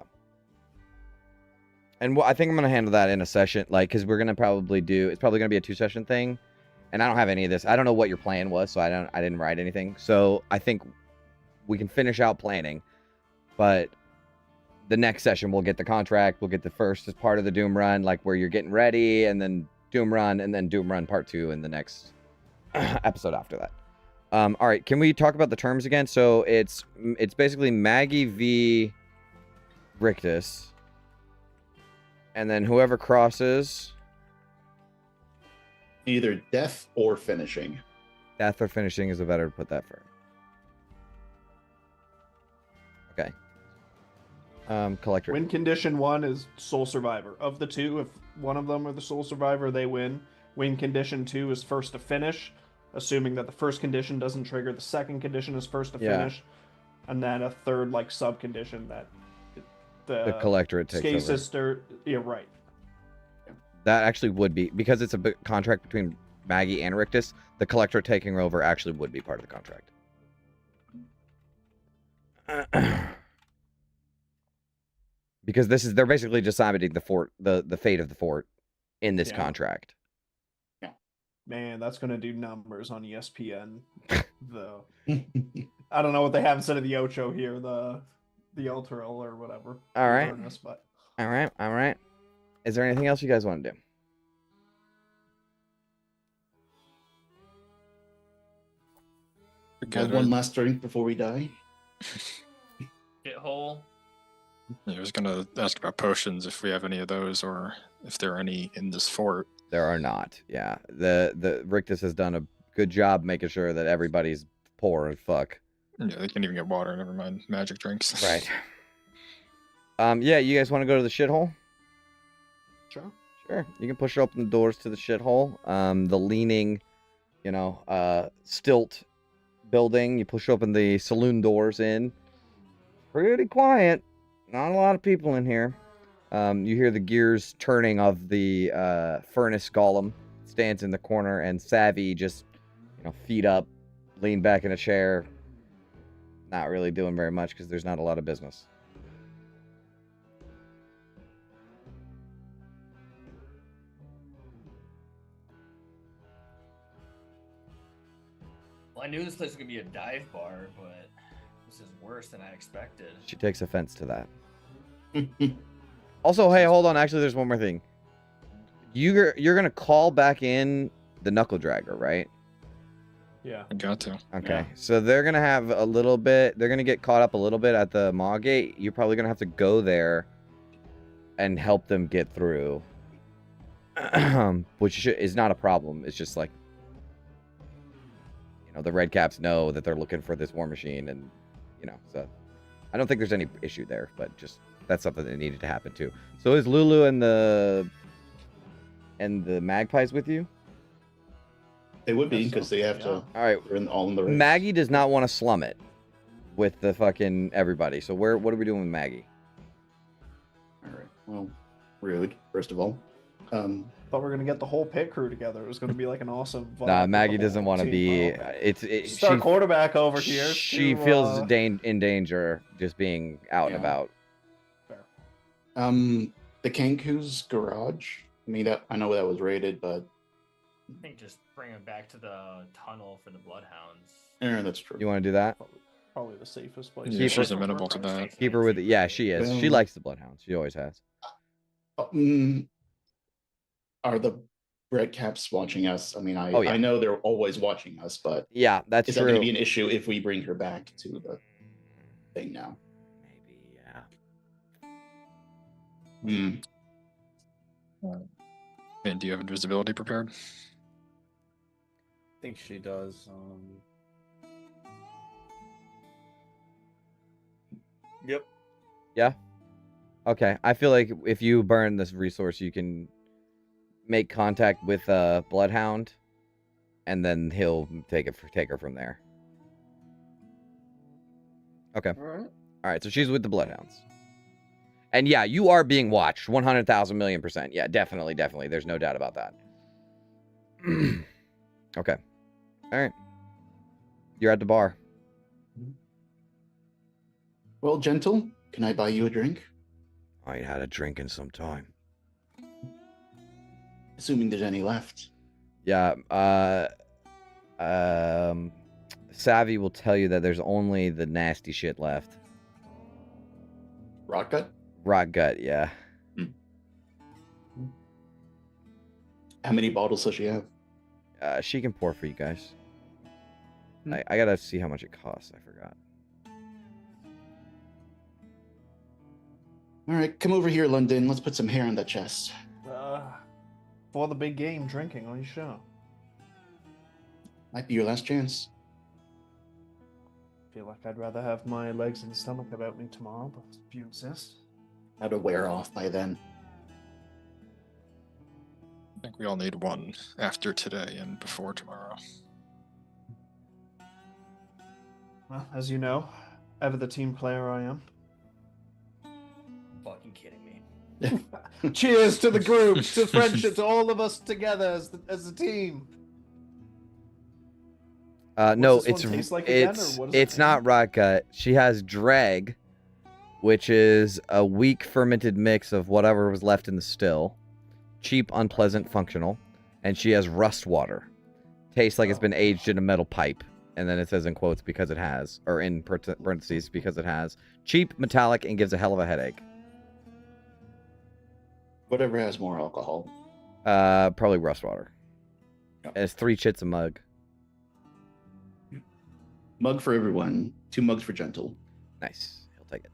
And I think I'm going to handle that in a session, like, because we're going to probably it's probably going to be a 2-session thing. And I don't have any of this. I don't know what your plan was, so I didn't write anything. So I think we can finish out planning. But the next session, we'll get the contract. We'll get the first as part of the Doom Run, like where you're getting ready, and then Doom Run, and then Doom Run Part 2 in the next episode after that. All right, can we talk about the terms again? So it's basically Maggie v. Rictus, and then whoever crosses, Either death or finishing. death or finishing is the better to put that for. Okay. Collector. Win condition 1 is sole survivor. Of the two, if one of them are the sole survivor, they win. Win condition 2 is first to finish, assuming that the first condition doesn't trigger. The second condition is first to Yeah. finish, and then a third like sub condition that The collectorate takes Skate over. Sister. Yeah, right. That actually would be, because it's a contract between Maggie and Rictus, the collector taking over actually would be part of the contract. Because they're basically deciding the fort, the fate of the fort in this Yeah. contract. Man, that's gonna do numbers on ESPN. Though I don't know what they have instead of the Ocho here, the Ultra or whatever. All right. Avernus, but All right. Is there anything else you guys want to do? One last drink before we die. Get whole. Yeah, I was gonna ask about potions if we have any of those or if there are any in this fort. There are not. Yeah. The Rictus has done a good job making sure that everybody's poor as fuck. Yeah, they can't even get water, never mind magic drinks. Right. Yeah, you guys want to go to the shithole? Sure. Sure. You can push open the doors to the shithole. The leaning, stilt building. You push open the saloon doors in. Pretty quiet. Not a lot of people in here. You hear the gears turning of the furnace golem. Stands in the corner, and Savvy just, feet up, lean back in a chair. Not really doing very much because there's not a lot of business. Well, I knew this place was gonna be a dive bar, but this is worse than I expected. She takes offense to that. Also, hey, hold on. Actually, there's one more thing. You're gonna call back in the knuckle dragger, right? Yeah. I got to. Okay. Yeah. So they're gonna have a little bit. They're gonna get caught up a little bit at the Maw Gate. You're probably gonna have to go there and help them get through, which is not a problem. It's just like, the Red Caps know that they're looking for this war machine, and so I don't think there's any issue there. But just that's something that needed to happen too. So is Lulu and the Magpies with you? They would be because they have to. All right. They're all in the race. Maggie does not want to slum it with the fucking everybody. So what are we doing with Maggie? All right. Well, rude. First of all. Thought we were gonna get the whole pit crew together. It was gonna be like an awesome. vibe Nah, with Maggie the whole doesn't want to team. be. Oh, okay. It's Star quarterback over here. She to, feels in danger just being out and Yeah. about. Fair. The Kanku's garage. I mean, I know that was raided, but I think just bring him back to the tunnel for the bloodhounds. that's true. You want to do that? Probably the safest place. Yeah, she's amenable to that. Keep her with it. Yeah, she is. She likes the bloodhounds. She always has. Are the Red Caps watching us? I mean, Oh, yeah. I know they're always watching us, but Yeah, that's is that true. going to be an issue if we bring her back to the thing now? Maybe, yeah. Hmm. And do you have invisibility prepared? I think she does. Yep. Yeah. Okay. I feel like if you burn this resource, you can make contact with a bloodhound, and then he'll take her from there. Okay. All right. All right. So she's with the bloodhounds. And yeah, you are being watched 100,000 million%. Yeah, definitely. There's no doubt about that. Okay. All right. You're at the bar. Well, gentle, can I buy you a drink? I ain't had a drink in some time. Assuming there's any left. Yeah. Savvy will tell you that there's only the nasty shit left. Rock gut? Rot gut, yeah. How many bottles does she have? She can pour for you guys. I gotta see how much it costs. I forgot. All right, come over here, London. Let's put some hair on that chest. For the big game, drinking on your show. Might be your last chance. Feel like I'd rather have my legs and stomach about me tomorrow, but if you insist. That'll wear off by then. I think we all need one after today and before tomorrow. Well, as you know, ever the team player I am. Fucking kidding me. Cheers to the group, to friendship, to all of us together as a team. No, this one it's taste like again, or what does it it's not taste? rot gut. She has drag, which is a weak fermented mix of whatever was left in the still. Cheap, unpleasant, functional. And she has rust water. Tastes like it's been aged in a metal pipe. And then it says in quotes because it has, or in parentheses because it has. Cheap, metallic, and gives a hell of a headache. Whatever has more alcohol. Probably rust water. Yeah. And it's 3 chits a mug. Mug for everyone. 2 mugs for gentle. Nice. He'll take it.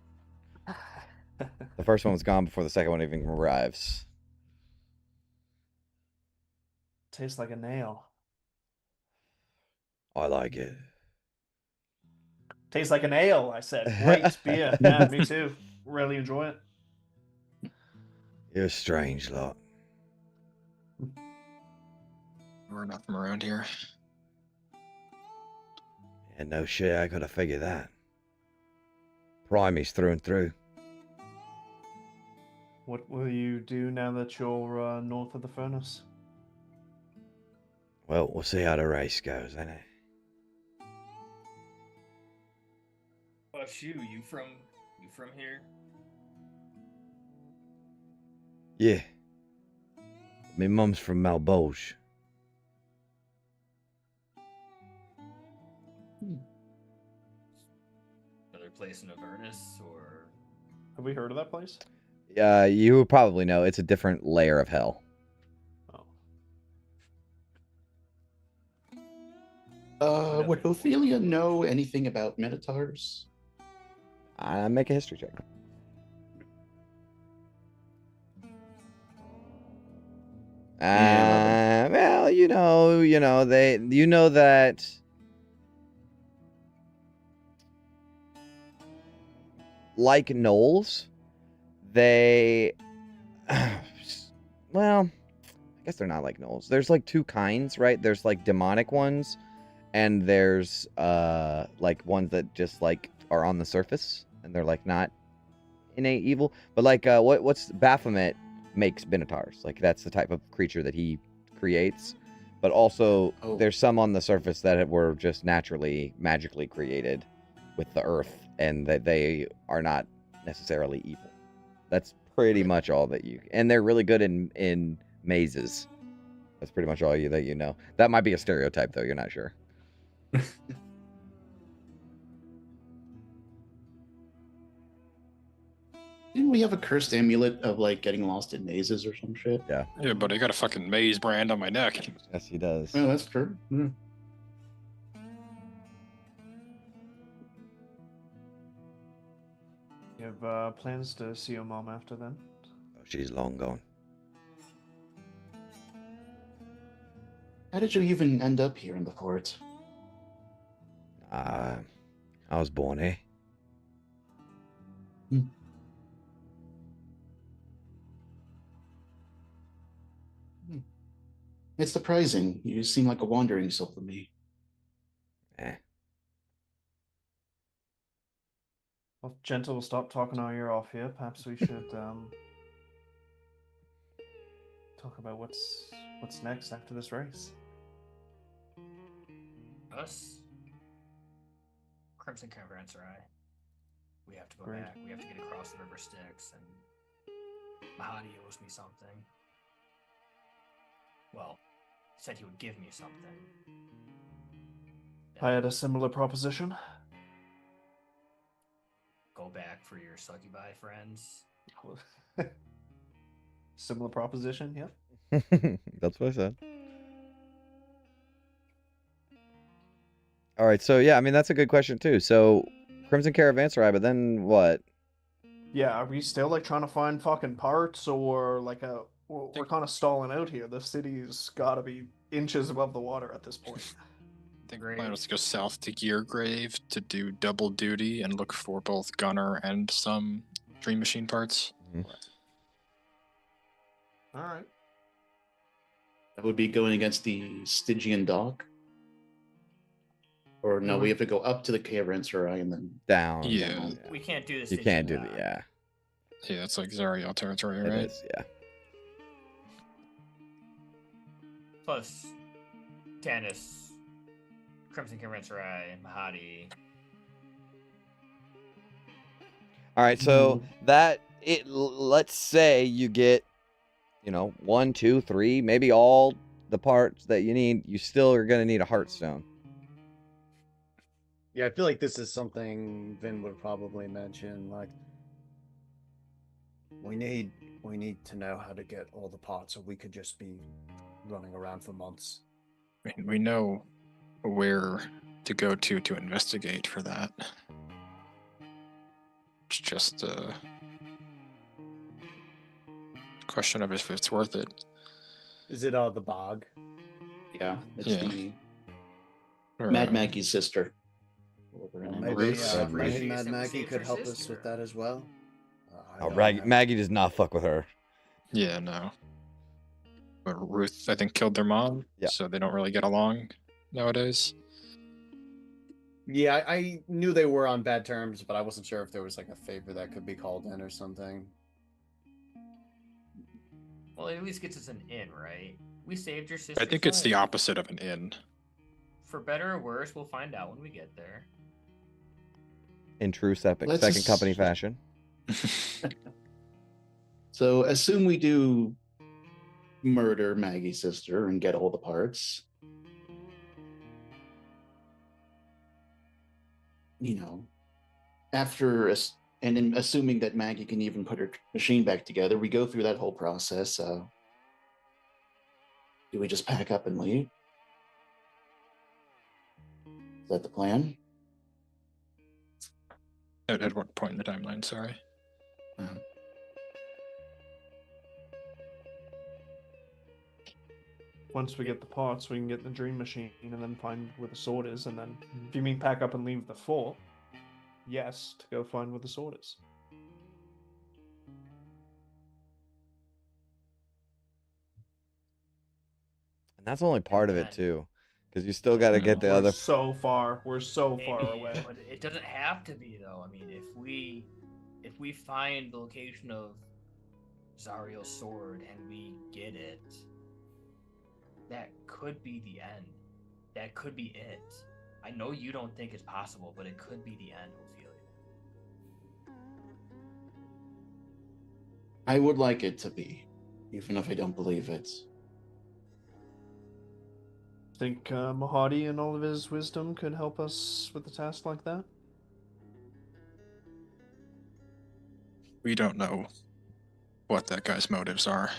The first one was gone before the second one even arrives. Tastes like a nail. I like it. Tastes like an ale, I said. Great beer. Yeah, me too. Really enjoy it. You're a strange lot. We're not from around here. Yeah, no shit, I gotta figure that. Primies through and through. What will you do now that you're north of the furnace? Well, we'll see how the race goes, innit? What's you? You from here? Yeah. My mum's from Malbolge. Another place in Avernus, or Have we heard of that place? You would probably know. It's a different layer of hell. Oh. Would Ophelia know anything about Minotaurs? Make a history check. Yeah. Well, you know that like gnolls, they well, I guess they're not like gnolls. There's like two kinds, right? There's like demonic ones, and there's like ones that just like are on the surface and they're like not innate evil. But like what's Baphomet makes Minotaurs. Like that's the type of creature that he creates. But also there's some on the surface that were just naturally magically created with the earth, and that they are not necessarily evil. That's pretty much all that you, and they're really good in mazes. That's pretty much all that you know. That might be a stereotype though, you're not sure. Didn't we have a cursed amulet of like getting lost in mazes or some shit? Yeah. Yeah, but I got a fucking maze brand on my neck. Yes, he does. Oh, that's true. Yeah. You have plans to see your mom after then? Oh, she's long gone. How did you even end up here in the fort? I was born here. It's surprising. You seem like a wandering soul to me. Well, Gentle will stop talking our ear off here. Perhaps we should talk about what's next after this race. us? Crimson Caravanserai. We have to go Great. back. We have to get across the River Styx, and Mahadi owes me something. Well, he said he would give me something. I had a similar proposition. Go back for your succubi friends. Similar proposition, yep. That's what I said. All right, so yeah, I mean that's a good question too. So Crimson Caravanserai, but then what? Yeah, are we still like trying to find fucking parts, or like we're kind of stalling out here? The city's got to be inches above the water at this point. I think the plan was to go south to Geargrave to do double duty and look for both gunner and some Dream Machine parts. All right. That would be going against the Stygian dock. Or no, we have to go up to the Caravanserai and then Down. Yeah. down, We can't do this. You can't do the yeah. Yeah, it's like Zariel territory, It right? is, yeah. Plus, Tanis, Crimson Caravanserai, Mahadi. All right, so let's say you get, 1, 2, 3, maybe all the parts that you need. You still are gonna need a Heartstone. Yeah, I feel like this is something Vin would probably mention. Like, we need to know how to get all the parts, or we could just be running around for months. I mean, we know where to go to investigate for that. It's just a question of if it's worth it. Is it the bog? yeah, it's Yeah. the Or, Mad Maggie's sister. Whatever her name Maybe, is. Red maybe Ruth. Mad Maggie could help us with that as well. I Oh, don't know. Maggie does not fuck with her. Yeah, no. But Ruth, I think, killed their mom, Yeah. so they don't really get along nowadays. Yeah, I knew they were on bad terms, but I wasn't sure if there was like a favor that could be called in or something. Well, it at least gets us an in, right? We saved your sister. I think it's the opposite of an in. For better or worse, we'll find out when we get there. In true second company fashion. So assume we do murder Maggie's sister and get all the parts. You know, after and then assuming that Maggie can even put her machine back together, we go through that whole process. Do we just pack up and leave? Is that the plan? At what point in the timeline? Sorry. Once we get the parts, we can get the dream machine and then find where the sword is. And then, if you mean pack up and leave the fort, yes, to go find where the sword is. And that's only part of it too, because you still got to get the We're other. so far. We're so far Maybe, away. but it doesn't have to be though. I mean, if we find the location of Zariel's sword and we get it, that could be the end. That could be it. I know you don't think it's possible, but it could be the end, Ophelia. I would like it to be, even if I don't believe it. Think Mahadi and all of his wisdom could help us with a task like that? We don't know what that guy's motives are.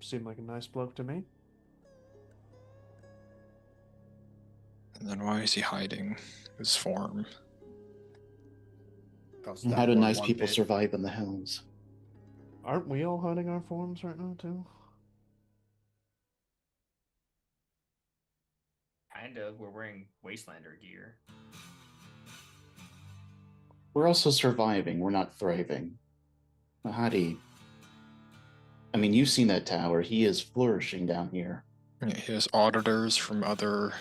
Seemed like a nice bloke to me. And then why is he hiding his form? And how do nice people survive in the hills? Aren't we all hiding our forms right now, too? Kind of. We're wearing Wastelander gear. We're also surviving. We're not thriving. Mahadi, I mean, you've seen that tower. He is flourishing down here. Yeah, he has auditors from other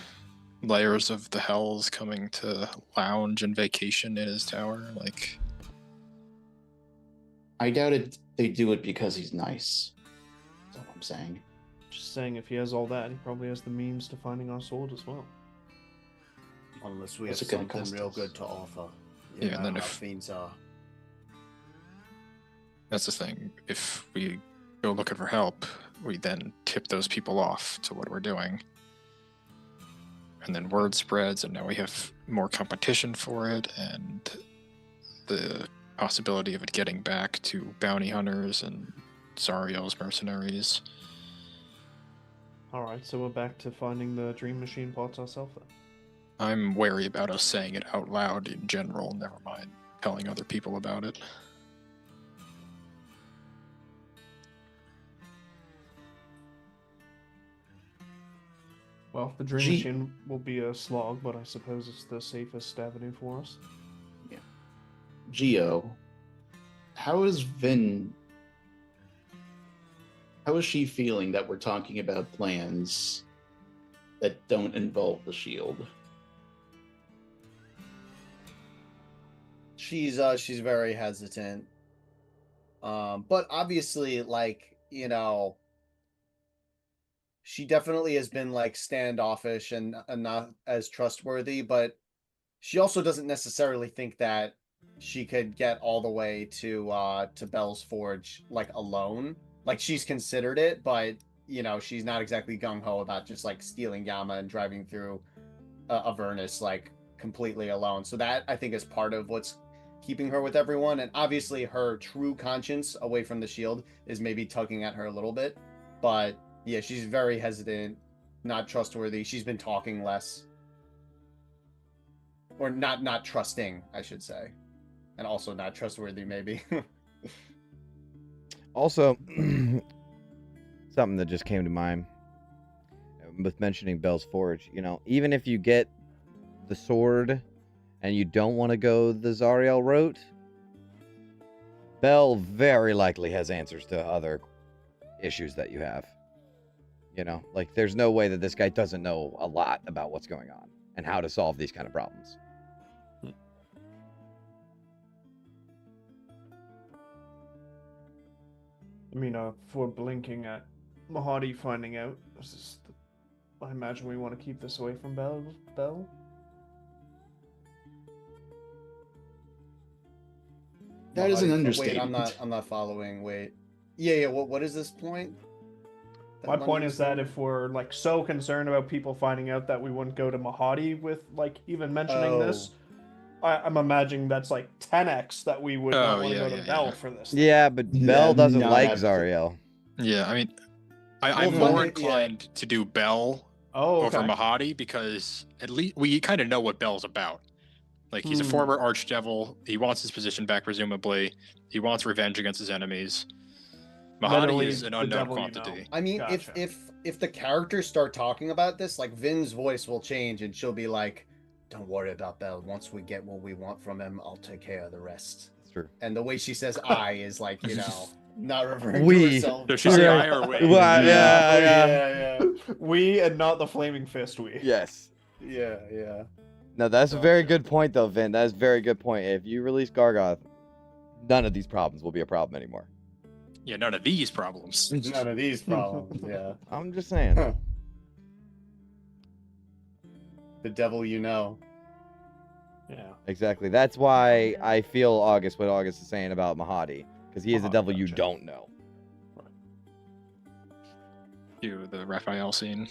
layers of the hells coming to lounge and vacation in his tower. Like, I doubt it. They do it because he's nice. That's all I'm saying. Just saying, if he has all that, he probably has the means to finding our sword as well. Unless we What's have it gonna something cost real us? good to offer. Yeah, and then how if- fiends are. that's the thing. If we go looking for help, we then tip those people off to what we're doing. And then word spreads, and now we have more competition for it, and the possibility of it getting back to bounty hunters and Zariel's mercenaries. Alright, so we're back to finding the dream machine parts ourselves then. I'm wary about us saying it out loud in general, never mind telling other people about it. Well, the dream machine will be a slog, but I suppose it's the safest avenue for us. Yeah. Geo, how is Vin? How is she feeling that we're talking about plans that don't involve the shield? She's very hesitant. But obviously, like, you know, she definitely has been like standoffish and not as trustworthy, but she also doesn't necessarily think that she could get all the way to Bell's Forge like alone. Like, she's considered it, but you know, she's not exactly gung-ho about just like stealing Yama and driving through Avernus like completely alone. So that, I think, is part of what's keeping her with everyone. And obviously her true conscience away from the shield is maybe tugging at her a little bit, but yeah, she's very hesitant, not trustworthy. She's been talking less, or not trusting, I should say, and also not trustworthy maybe. Also, something that just came to mind with mentioning Bell's Forge, you know, even if you get the sword and you don't want to go the Zariel route, Bell very likely has answers to other issues that you have. You know, like there's no way that this guy doesn't know a lot about what's going on and how to solve these kind of problems. I mean, if we're blinking at Mahadi finding out, I imagine we want to keep this away from Bell. That is an Wait, understatement. I'm not following. Wait. Yeah. What is this point? My point is that if we're like so concerned about people finding out that we wouldn't go to Mahadi with like even mentioning this, I'm imagining that's like 10x that we would not want to go to Bell for this. Yeah, but Bell doesn't no, like that's- Zariel. Yeah, I mean, I'm Well, more yeah. inclined to do Bell over Mahadi because at least we kind of know what Bell's about. Like, he's a former archdevil. He wants his position back, presumably. He wants revenge against his enemies. Mahadi Literally is an the unknown devil you know. quantity. I mean, Gotcha. if the characters start talking about this, like Vin's voice will change and she'll be like, "Don't worry about Bell. Once we get what we want from him, I'll take care of the rest." That's true. And the way she says "I" is like, you know, not referring We. to herself. Does she say I or we? Well, yeah. We and not the flaming fist. We. Yes. Yeah. No, that's a very good point, though, Vin. That is a very good point. If you release Gargoth, none of these problems will be a problem anymore. Yeah, none of these problems. None of these problems. Yeah. I'm just saying. Huh. The devil you know. Yeah. Exactly. That's why I feel what August is saying about Mahadi, because he is the devil you gotcha. don't know. To the Raphael scene.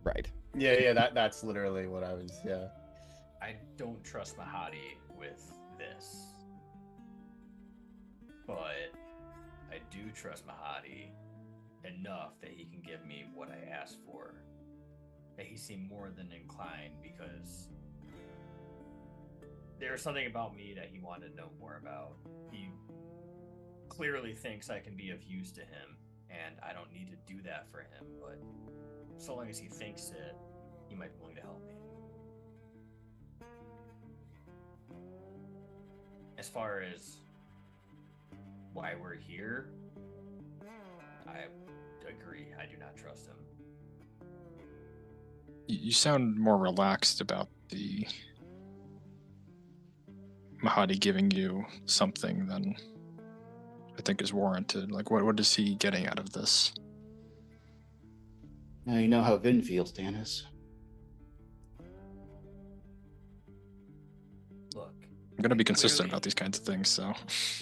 Right. Yeah. That's literally what I was. Yeah. I don't trust Mahadi with this, but I do trust Mahadi enough that he can give me what I asked for. That he seemed more than inclined because there's something about me that he wanted to know more about. He clearly thinks I can be of use to him, and I don't need to do that for him, but so long as he thinks it, he might be willing to help me. As far as why we're here, I agree. I do not trust him. You sound more relaxed about the Mahadi giving you something than I think is warranted. Like, what is he getting out of this? Now you know how Vin feels, Tanis. Look, I'm gonna be consistent clearly- about these kinds of things, so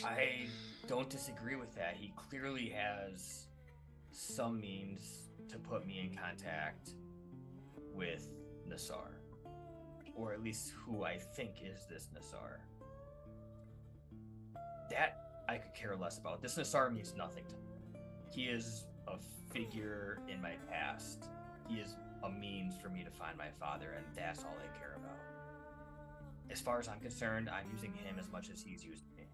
I don't disagree with that. He clearly has some means to put me in contact with Nassar. Or at least who I think is this Nassar. That I could care less about. This Nassar means nothing to me. He is a figure in my past. He is a means for me to find my father, and that's all I care about. As far as I'm concerned, I'm using him as much as he's using me.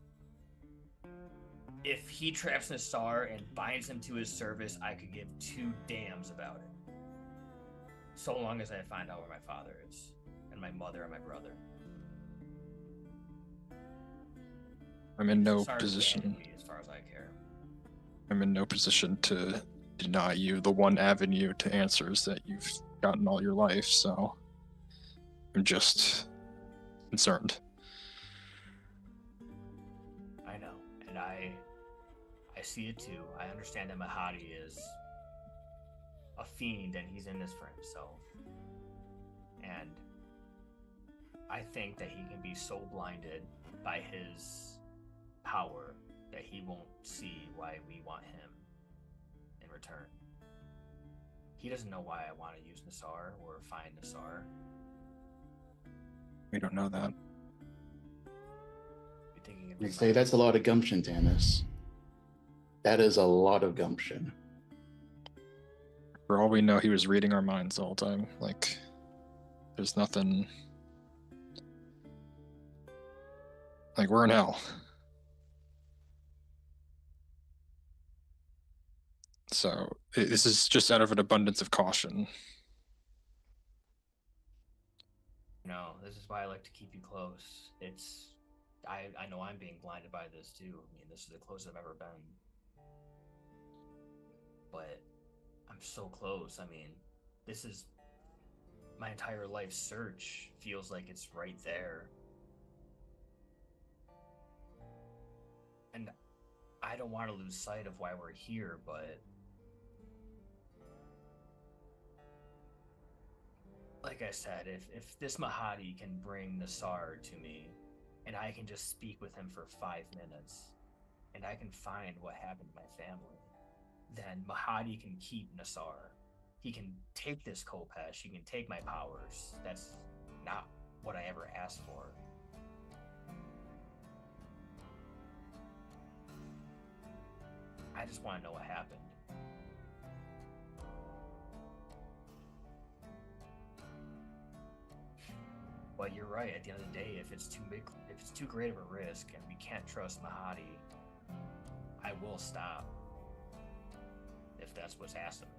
If he traps Nassar and binds him to his service, I could give two damns about it. So long as I find out where my father is, and my mother and my brother. I'm in no Nassar's position. abandoned me as far as I care. I'm in no position to deny you the one avenue to answers that you've gotten all your life, so I'm just concerned. I know, and I see it too. I understand that Mahadi is a fiend and he's in this for himself. And I think that he can be so blinded by his power that he won't see why we want him in return. He doesn't know why I want to use Nassar or find Nassar. We don't know that. You're thinking of You say that's a lot of gumption, Tanis. That is a lot of gumption. For all we know, he was reading our minds the whole time. Like, there's nothing. Like, we're in hell. So, this is just out of an abundance of caution. No, this is why I like to keep you close. I know I'm being blinded by this too. I mean, this is the closest I've ever been. But I'm so close. I mean, this is my entire life search feels like it's right there. And I don't want to lose sight of why we're here, but like I said, if this Mahadi can bring Nassar to me, and I can just speak with him for 5 minutes, and I can find what happened to my family, then Mahadi can keep Nassar. He can take this Kopesh, he can take my powers. That's not what I ever asked for. I just want to know what happened. But you're right. At the end of the day, if it's too great of a risk, and we can't trust Mahadi, I will stop. If that's what's asked of me.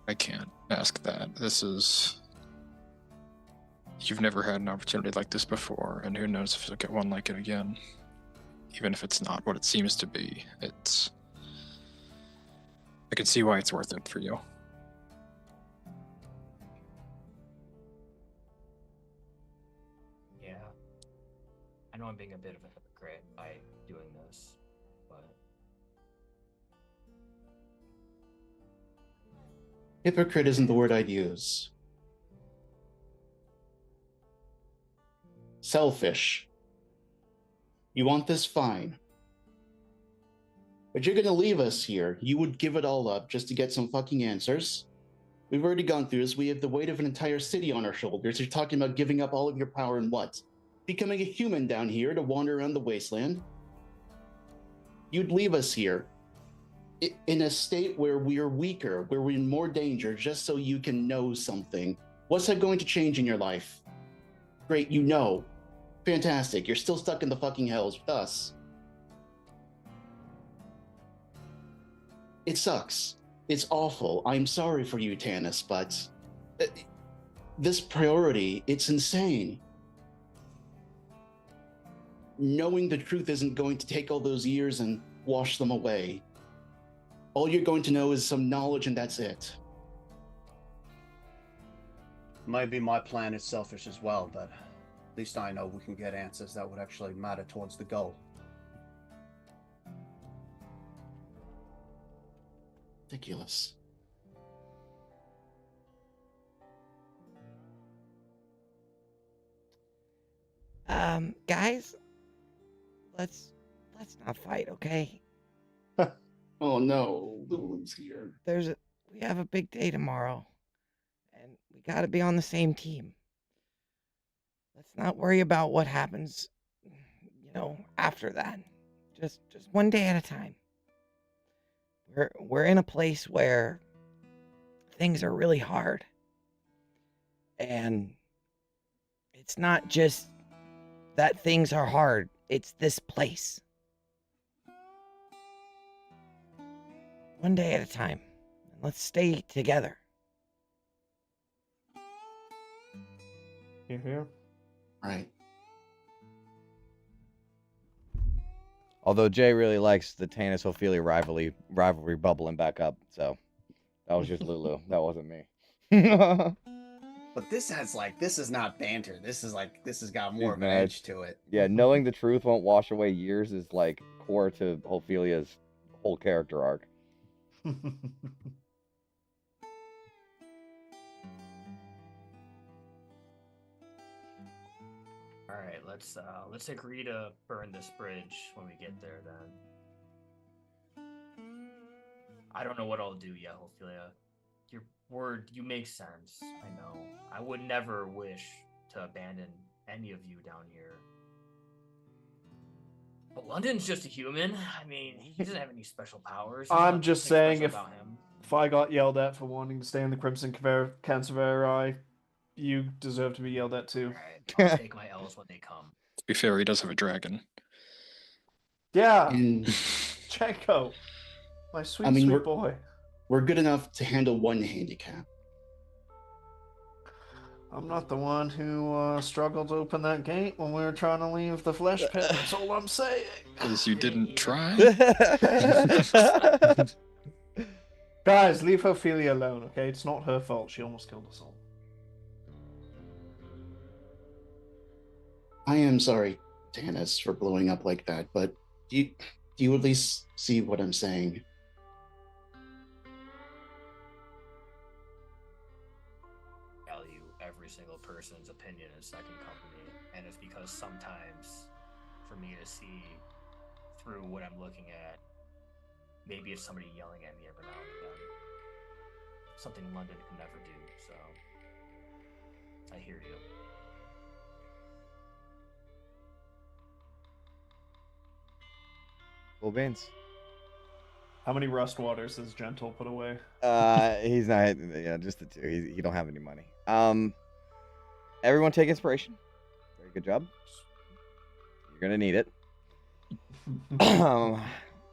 I can't ask that. You've never had an opportunity like this before, and who knows if you'll get one like it again. Even if it's not what it seems to be, I can see why it's worth it for you. Yeah. I know I'm being a bit of a hypocrite by doing this, but Hypocrite isn't the word I'd use. Selfish. You want this? Fine. But you're gonna leave us here. You would give it all up just to get some fucking answers. We've already gone through this. We have the weight of an entire city on our shoulders. You're talking about giving up all of your power and what? Becoming a human down here to wander around the wasteland? You'd leave us here in a state where we're weaker, where we're in more danger, just so you can know something. What's that going to change in your life? Great, you know. Fantastic. You're still stuck in the fucking hells with us. It sucks. It's awful. I'm sorry for you, Tanis, but this priority, it's insane. Knowing the truth isn't going to take all those years and wash them away. All you're going to know is some knowledge, and that's it. Might be my plan is selfish as well, but at least I know we can get answers that would actually matter towards the goal. Ridiculous. Guys, let's not fight, okay? Oh no, Lulu's here. We have a big day tomorrow, and we gotta be on the same team. Let's not worry about what happens, after that. Just one day at a time. We're in a place where things are really hard. And it's not just that things are hard, it's this place. One day at a time. And let's stay together. You hear? Right. Although Jay really likes the Tanis Ophelia rivalry bubbling back up, so that was just Lulu. That wasn't me. But this is not banter. This has got more of an Man, edge to it. Yeah, knowing the truth won't wash away years is like core to Ophelia's whole character arc. all right, let's agree to burn this bridge when we get there then. I don't know what I'll do yet, Ophelia. Your word, you make sense. I know. I would never wish to abandon any of you down here. But London's just a human. I mean, he doesn't have any special powers. There's I'm nothing just special saying, about him. if I got yelled at for wanting to stay in the Crimson Cancerveri, you deserve to be yelled at too. All right, I'll take my L's when they come. To be fair, he does have a dragon. Yeah, And Chenko, my sweet, I mean, sweet boy. we're good enough to handle one handicap. I'm not the one who struggled to open that gate when we were trying to leave the flesh pit. That's all I'm saying. Because you didn't try. Guys, leave Ophelia alone, okay? It's not her fault. She almost killed us all. I am sorry, Tanis, for blowing up like that, but do you at least see what I'm saying? Value every single person's opinion in second company, and it's because sometimes for me to see through what I'm looking at, maybe it's somebody yelling at me every now and again. Something London can never do, so I hear you. Cool beans. How many rust waters does Gentle put away? He's not. Yeah, just the two. He don't have any money. Everyone take inspiration. Very good job. You're gonna need it.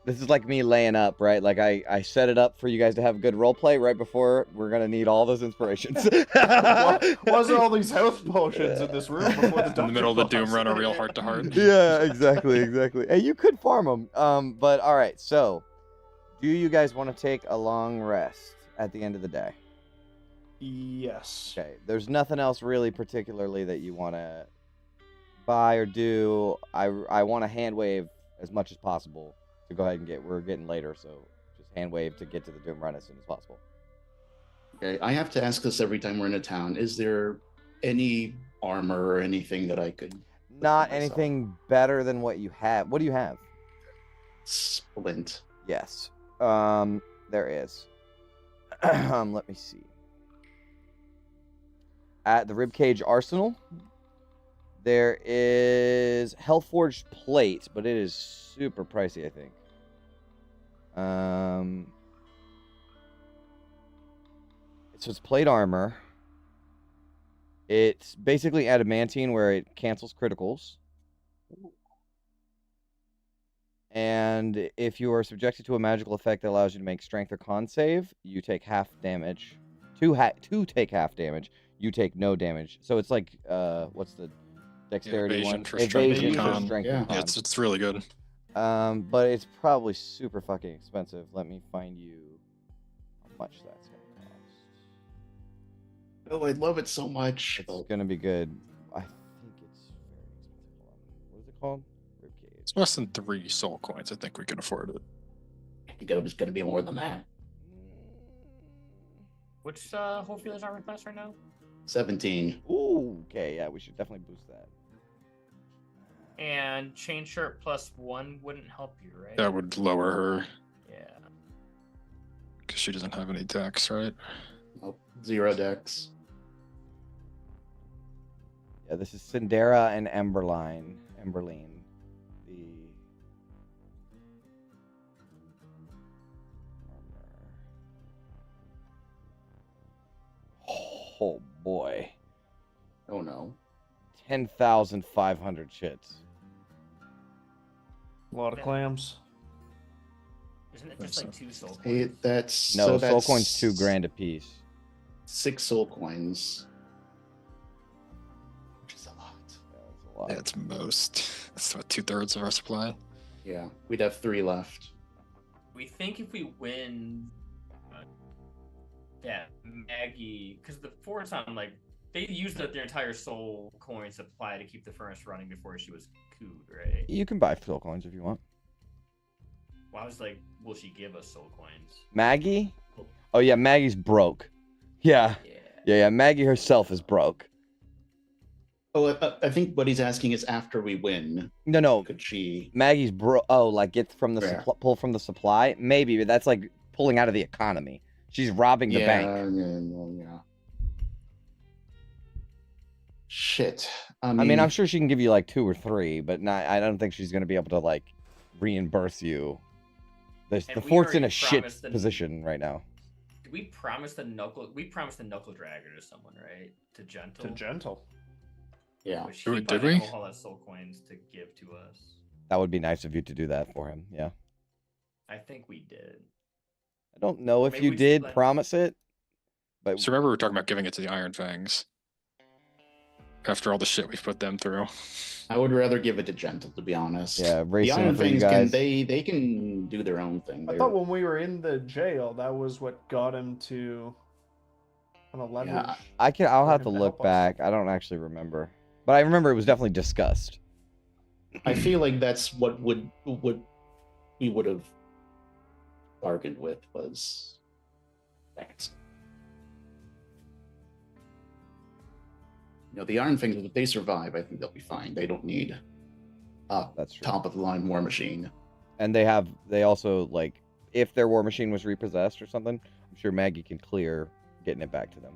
This is like me laying up, right? Like I set it up for you guys to have good role play right before we're gonna need all those inspirations. Why is there all these health potions in this room before the In the middle of the Doom Run, a real heart to heart. Yeah, exactly. Hey, you could farm them. But all right. So, do you guys want to take a long rest at the end of the day? Yes. Okay. There's nothing else really particularly that you want to buy or do. I want to hand wave as much as possible to go ahead and get. We're getting later, so just hand wave to get to the Doom Run as soon as possible. Okay, I have to ask this every time we're in a town. Is there any armor or anything that I could? Not myself? anything better than what you have. What do you have? Splint. Yes. There is. Let me see. At the Ribcage Arsenal, there is Hellforged plate, but it is super pricey, I think. So it's plate armor. It's basically adamantine where it cancels criticals. And if you are subjected to a magical effect that allows you to make strength or con save, you take half damage. To take half damage, you take no damage. So it's like, what's the dexterity Evasion one? for strength and for con. strength Yeah. and con. Yeah, it's really good. But it's probably super fucking expensive. Let me find you how much that's gonna cost. Oh, I love it so much. It's gonna be good. I think it's very expensive. Hold on. What is it called? Ribcage. It's less than 3 soul coins. I think we can afford it. I think it was going to be more than that. Which Hopefields armor class right now? 17. Ooh, okay, yeah, we should definitely boost that. And chain shirt +1 wouldn't help you, right? That would lower her Yeah. because she doesn't have any dex, right? Nope. 0 dex. Yeah, this is Cindera and Emberline. The oh boy, Oh no. 10,500 shits. A lot of clams. Isn't it just like 2 soul coins? Hey, that's No, so soul that's coins $2,000 a piece. 6 soul coins. Which is a lot. Yeah, that's a lot. That's most. That's what 2/3 of our supply. Yeah, we'd have 3 left. We think if we win, Maggie, because the force on like they used up their entire soul coin supply to keep the furnace running before she was cooed, right? You can buy soul coins if you want. Well, I was like, will she give us soul coins? Maggie? Oh yeah, Maggie's broke. Yeah. Yeah. Maggie herself is broke. Oh, I think what he's asking is after we win, No. could she? Maggie's Oh, like get from the Yeah. pull from the supply? Maybe, but that's like pulling out of the economy. She's robbing the bank. Yeah. Shit. I mean, I'm sure she can give you like 2 or 3, but not. I don't think she's gonna be able to like reimburse you. The And we fort's in a already shit promised the- position right now. Did we promise the knuckle? We promised the knuckle dragger to someone, right? To Gentle. To Gentle. Yeah. Which Did he we- probably did we? had all that soul coins to give to us. That would be nice of you to do that for him. Yeah. I think we did. I don't know if Maybe you we should did let- promise it, but So remember we were talking about giving it to the Iron Fangs. after all the shit we've put them through. I would rather give it to Gentle, to be honest. Yeah, The racing Iron for you Things guys. they can do their own thing. I thought when we were in the jail, that was what got him to kind of leverage. Yeah. I'll for have him to to look help us. back. I don't actually remember, but I remember it was definitely discussed. I feel like that's what we would have bargained with was that. The Iron Things, if they survive, I think they'll be fine. They don't need That's true. top of the line war machine. And they also, like, if their war machine was repossessed or something, I'm sure Maggie can clear getting it back to them.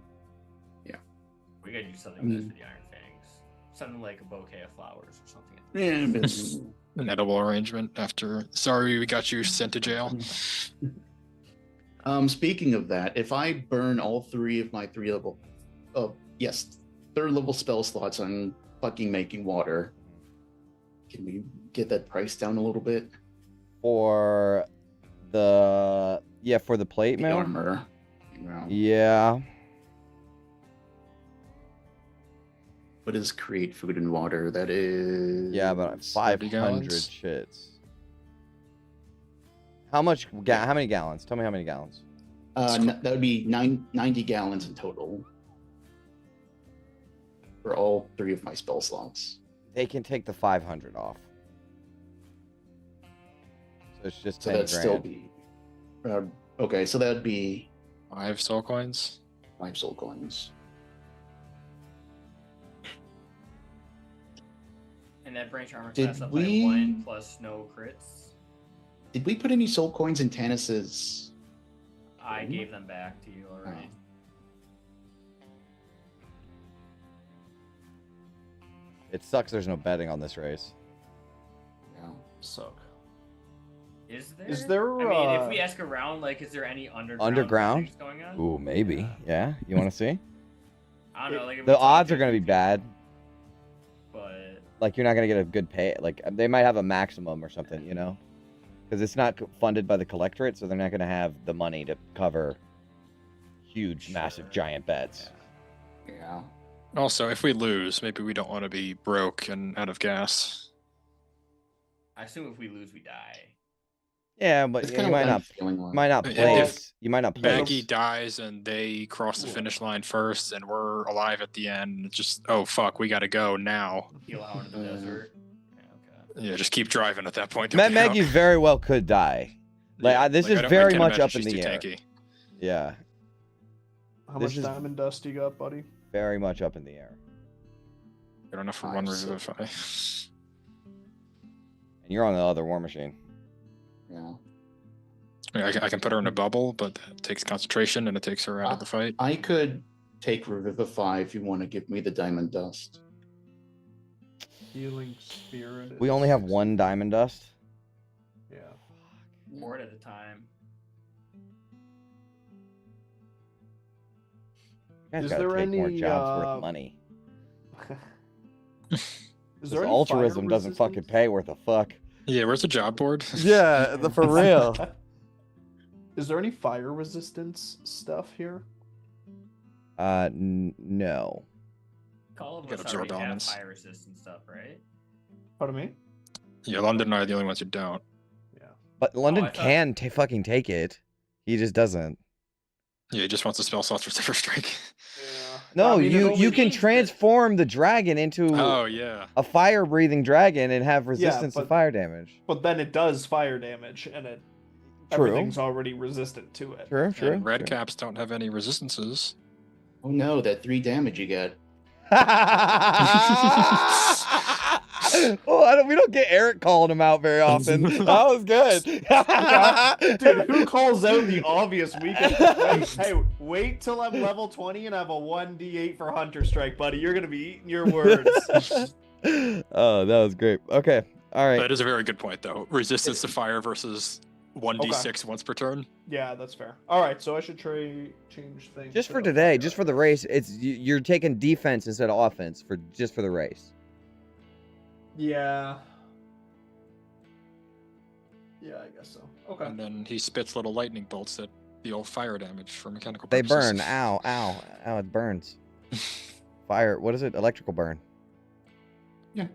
We gotta do something good for the Iron Fangs. Something like a bouquet of flowers or something. Yeah, An edible arrangement after. Sorry, we got you sent to jail. Speaking of that, if I burn all 3 of my 3rd level spell slots on fucking making water, can we get that price down a little bit? For the plate The mail. armor. Yeah. What is create food and water? That is About 500 gallons. shits. How many gallons? Tell me how many gallons. That would be 90 gallons in total for all 3 of my spell slots. They can take the 500 off. So it's just So 10 that'd grand. still be okay. So that'd be 5 soul coins. 5 soul coins. And that branch armor Did class up we- by 1 plus no crits. Did we put any soul coins in Tannis's? I gave them back to you already. It sucks there's no betting on this race. Yeah. Suck. Is there? Is there, I mean, if we ask around, like, is there any underground Underground? things going on? Ooh, maybe. Yeah. You want to see? I don't know. Like, if The we talk odds are going to be 50-50, bad. But Like, you're not going to get a good pay. Like, they might have a maximum or something, Because it's not funded by the collectorate, so they're not going to have the money to cover huge, massive, giant bets. Yeah. Also, if we lose, maybe we don't want to be broke and out of gas. I assume if we lose, we die. Yeah, but It's you kind of might what I'm not. feeling like. Might not If- place. You might not place. Maggie dies and they cross the finish line first, and we're alive at the end. It's just, oh fuck, we gotta go now. Heal out into the desert. Yeah, okay. Yeah, just keep driving at that point. Don't get Maggie out. very well could die. Like, this is I very can't much imagine up in she's the too air. tanky. Yeah, How This much is- diamond dust you got, buddy? very much up in the air. Good enough for 5 one silver. revivify. And you're on the other war machine. Yeah. I mean, I can put her in a bubble, but that takes concentration and it takes her out of the fight. I could take Revivify if you want to give me the diamond dust. Healing spirit. We is only have 60. one diamond dust. Yeah. More at a time. You guys Is gotta there take more any, jobs worth money. Is This there any altruism fire doesn't fucking resistance? pay worth a fuck. Yeah, where's the job board? Yeah, for real. Is there any fire resistance stuff here? No. All of Got us absorb already have elements. fire resistant stuff, right? Pardon me? Yeah, London and I are the only ones who don't. Yeah. But London I thought- can fucking take it. He just doesn't. Yeah, he just wants to spell slots for Zephyr Strike. Yeah. No, I mean, it you only can means that- transform the dragon into Oh, yeah. a fire-breathing dragon and have resistance to but- fire damage. But then it does fire damage, and True. everything's already resistant to it. True, true. And red true. caps don't have any resistances. Oh no, that 3 damage you get. We don't get Eric calling him out very often. That was good. Dude, who calls out the obvious weakness? Wait till I'm level 20 and have a 1d8 for Hunter Strike, buddy. You're gonna be eating your words. Oh, that was great. Okay. All right. That is a very good point, though. Resistance to fire versus 1d6 once per turn. Yeah, that's fair. All right, so I should change things. Just to for the today, fire. just for the race, you're taking defense instead of offense for the race. Yeah. Yeah, I guess so. Okay. And then he spits little lightning bolts that deal fire damage for mechanical They purposes. burn. Ow, ow, ow! It burns. Fire. What is it? Electrical burn. Yeah.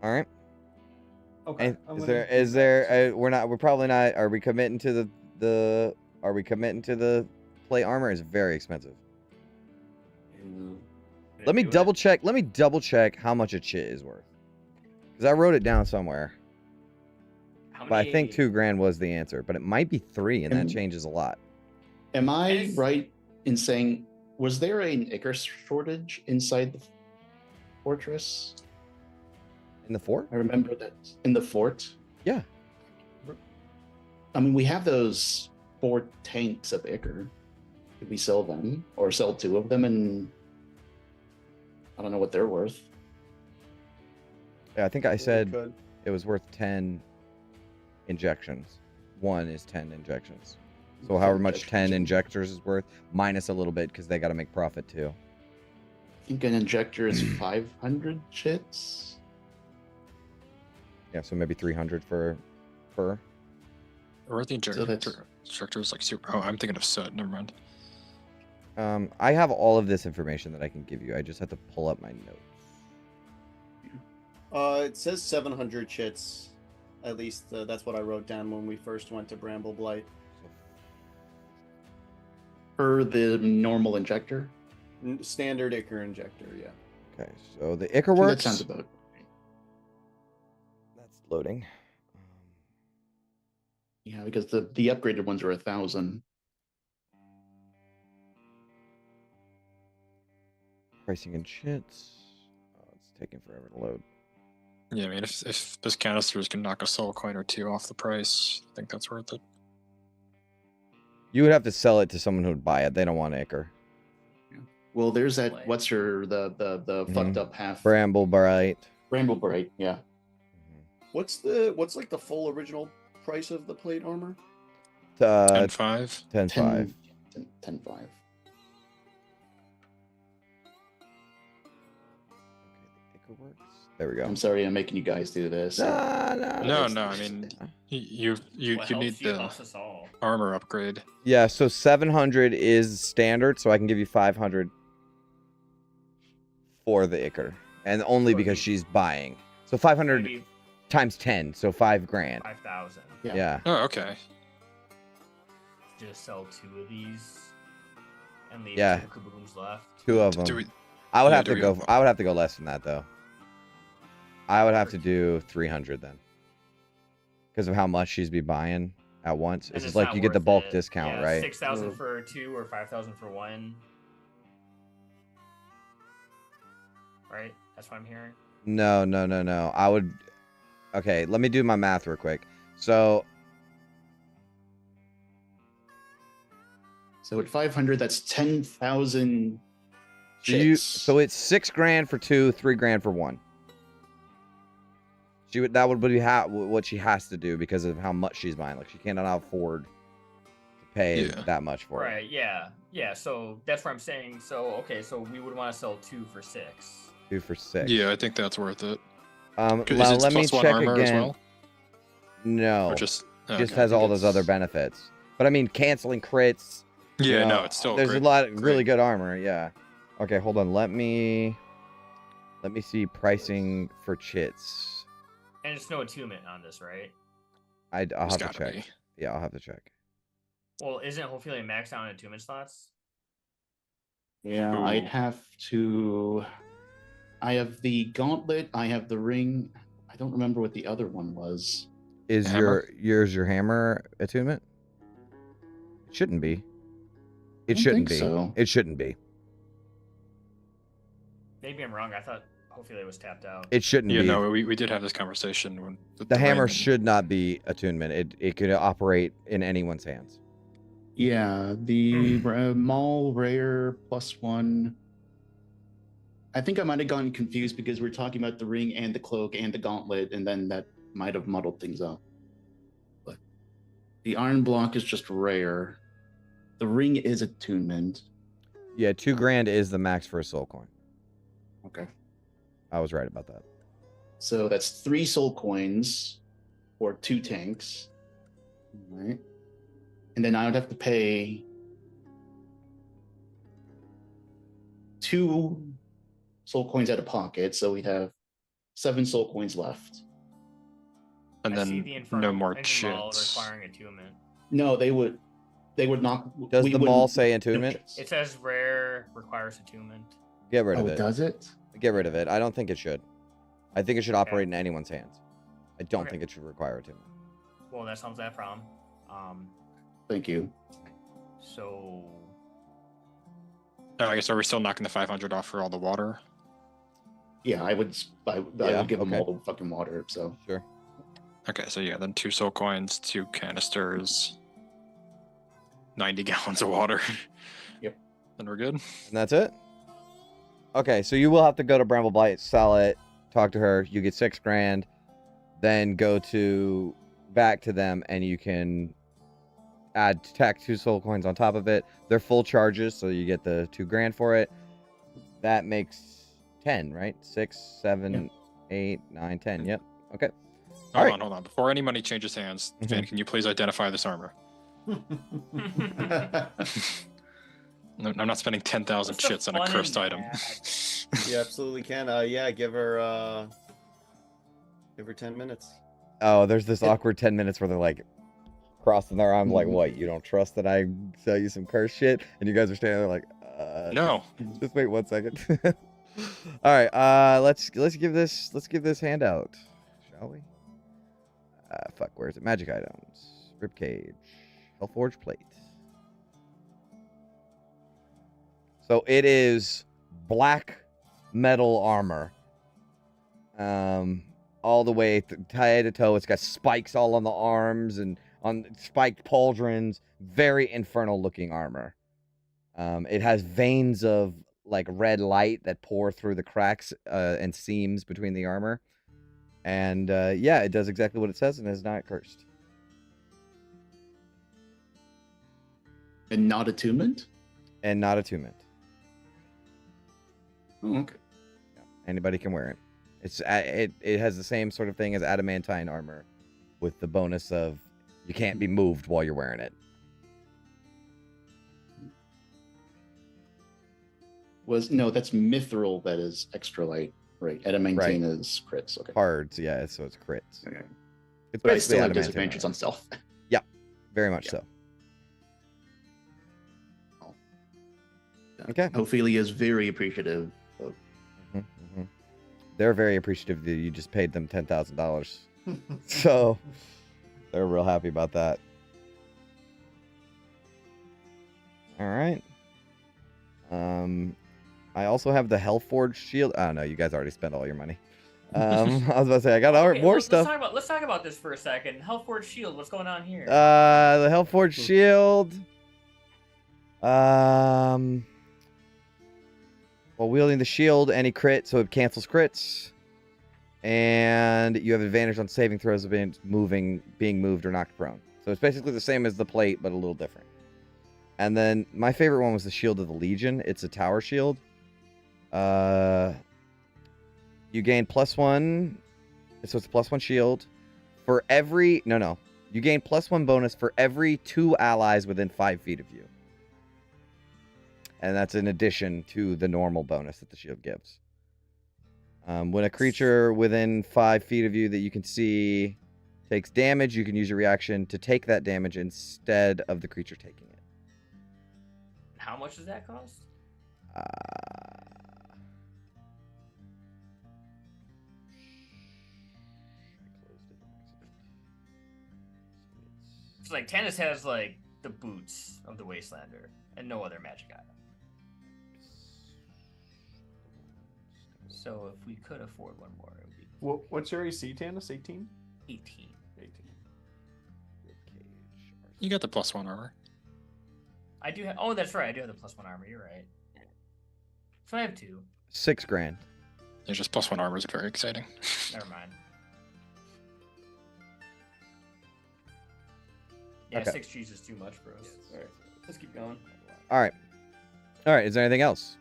All right. Okay. And I'm is gonna there? do that. We're probably not. Are we committing to the? Are we committing to the plate armor? It's very expensive. Let me double check. Let me double check how much a chit is worth. Because I wrote it down somewhere. But I think 2 grand was the answer. But it might be 3, and that changes a lot. Am I right in saying, was there an Icar shortage inside the fortress? In the fort? I remember that in the fort. Yeah. I mean, we have those 4 tanks of Icar. Could we sell them or sell 2 of them? And I don't know what they're worth. Yeah, I think I said could. it was worth 10 injections. 1 is 10 injections. So however much 10 injectors is worth, minus a little bit because they got to make profit too. I think an injector is 500 chits. Yeah, so maybe 300 for fur. Or the So that's- injector is like super. Oh, I'm thinking of soot. Never mind. I have all of this information that I can give you. I just have to pull up my notes. It says 700 chits. At least that's what I wrote down when we first went to Bramble Blight. Per the normal injector. Standard Icar injector, yeah. Okay, so the Icar That works. sounds about. That's loading. Yeah, because the upgraded ones are 1,000. Pricing in chits. Oh, it's taking forever to load. Yeah, I mean, if this canisters can knock a soul coin or 2 off the price, I think that's worth it. You would have to sell it to someone who would buy it. They don't want Icar. Well, there's that. What's her the fucked up half Bramble Bright. Bramble Bright? Yeah. What's like the full original price of the plate armor? 10.5. 10.5. 10.5. Works. There we go. I'm sorry, I'm making you guys do this. No. I mean, you need the armor upgrade. Yeah, so 700 is standard, so I can give you 500 for the Icar, and only because she's buying. So 500 Maybe times 10, so 5 grand. 5,000. Yeah. Oh, okay. Just sell 2 of these and leave Yeah. 2 kabooms left. 2 of them. Do we- I would yeah, have do to we go. have- I would have to go less than that though. I would have to do 300 then, because of how much she's be buying at once. And It's it's just like not you get the worth bulk it. discount, Yeah, right? 6,000 for 2 or 5,000 for 1. Right? That's what I'm hearing. No. I would. Okay, let me do my math real quick. So So at 500, that's 10,000 it's chits. 6 grand for 2, 3 grand for 1. That would be what she has to do because of how much she's buying. Like she cannot afford to pay that much for it. Right, yeah. So that's what I'm saying. So, okay, so we would want to sell 2 for 6. 2 for 6. Yeah, I think that's worth it. Now, Is it let me plus 1 check armor again. as well? No, Or just just okay. has all those other benefits. But I mean, canceling crits. Yeah, you know, no, it's still there's great. a lot of really good armor. Yeah. Okay, hold on. Let me see pricing for chits. And it's no attunement on this, right? I'll There's have to gotta check. be. Yeah, I'll have to check. Well, isn't Hopefully maxed out on attunement slots? Yeah, Ooh. I'd have to. I have the gauntlet. I have the ring. I don't remember what the other one was. Is Hammer? your hammer attunement? It shouldn't be. It don't shouldn't think be. so. It shouldn't be. Maybe I'm wrong. I thought Hopefully it was tapped out. It shouldn't Yeah, be. no, we did have this conversation when The hammer ring and- should not be attunement. It could operate in anyone's hands. Yeah, the Maul Rare +1. I think I might have gotten confused because we're talking about the ring and the cloak and the gauntlet, and then that might have muddled things up. But the iron block is just rare. The ring is attunement. Yeah, 2 grand is the max for a soul coin. Okay. I was right about that. So that's 3 soul coins or 2 tanks. All right. And then I would have to pay 2 soul coins out of pocket, so we have 7 soul coins left. And I see then the Infernal no more Engine Maul chits. requiring attunement. No, they would not. Does we the wouldn't- mall say no attunement? chits. It says rare requires attunement. Get rid of Oh, it. does it? Get rid of it. I don't think it should. I think it should operate Okay. in anyone's hands. I don't Okay. think it should require attunement. Well, that solves that problem. Thank you. So I guess are we still knocking the 500 off for all the water? Yeah, I would Yeah, give them okay. all the fucking water. So Sure. Okay, so yeah, then 2 soul coins, 2 canisters, 90 gallons of water. Yep. Then we're good. And that's it? Okay, so you will have to go to Bramble Blight, sell it, talk to her. You get 6 grand. Then go back to them, and you can tack 2 soul coins on top of it. They're full charges, so you get the 2 grand for it. That makes 10, right? 6, 7, 8, 9, 10. Yep. Okay. Hold on. Before any money changes hands, Mhm. Finn, can you please identify this armor? No, I'm not spending 10,000 What's the chits on a fun in cursed item. that? You absolutely can. Yeah, give her 10 minutes. Oh, there's this awkward 10 minutes where they're like crossing their arms, like, what? You don't trust that I sell you some curse shit? And you guys are standing there like, No. just wait 1 second. All right, let's give this handout, shall we? Fuck, where is it? Magic items, ribcage, Hellforge plate. So it is black metal armor, all the way head to toe. It's got spikes all on the arms and on spiked pauldrons. Very infernal looking armor. It has veins of like red light that pour through the cracks and seams between the armor. And yeah, it does exactly what it says and is not cursed. and not attunement. And not attunement. Oh, okay. Yeah, anybody can wear it. It has the same sort of thing as adamantine armor, with the bonus of you can't be moved while you're wearing it. No, that's mithril. That is extra light, right? Adamantine is crits. Okay. Cards, yeah, so it's crits. Okay. It's But I basically still have adamantine disadvantages armor. on stealth. Very much Yeah. so. Oh. Okay. Ophelia is very appreciative of. Mhm. They're very appreciative that you just paid them $10,000. So they're real happy about that. All right. I also have the Hellforge shield. Oh no, you guys already spent all your money. I was about to say I got Okay, more let's stuff. Let's talk about this for a second. Hellforge Shield, what's going on here? The Hellforge shield. While wielding the shield, any crit, so it cancels crits. And you have advantage on saving throws of being moved or knocked prone. So it's basically the same as the plate, but a little different. And then my favorite one was the Shield of the Legion. It's a tower shield. You gain +1, so it's a +1 shield for every You gain +1 bonus for every 2 allies within 5 feet of you. And that's in addition to the normal bonus that the shield gives. When a creature within 5 feet of you that you can see takes damage, you can use your reaction to take that damage instead of the creature taking it. How much does that cost? It's like Tannis has like the boots of the Wastelander and no other magic item. So if we could afford one more, it would be What's your AC, Tannis? 18? 18. 18. You got the +1 armor. I do have. Oh, that's right. I do have the +1 armor. You're right. So I have 2. 6 grand. It's just +1 armor is very exciting. Never mind. Yeah, Okay. 6 G's is too much for us. All right, let's keep going. All right. Is there anything else?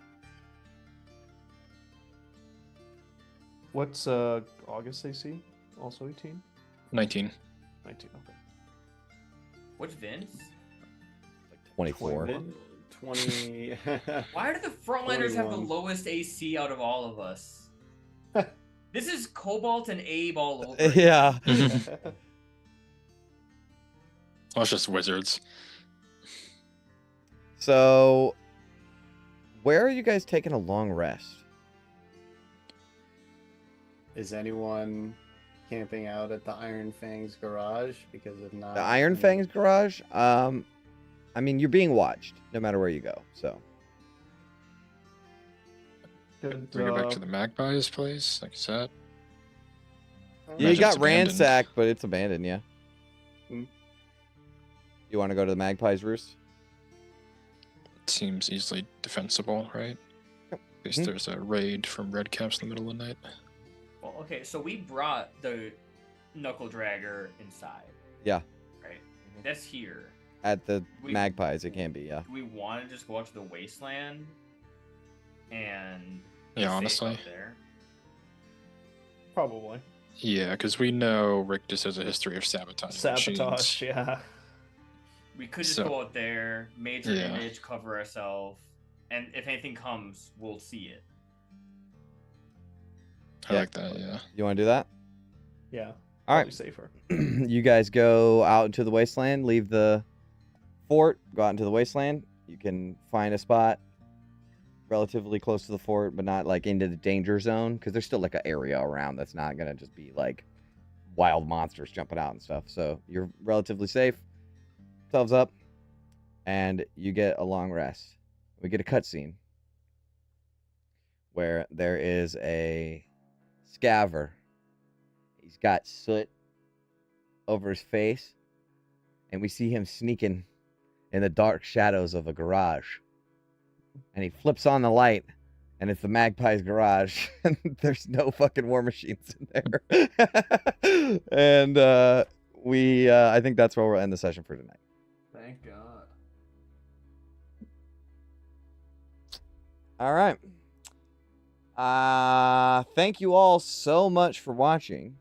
What's August AC? Also 18? 19. 19, okay. What's Vince? 24. 20. Why do the frontliners have the 21. lowest AC out of all of us? This is Cobalt and Abe all over. again. Yeah. Well, it's just wizards. So, where are you guys taking a long rest? Is anyone camping out at the Iron Fangs garage? Because if not, The Iron I mean, Fangs garage? I mean, you're being watched no matter where you go. So, Good, Do we go back to the Magpie's place? Like, is that? yeah, you Imagine got it's abandoned. ransacked, but it's abandoned. Yeah. Hmm. You want to go to the Magpie's roost? Seems easily defensible, right? At least Mhm. there's a raid from Redcaps in the middle of the night. Well, okay, so we brought the Knuckle Dragger inside. Yeah. Right? That's here. At the We- Magpies, it can be. Yeah. Do we want to just go out to the wasteland and Yeah, safe honestly. out there? Probably. Yeah, because we know Rictus has a history of sabotaging Sabotage, machines. yeah. We could just So- go out there, major Yeah. image, cover ourselves, and if anything comes, we'll see it. I like that, yeah. You want to do that? Yeah. All right. Probably safer. You guys go out into the wasteland, leave the fort, go out into the wasteland. You can find a spot relatively close to the fort, but not like into the danger zone, because there's still like an area around that's not gonna just be like wild monsters jumping out and stuff. So you're relatively safe. Thumbs up, and you get a long rest. We get a cutscene where there is a scaver. He's got soot over his face, and we see him sneaking in the dark shadows of a garage. And he flips on the light, and it's the Magpie's garage, and there's no fucking war machines in there. And I think that's where we'll end the session for tonight. Thank God. All right. Thank you all so much for watching.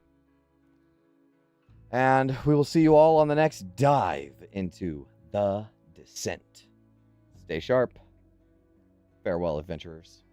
And we will see you all on the next dive into the Descent. Stay sharp. Farewell, adventurers.